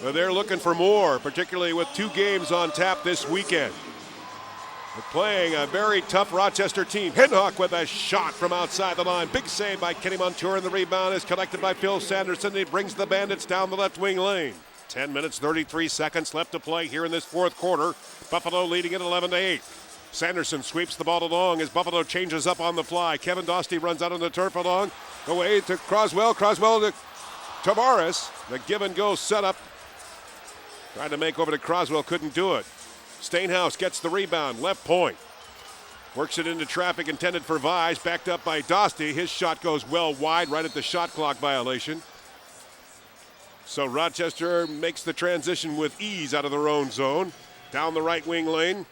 But they're looking for more, particularly with 2 games on tap this weekend. They're playing a very tough Rochester team. Hindhawk with a shot from outside the line. Big save by Kenny Montour, and the rebound is collected by Phil Sanderson. He brings the Bandits down the left wing lane. 10 minutes, 33 seconds left to play here in this fourth quarter. Buffalo leading it 11-8. Sanderson sweeps the ball along as Buffalo changes up on the fly. Kevin Dostie runs out on the turf along. Away to Croswell. Croswell to Tavares. The give and go setup. Tried to make over to Croswell, couldn't do it. Steenhuis gets the rebound, left point. Works it into traffic intended for Vise, backed up by Dostie. His shot goes well wide, right at the shot clock violation. So Rochester makes the transition with ease out of their own zone. Down the right wing lane.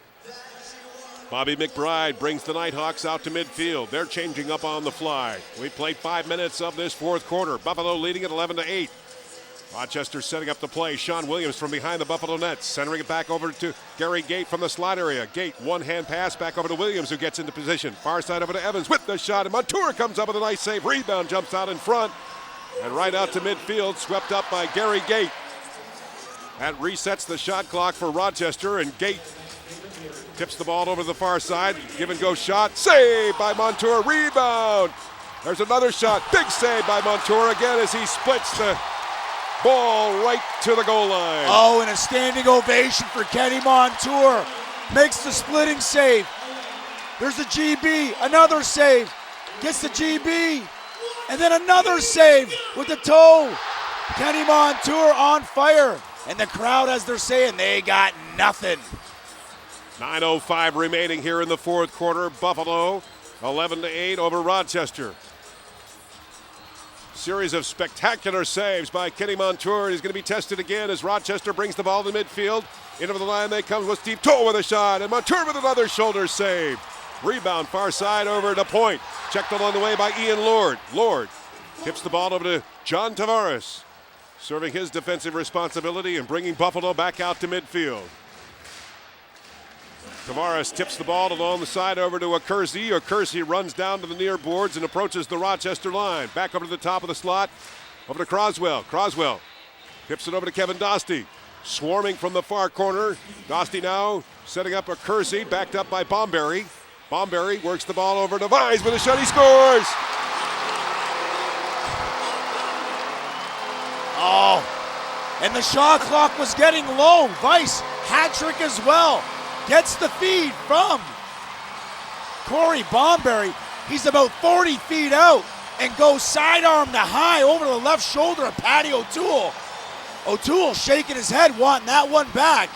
Bobby McBride brings the Knighthawks out to midfield. They're changing up on the fly. We played 5 minutes of this fourth quarter. Buffalo leading at 11-8. Rochester setting up the play. Sean Williams from behind the Buffalo nets. Centering it back over to Gary Gate from the slot area. Gate, one-hand pass back over to Williams, who gets into position. Far side over to Evans with the shot. And Montour comes up with a nice save. Rebound jumps out in front. And right out to midfield, swept up by Gary Gate. That resets the shot clock for Rochester, and Gate tips the ball over to the far side. Give and go shot. Save by Montour. Rebound. There's another shot. Big save by Montour again as he splits the ball right to the goal line. Oh, and a standing ovation for Kenny Montour. Makes the splitting save. There's a GB. Another save. Gets the GB. And then another save with the toe. Kenny Montour on fire. And the crowd, as they're saying, they got nothing. 9:05 remaining here in the fourth quarter. Buffalo 11-8 over Rochester. Series of spectacular saves by Kenny Montour. He's going to be tested again as Rochester brings the ball to midfield. Into the line they come with Steve Toll with a shot, and Montour with another shoulder save. Rebound far side over to point. Checked along the way by Ian Lord. Lord tips the ball over to John Tavares, serving his defensive responsibility and bringing Buffalo back out to midfield. Tavares tips the ball along the side over to Accursi. Accursi runs down to the near boards and approaches the Rochester line. Back over to the top of the slot, over to Croswell. Croswell tips it over to Kevin Dostie. Swarming from the far corner. Dostie now setting up Accursi, backed up by Bomberry. Bomberry works the ball over to Vise with a shot. He scores! Oh, and the shot clock was getting low. Vice, hat trick as well. Gets the feed from Corey Bomberry. He's about 40 feet out and goes sidearm to high over to the left shoulder of Patty O'Toole. O'Toole shaking his head, wanting that one back.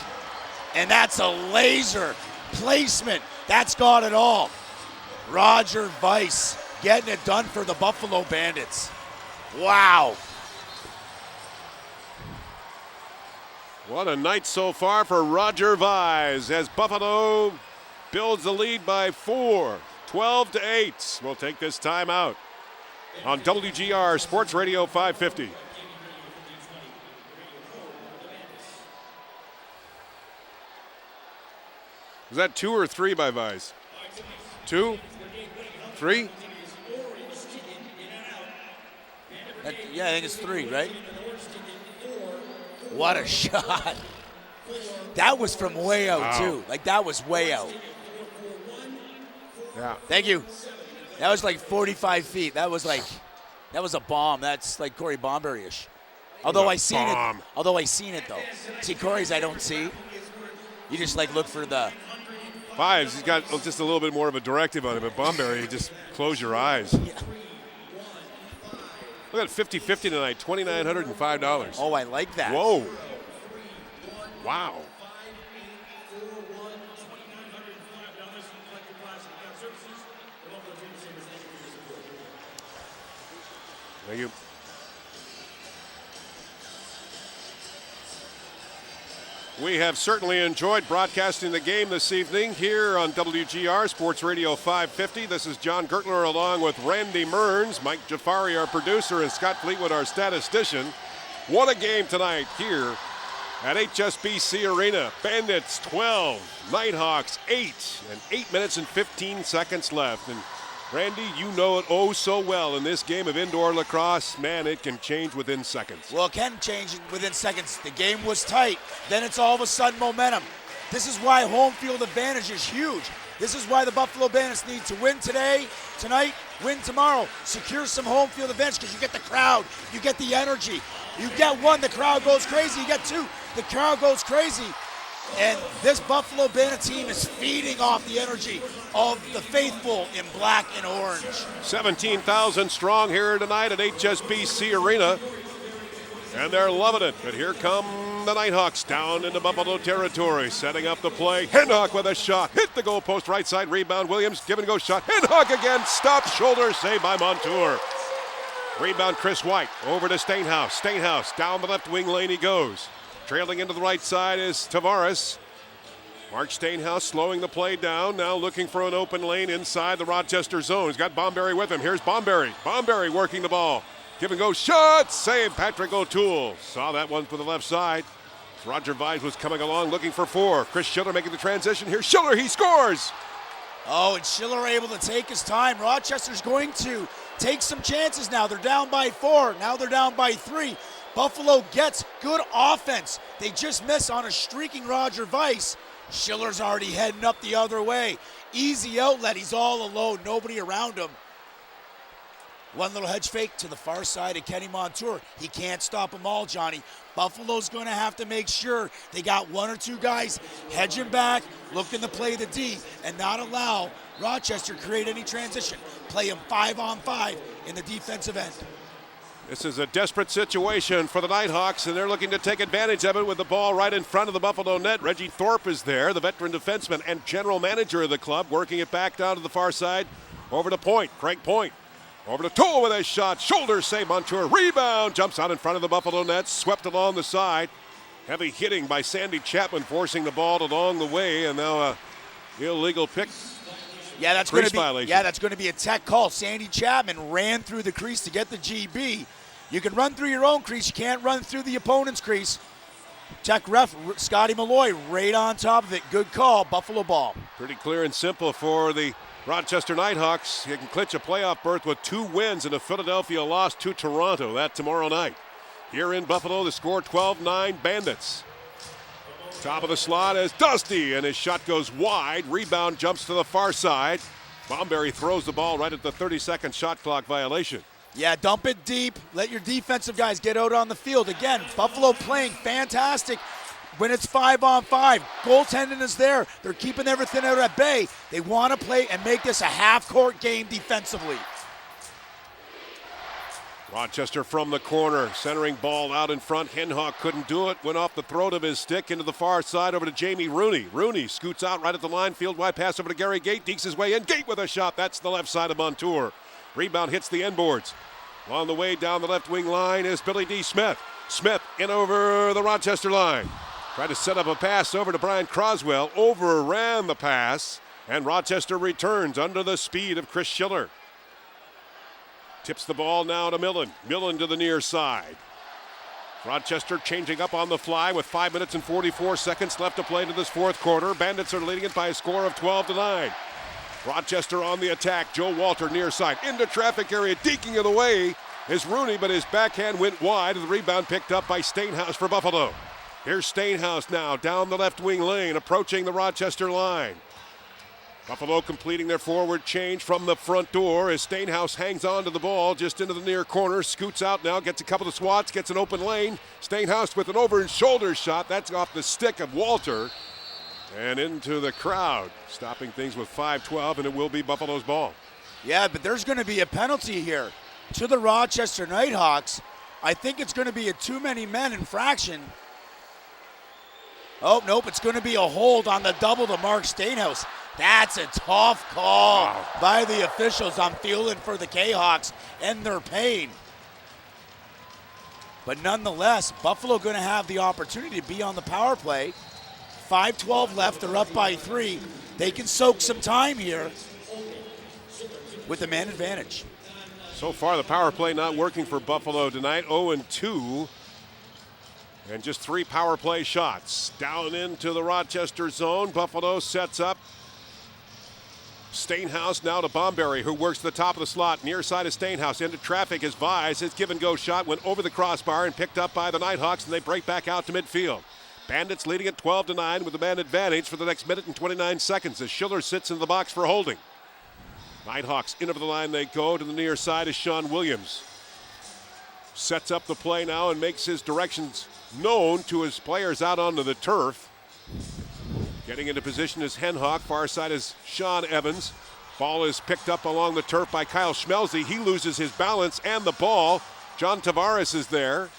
And that's a laser placement. That's got it all. Roger Vice getting it done for the Buffalo Bandits. Wow. What a night so far for Roger Vise as Buffalo builds the lead by 4, 12-8. We'll take this time out on WGR Sports Radio 550. Was that 2 or 3 by Vise? 2? 3? Yeah, I think it's 3, right? What a shot. That was from way out, too. Like, that was way out. Yeah. Thank you. That was like 45 feet. That was a bomb. That's like Corey Bomberry-ish. Although I seen it though. See, Corey's I don't see. You just like look for the Fives, he's got just a little bit more of a directive on it, but Bomberry, just close your eyes. Yeah. Look at 50-50 tonight, $2,905. Oh, I like that. Whoa. Wow. Thank you. We have certainly enjoyed broadcasting the game this evening here on WGR Sports Radio 550. This is John Gertler along with Randy Mearns, Mike Jafari, our producer, and Scott Fleetwood, our statistician. What a game tonight here at HSBC Arena. Bandits 12, Knighthawks 8, and 8 minutes and 15 seconds left. And Randy, you know it oh so well in this game of indoor lacrosse. Man, it can change within seconds. Well, it can change within seconds. The game was tight. Then it's all of a sudden momentum. This is why home field advantage is huge. This is why the Buffalo Bandits need to win tonight, win tomorrow. Secure some home field advantage because you get the crowd, you get the energy. You get one, the crowd goes crazy. You get two, the crowd goes crazy. And this Buffalo Bandit team is feeding off the energy of the faithful in black and orange. 17,000 strong here tonight at HSBC Arena. And they're loving it. But here come the Knighthawks down into Buffalo territory, setting up the play. Hendhock with a shot. Hit the goalpost, right side rebound. Williams, give and go shot. Hendhock again, stopped, shoulder, saved by Montour. Rebound, Chris White, over to Steenhuis. Steenhuis, down the left wing lane he goes. Trailing into the right side is Tavares. Mark Steenhuis slowing the play down, now looking for an open lane inside the Rochester zone. He's got Bomberry with him. Here's Bomberry. Bomberry working the ball. Give and go shot, save Patrick O'Toole. Saw that one for the left side. Roger Vines was coming along looking for four. Chris Schiller making the transition. Here's Schiller, he scores. Oh, and Schiller able to take his time. Rochester's going to take some chances now. They're down by 4, now they're down by 3. Buffalo gets good offense. They just miss on a streaking Roger Vines. Schiller's already heading up the other way. Easy outlet, he's all alone, nobody around him. One little hedge fake to the far side of Kenny Montour. He can't stop them all, Johnny. Buffalo's going to have to make sure they got one or two guys hedging back, looking to play the D, and not allow Rochester create any transition. Play them 5-on-5 in the defensive end. This is a desperate situation for the Knighthawks, and they're looking to take advantage of it with the ball right in front of the Buffalo net. Reggie Thorpe is there, the veteran defenseman and general manager of the club, working it back down to the far side. Over to Point, Craig Point. Over to Toole with a shot, shoulder save, Montour, rebound, jumps out in front of the Buffalo net, swept along the side. Heavy hitting by Sandy Chapman, forcing the ball along the way, and now a illegal pick. Yeah, that's going to be violation. Yeah, that's going to be a tech call. Sandy Chapman ran through the crease to get the GB. You can run through your own crease, you can't run through the opponent's crease. Tech ref Scotty Malloy right on top of it. Good call, Buffalo ball. Pretty clear and simple for the Rochester Knighthawks. You can clinch a playoff berth with 2 wins and a Philadelphia loss to Toronto. That tomorrow night. Here in Buffalo, the score 12-9 Bandits. Top of the slot is Dusty, and his shot goes wide. Rebound jumps to the far side. Bomberry throws the ball right at the 30-second shot clock violation. Yeah, dump it deep. Let your defensive guys get out on the field. Again, Buffalo playing fantastic when it's 5-on-5. Goaltending is there. They're keeping everything out at bay. They want to play and make this a half-court game defensively. Rochester from the corner, centering ball out in front. Hendhock couldn't do it. Went off the throat of his stick into the far side over to Jamie Rooney. Rooney scoots out right at the line. Field wide pass over to Gary Gate. Dekes his way in. Gate with a shot. That's the left side of Montour. Rebound hits the end boards. On the way down the left wing line is Billy D. Smith. Smith in over the Rochester line. Tried to set up a pass over to Brian Croswell. Overran the pass. And Rochester returns under the speed of Chris Schiller. Tips the ball now to Millen. Millen to the near side. Rochester changing up on the fly with 5 minutes and 44 seconds left to play to this fourth quarter. Bandits are leading it by a score of 12-9. Rochester on the attack. Joe Walter near side. Into traffic area. Deking it away is Rooney, but his backhand went wide. The rebound picked up by Steenhuis for Buffalo. Here's Steenhuis now down the left wing lane, approaching the Rochester line. Buffalo completing their forward change from the front door as Steenhuis hangs on to the ball just into the near corner, scoots out now, gets a couple of swats, gets an open lane. Steenhuis with an over and shoulder shot. That's off the stick of Walter and into the crowd, stopping things with 5:12, and it will be Buffalo's ball. Yeah, but there's going to be a penalty here to the Rochester Knighthawks. I think it's going to be a too many men infraction. Oh, nope, it's going to be a hold on the double to Mark Steenhuis. That's a tough call by the officials. I'm feeling for the K-Hawks and their pain. But nonetheless, Buffalo going to have the opportunity to be on the power play. 5:12 left, they're up by 3. They can soak some time here with the man advantage. So far, the power play not working for Buffalo tonight. 0-2. And just 3 power play shots. Down into the Rochester zone. Buffalo sets up. Steenhuis now to Bomberry, who works the top of the slot. Near side of Steenhuis. Into traffic is Vise. His give-and-go shot went over the crossbar and picked up by the Knighthawks, and they break back out to midfield. Bandits leading at 12-9 with the man advantage for the next minute and 29 seconds as Schiller sits in the box for holding. Knighthawks in over the line they go. To the near side is Sean Williams. Sets up the play now and makes his directions known to his players out onto the turf. Getting into position is Henhawk. Far side is Sean Evans. Ball is picked up along the turf by Kyle Schmelze. He loses his balance and the ball. John Tavares is there.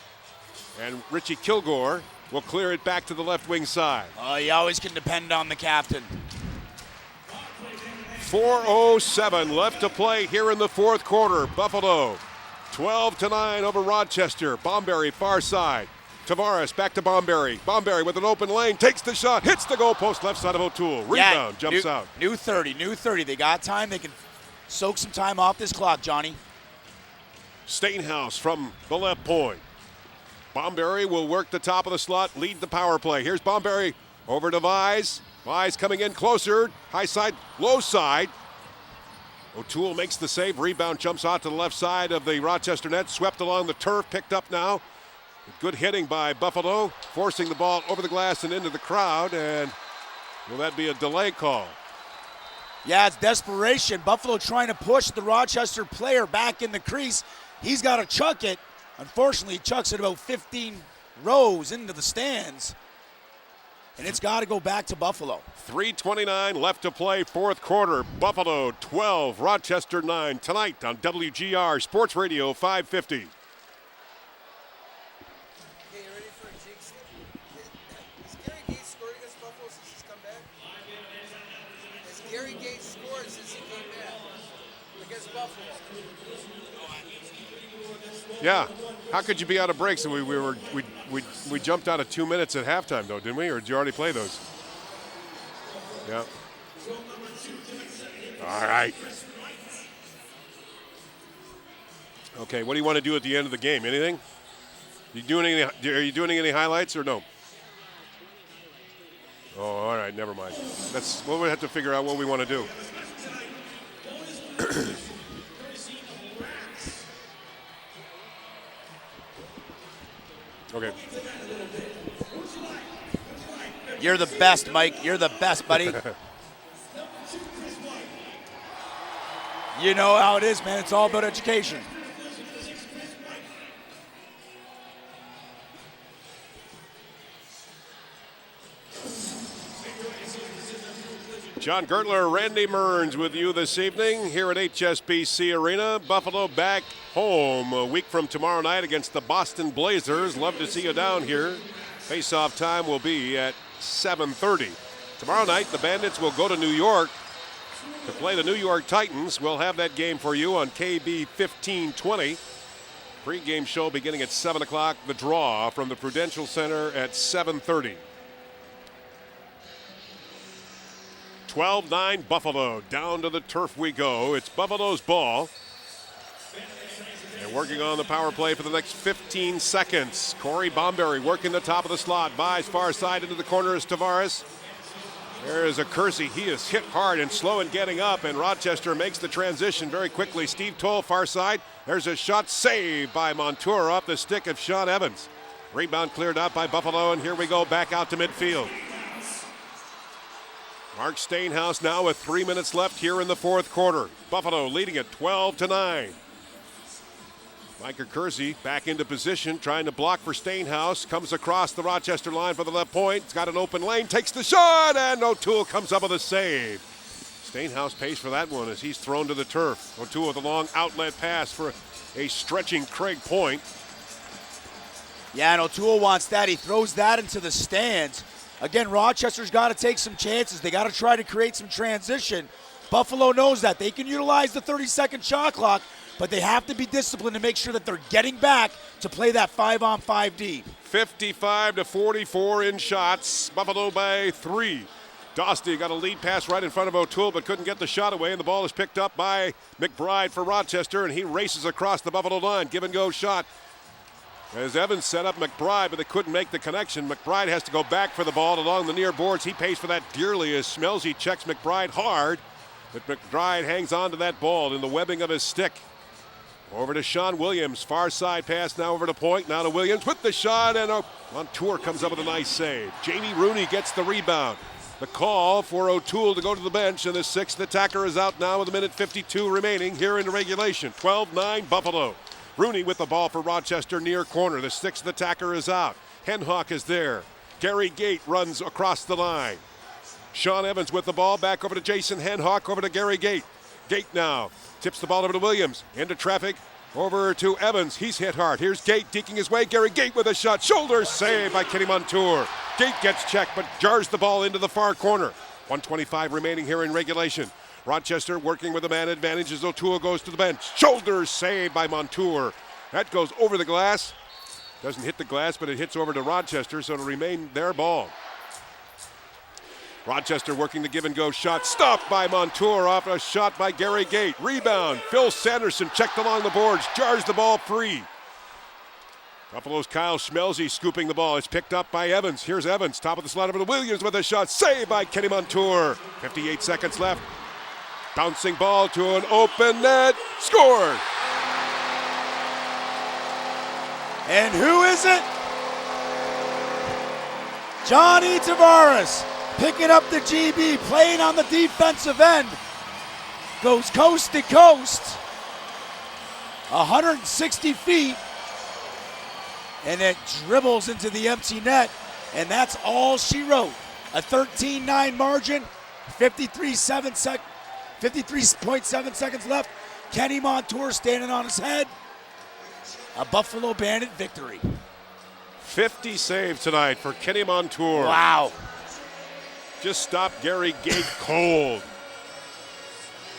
And Richie Kilgour will clear it back to the left wing side. You always can depend on the captain. 4:07 left to play here in the fourth quarter. Buffalo 12-9 over Rochester. Bomberry far side. Tavares back to Bomberry. Bomberry with an open lane, takes the shot, hits the goalpost left side of O'Toole. Rebound, jumps out. New 30. They got time. They can soak some time off this clock, Johnny. Steenhuis from the left point. Bomberry will work the top of the slot, lead the power play. Here's Bomberry over to Vise. Vise coming in closer. High side, low side. O'Toole makes the save. Rebound jumps out to the left side of the Rochester net. Swept along the turf, picked up now. Good hitting by Buffalo, forcing the ball over the glass and into the crowd. And will that be a delay call? Yeah, it's desperation. Buffalo trying to push the Rochester player back in the crease. He's got to chuck it. Unfortunately, he chucks it about 15 rows into the stands. And it's got to go back to Buffalo. 3:29 left to play, fourth quarter. Buffalo 12, Rochester 9. Tonight on WGR Sports Radio 550. Okay, you ready for a jig slip? Has Gary Gates scored against Buffalo since he's come back? Has Gary Gates scored since he came back against Buffalo? Yeah. How could you be out of breaks? We jumped out of 2 minutes at halftime, though, didn't we? Or did you already play those? Yeah. All right. Okay, what do you want to do at the end of the game? Anything? Are you doing any highlights or no? Oh, all right, never mind. We'll have to figure out what we want to do. Okay. You're the best, Mike. You're the best, buddy. You know how it is, man. It's all about education. John Gertler, Randy Mearns with you this evening here at HSBC Arena. Buffalo back home a week from tomorrow night against the Boston Blazers. Love to see you down here. Face-off time will be at 7:30. Tomorrow night, the Bandits will go to New York to play the New York Titans. We'll have that game for you on KB 1520. Pre-game show beginning at 7 o'clock. The draw from the Prudential Center at 7:30. 12-9 Buffalo. Down to the turf we go. It's Buffalo's ball. And working on the power play for the next 15 seconds. Corey Bomberry working the top of the slot. Vise far side into the corner is Tavares. There is a Kersey. He is hit hard and slow in getting up, and Rochester makes the transition very quickly. Steve Toll far side. There's a shot saved by Montour off the stick of Sean Evans. Rebound cleared out by Buffalo, and here we go back out to midfield. Mark Steenhuis now with 3 minutes left here in the fourth quarter. Buffalo leading at 12-9. Micah Kersey back into position, trying to block for Steenhuis. Comes across the Rochester line for the left point. It's got an open lane, takes the shot, and O'Toole comes up with a save. Steenhuis pays for that one as he's thrown to the turf. O'Toole with a long outlet pass for a stretching Craig Point. Yeah, and O'Toole wants that. He throws that into the stands. Again, Rochester's got to take some chances. They got to try to create some transition. Buffalo knows that. They can utilize the 30-second shot clock, but they have to be disciplined to make sure that they're getting back to play that 5-on-5 D. 55-44 in shots. Buffalo by 3. Dostie got a lead pass right in front of O'Toole, but couldn't get the shot away, and the ball is picked up by McBride for Rochester, and he races across the Buffalo line. Give and go shot. As Evans set up McBride, but they couldn't make the connection. McBride has to go back for the ball along the near boards. He pays for that dearly as Schmelzy checks McBride hard. But McBride hangs on to that ball in the webbing of his stick. Over to Sean Williams. Far side pass now over to Point. Now to Williams with the shot, and Montour comes up with a nice save. Jamie Rooney gets the rebound. The call for O'Toole to go to the bench, and the sixth attacker is out now with 1:52 remaining here in the regulation. 12-9 Buffalo. Rooney with the ball for Rochester near corner. The sixth attacker is out. Henhawk is there. Gary Gate runs across the line. Sean Evans with the ball back over to Jason Henhawk, over to Gary Gate. Gate now tips the ball over to Williams. Into traffic. Over to Evans. He's hit hard. Here's Gate deking his way. Gary Gate with a shot. Shoulder save by Kenny Montour. Gate gets checked but jars the ball into the far corner. 1:25 remaining here in regulation. Rochester working with a man advantage as O'Toole goes to the bench. Shoulder save by Montour. That goes over the glass. Doesn't hit the glass, but it hits over to Rochester, so it'll remain their ball. Rochester working the give and go shot. Stopped by Montour off a shot by Gary Gate. Rebound. Phil Sanderson checked along the boards. Jars the ball free. Buffalo's Kyle Schmelzy scooping the ball. It's picked up by Evans. Here's Evans. Top of the slot over to Williams with a shot. Saved by Kenny Montour. 58 seconds left. Bouncing ball to an open net. Scored. And who is it? Johnny Tavares picking up the GB, playing on the defensive end. Goes coast to coast. 160 feet. And it dribbles into the empty net. And that's all she wrote. A 13-9 margin. 53.7 seconds left. Kenny Montour standing on his head. A Buffalo Bandit victory. 50 saves tonight for Kenny Montour. Wow. Just stopped Gary Gate cold.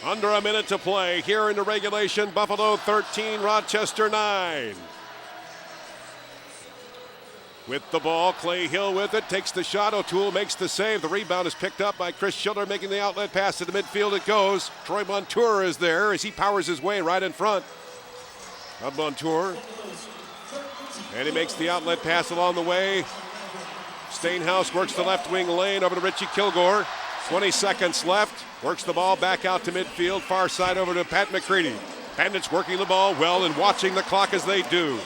Under a minute to play here in the regulation. Buffalo 13, Rochester 9. With the ball, Clay Hill with it, takes the shot. O'Toole makes the save. The rebound is picked up by Chris Schiller, making the outlet pass to the midfield. It goes. Troy Montour is there as he powers his way right in front of Montour. And he makes the outlet pass along the way. Steenhuis works the left wing lane over to Richie Kilgour. 20 seconds left. Works the ball back out to midfield. Far side over to Pat McCready. Bandits working the ball well and watching the clock as they do.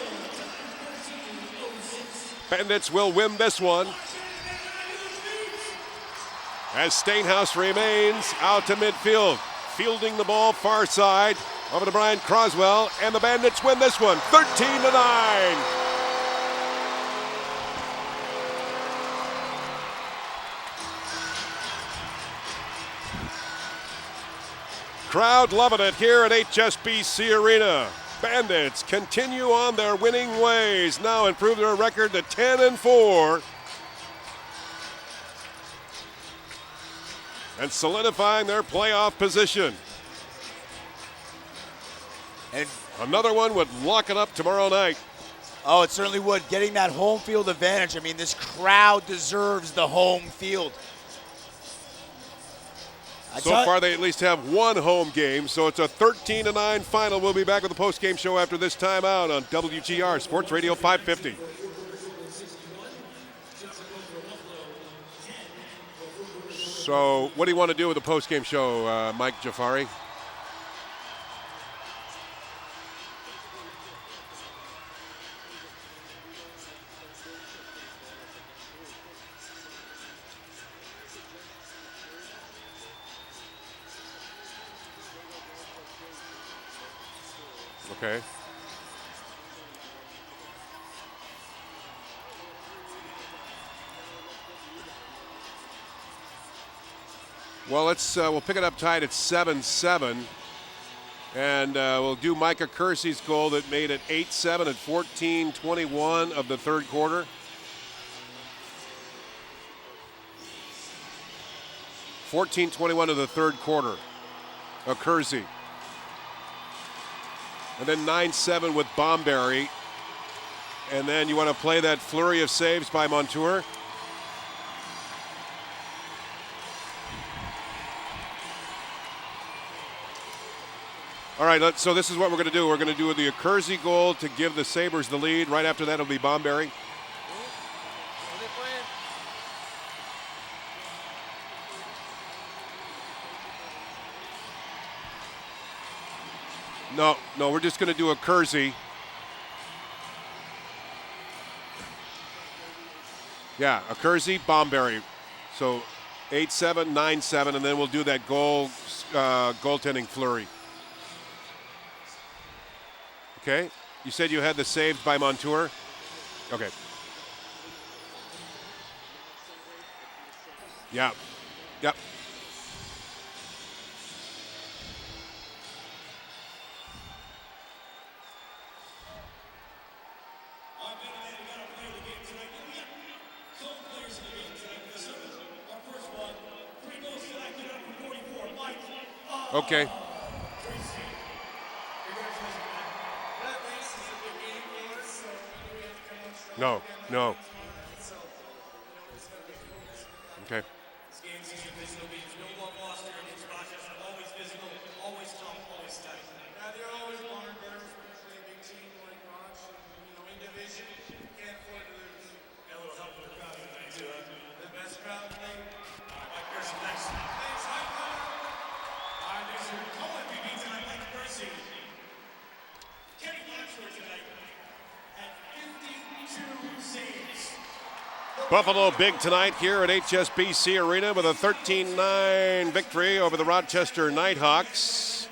Bandits will win this one. As Steenhuis remains out to midfield. Fielding the ball far side over to Brian Croswell. And the Bandits win this one, 13-9. Crowd loving it here at HSBC Arena. Bandits continue on their winning ways. Now improve their record to 10-4. And solidifying their playoff position. And another one would lock it up tomorrow night. Oh, it certainly would. Getting that home field advantage. I mean, this crowd deserves the home field. So far, they at least have one home game, so it's a 13-9 final. We'll be back with the post-game show after this timeout on WGR Sports Radio 550. So, what do you want to do with the post-game show, Mike Jafari? Okay. Well, we'll pick it up tied at 7-7, and we'll do Micah Kersey's goal that made it 8-7 at 14:21 of the third quarter. .21 of the third quarter. Kersey. And then 9-7 with Bomberry. And then you want to play that flurry of saves by Montour. All right, so this is what we're going to do. We're going to do the Accursi goal to give the Sabres the lead. Right after that, it'll be Bomberry. No, we're just going to do Accursi. Yeah, Accursi, Bomberry. So 8-7, 9-7, and then we'll do that goaltending flurry. Okay. You said you had the saves by Montour? Okay. Yeah. Yep. Okay. No. Okay. Buffalo big tonight here at HSBC Arena with a 13-9 victory over the Rochester Knighthawks.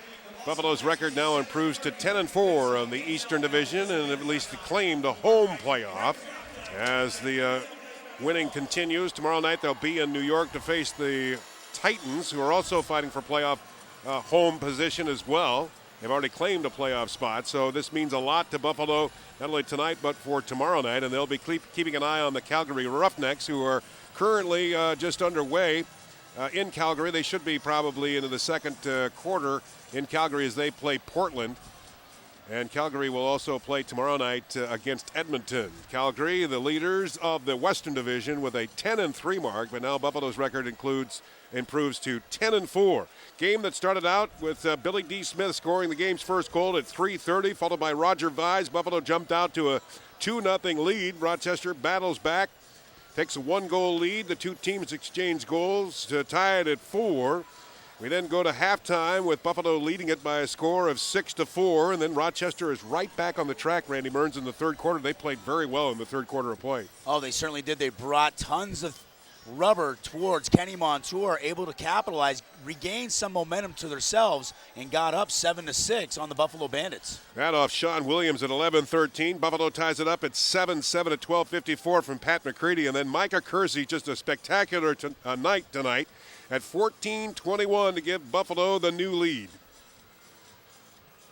Buffalo's record now improves to 10-4 on the Eastern Division and at least claimed a home playoff as the winning continues. Tomorrow night they'll be in New York to face the Titans, who are also fighting for playoff home position as well. They've already claimed a playoff spot, so this means a lot to Buffalo, not only tonight but for tomorrow night. And they'll be keeping an eye on the Calgary Roughnecks, who are currently just underway in Calgary. They should be probably into the second quarter in Calgary as they play Portland. And Calgary will also play tomorrow night against Edmonton. Calgary, the leaders of the Western Division, with a 10-3 mark, but now Buffalo's record improves to 10-4. Game that started out with Billy D. Smith scoring the game's first goal at 3:30, followed by Roger Vise. Buffalo jumped out to a 2-0 lead. Rochester battles back, takes a 1-goal lead. The two teams exchange goals to tie it at 4. We then go to halftime with Buffalo leading it by a score of 6-4, and then Rochester is right back on the track, Randy Mearns, in the third quarter. They played very well in the third quarter of play. Oh, they certainly did. They brought tons of rubber towards Kenny Montour, able to capitalize, regain some momentum to themselves, and got up 7-6 on the Buffalo Bandits. That off Sean Williams at 11-13. Buffalo ties it up at 7-7 at 12:54 from Pat McCready, and then Mike Accursi, just a spectacular night tonight at 14-21 to give Buffalo the new lead.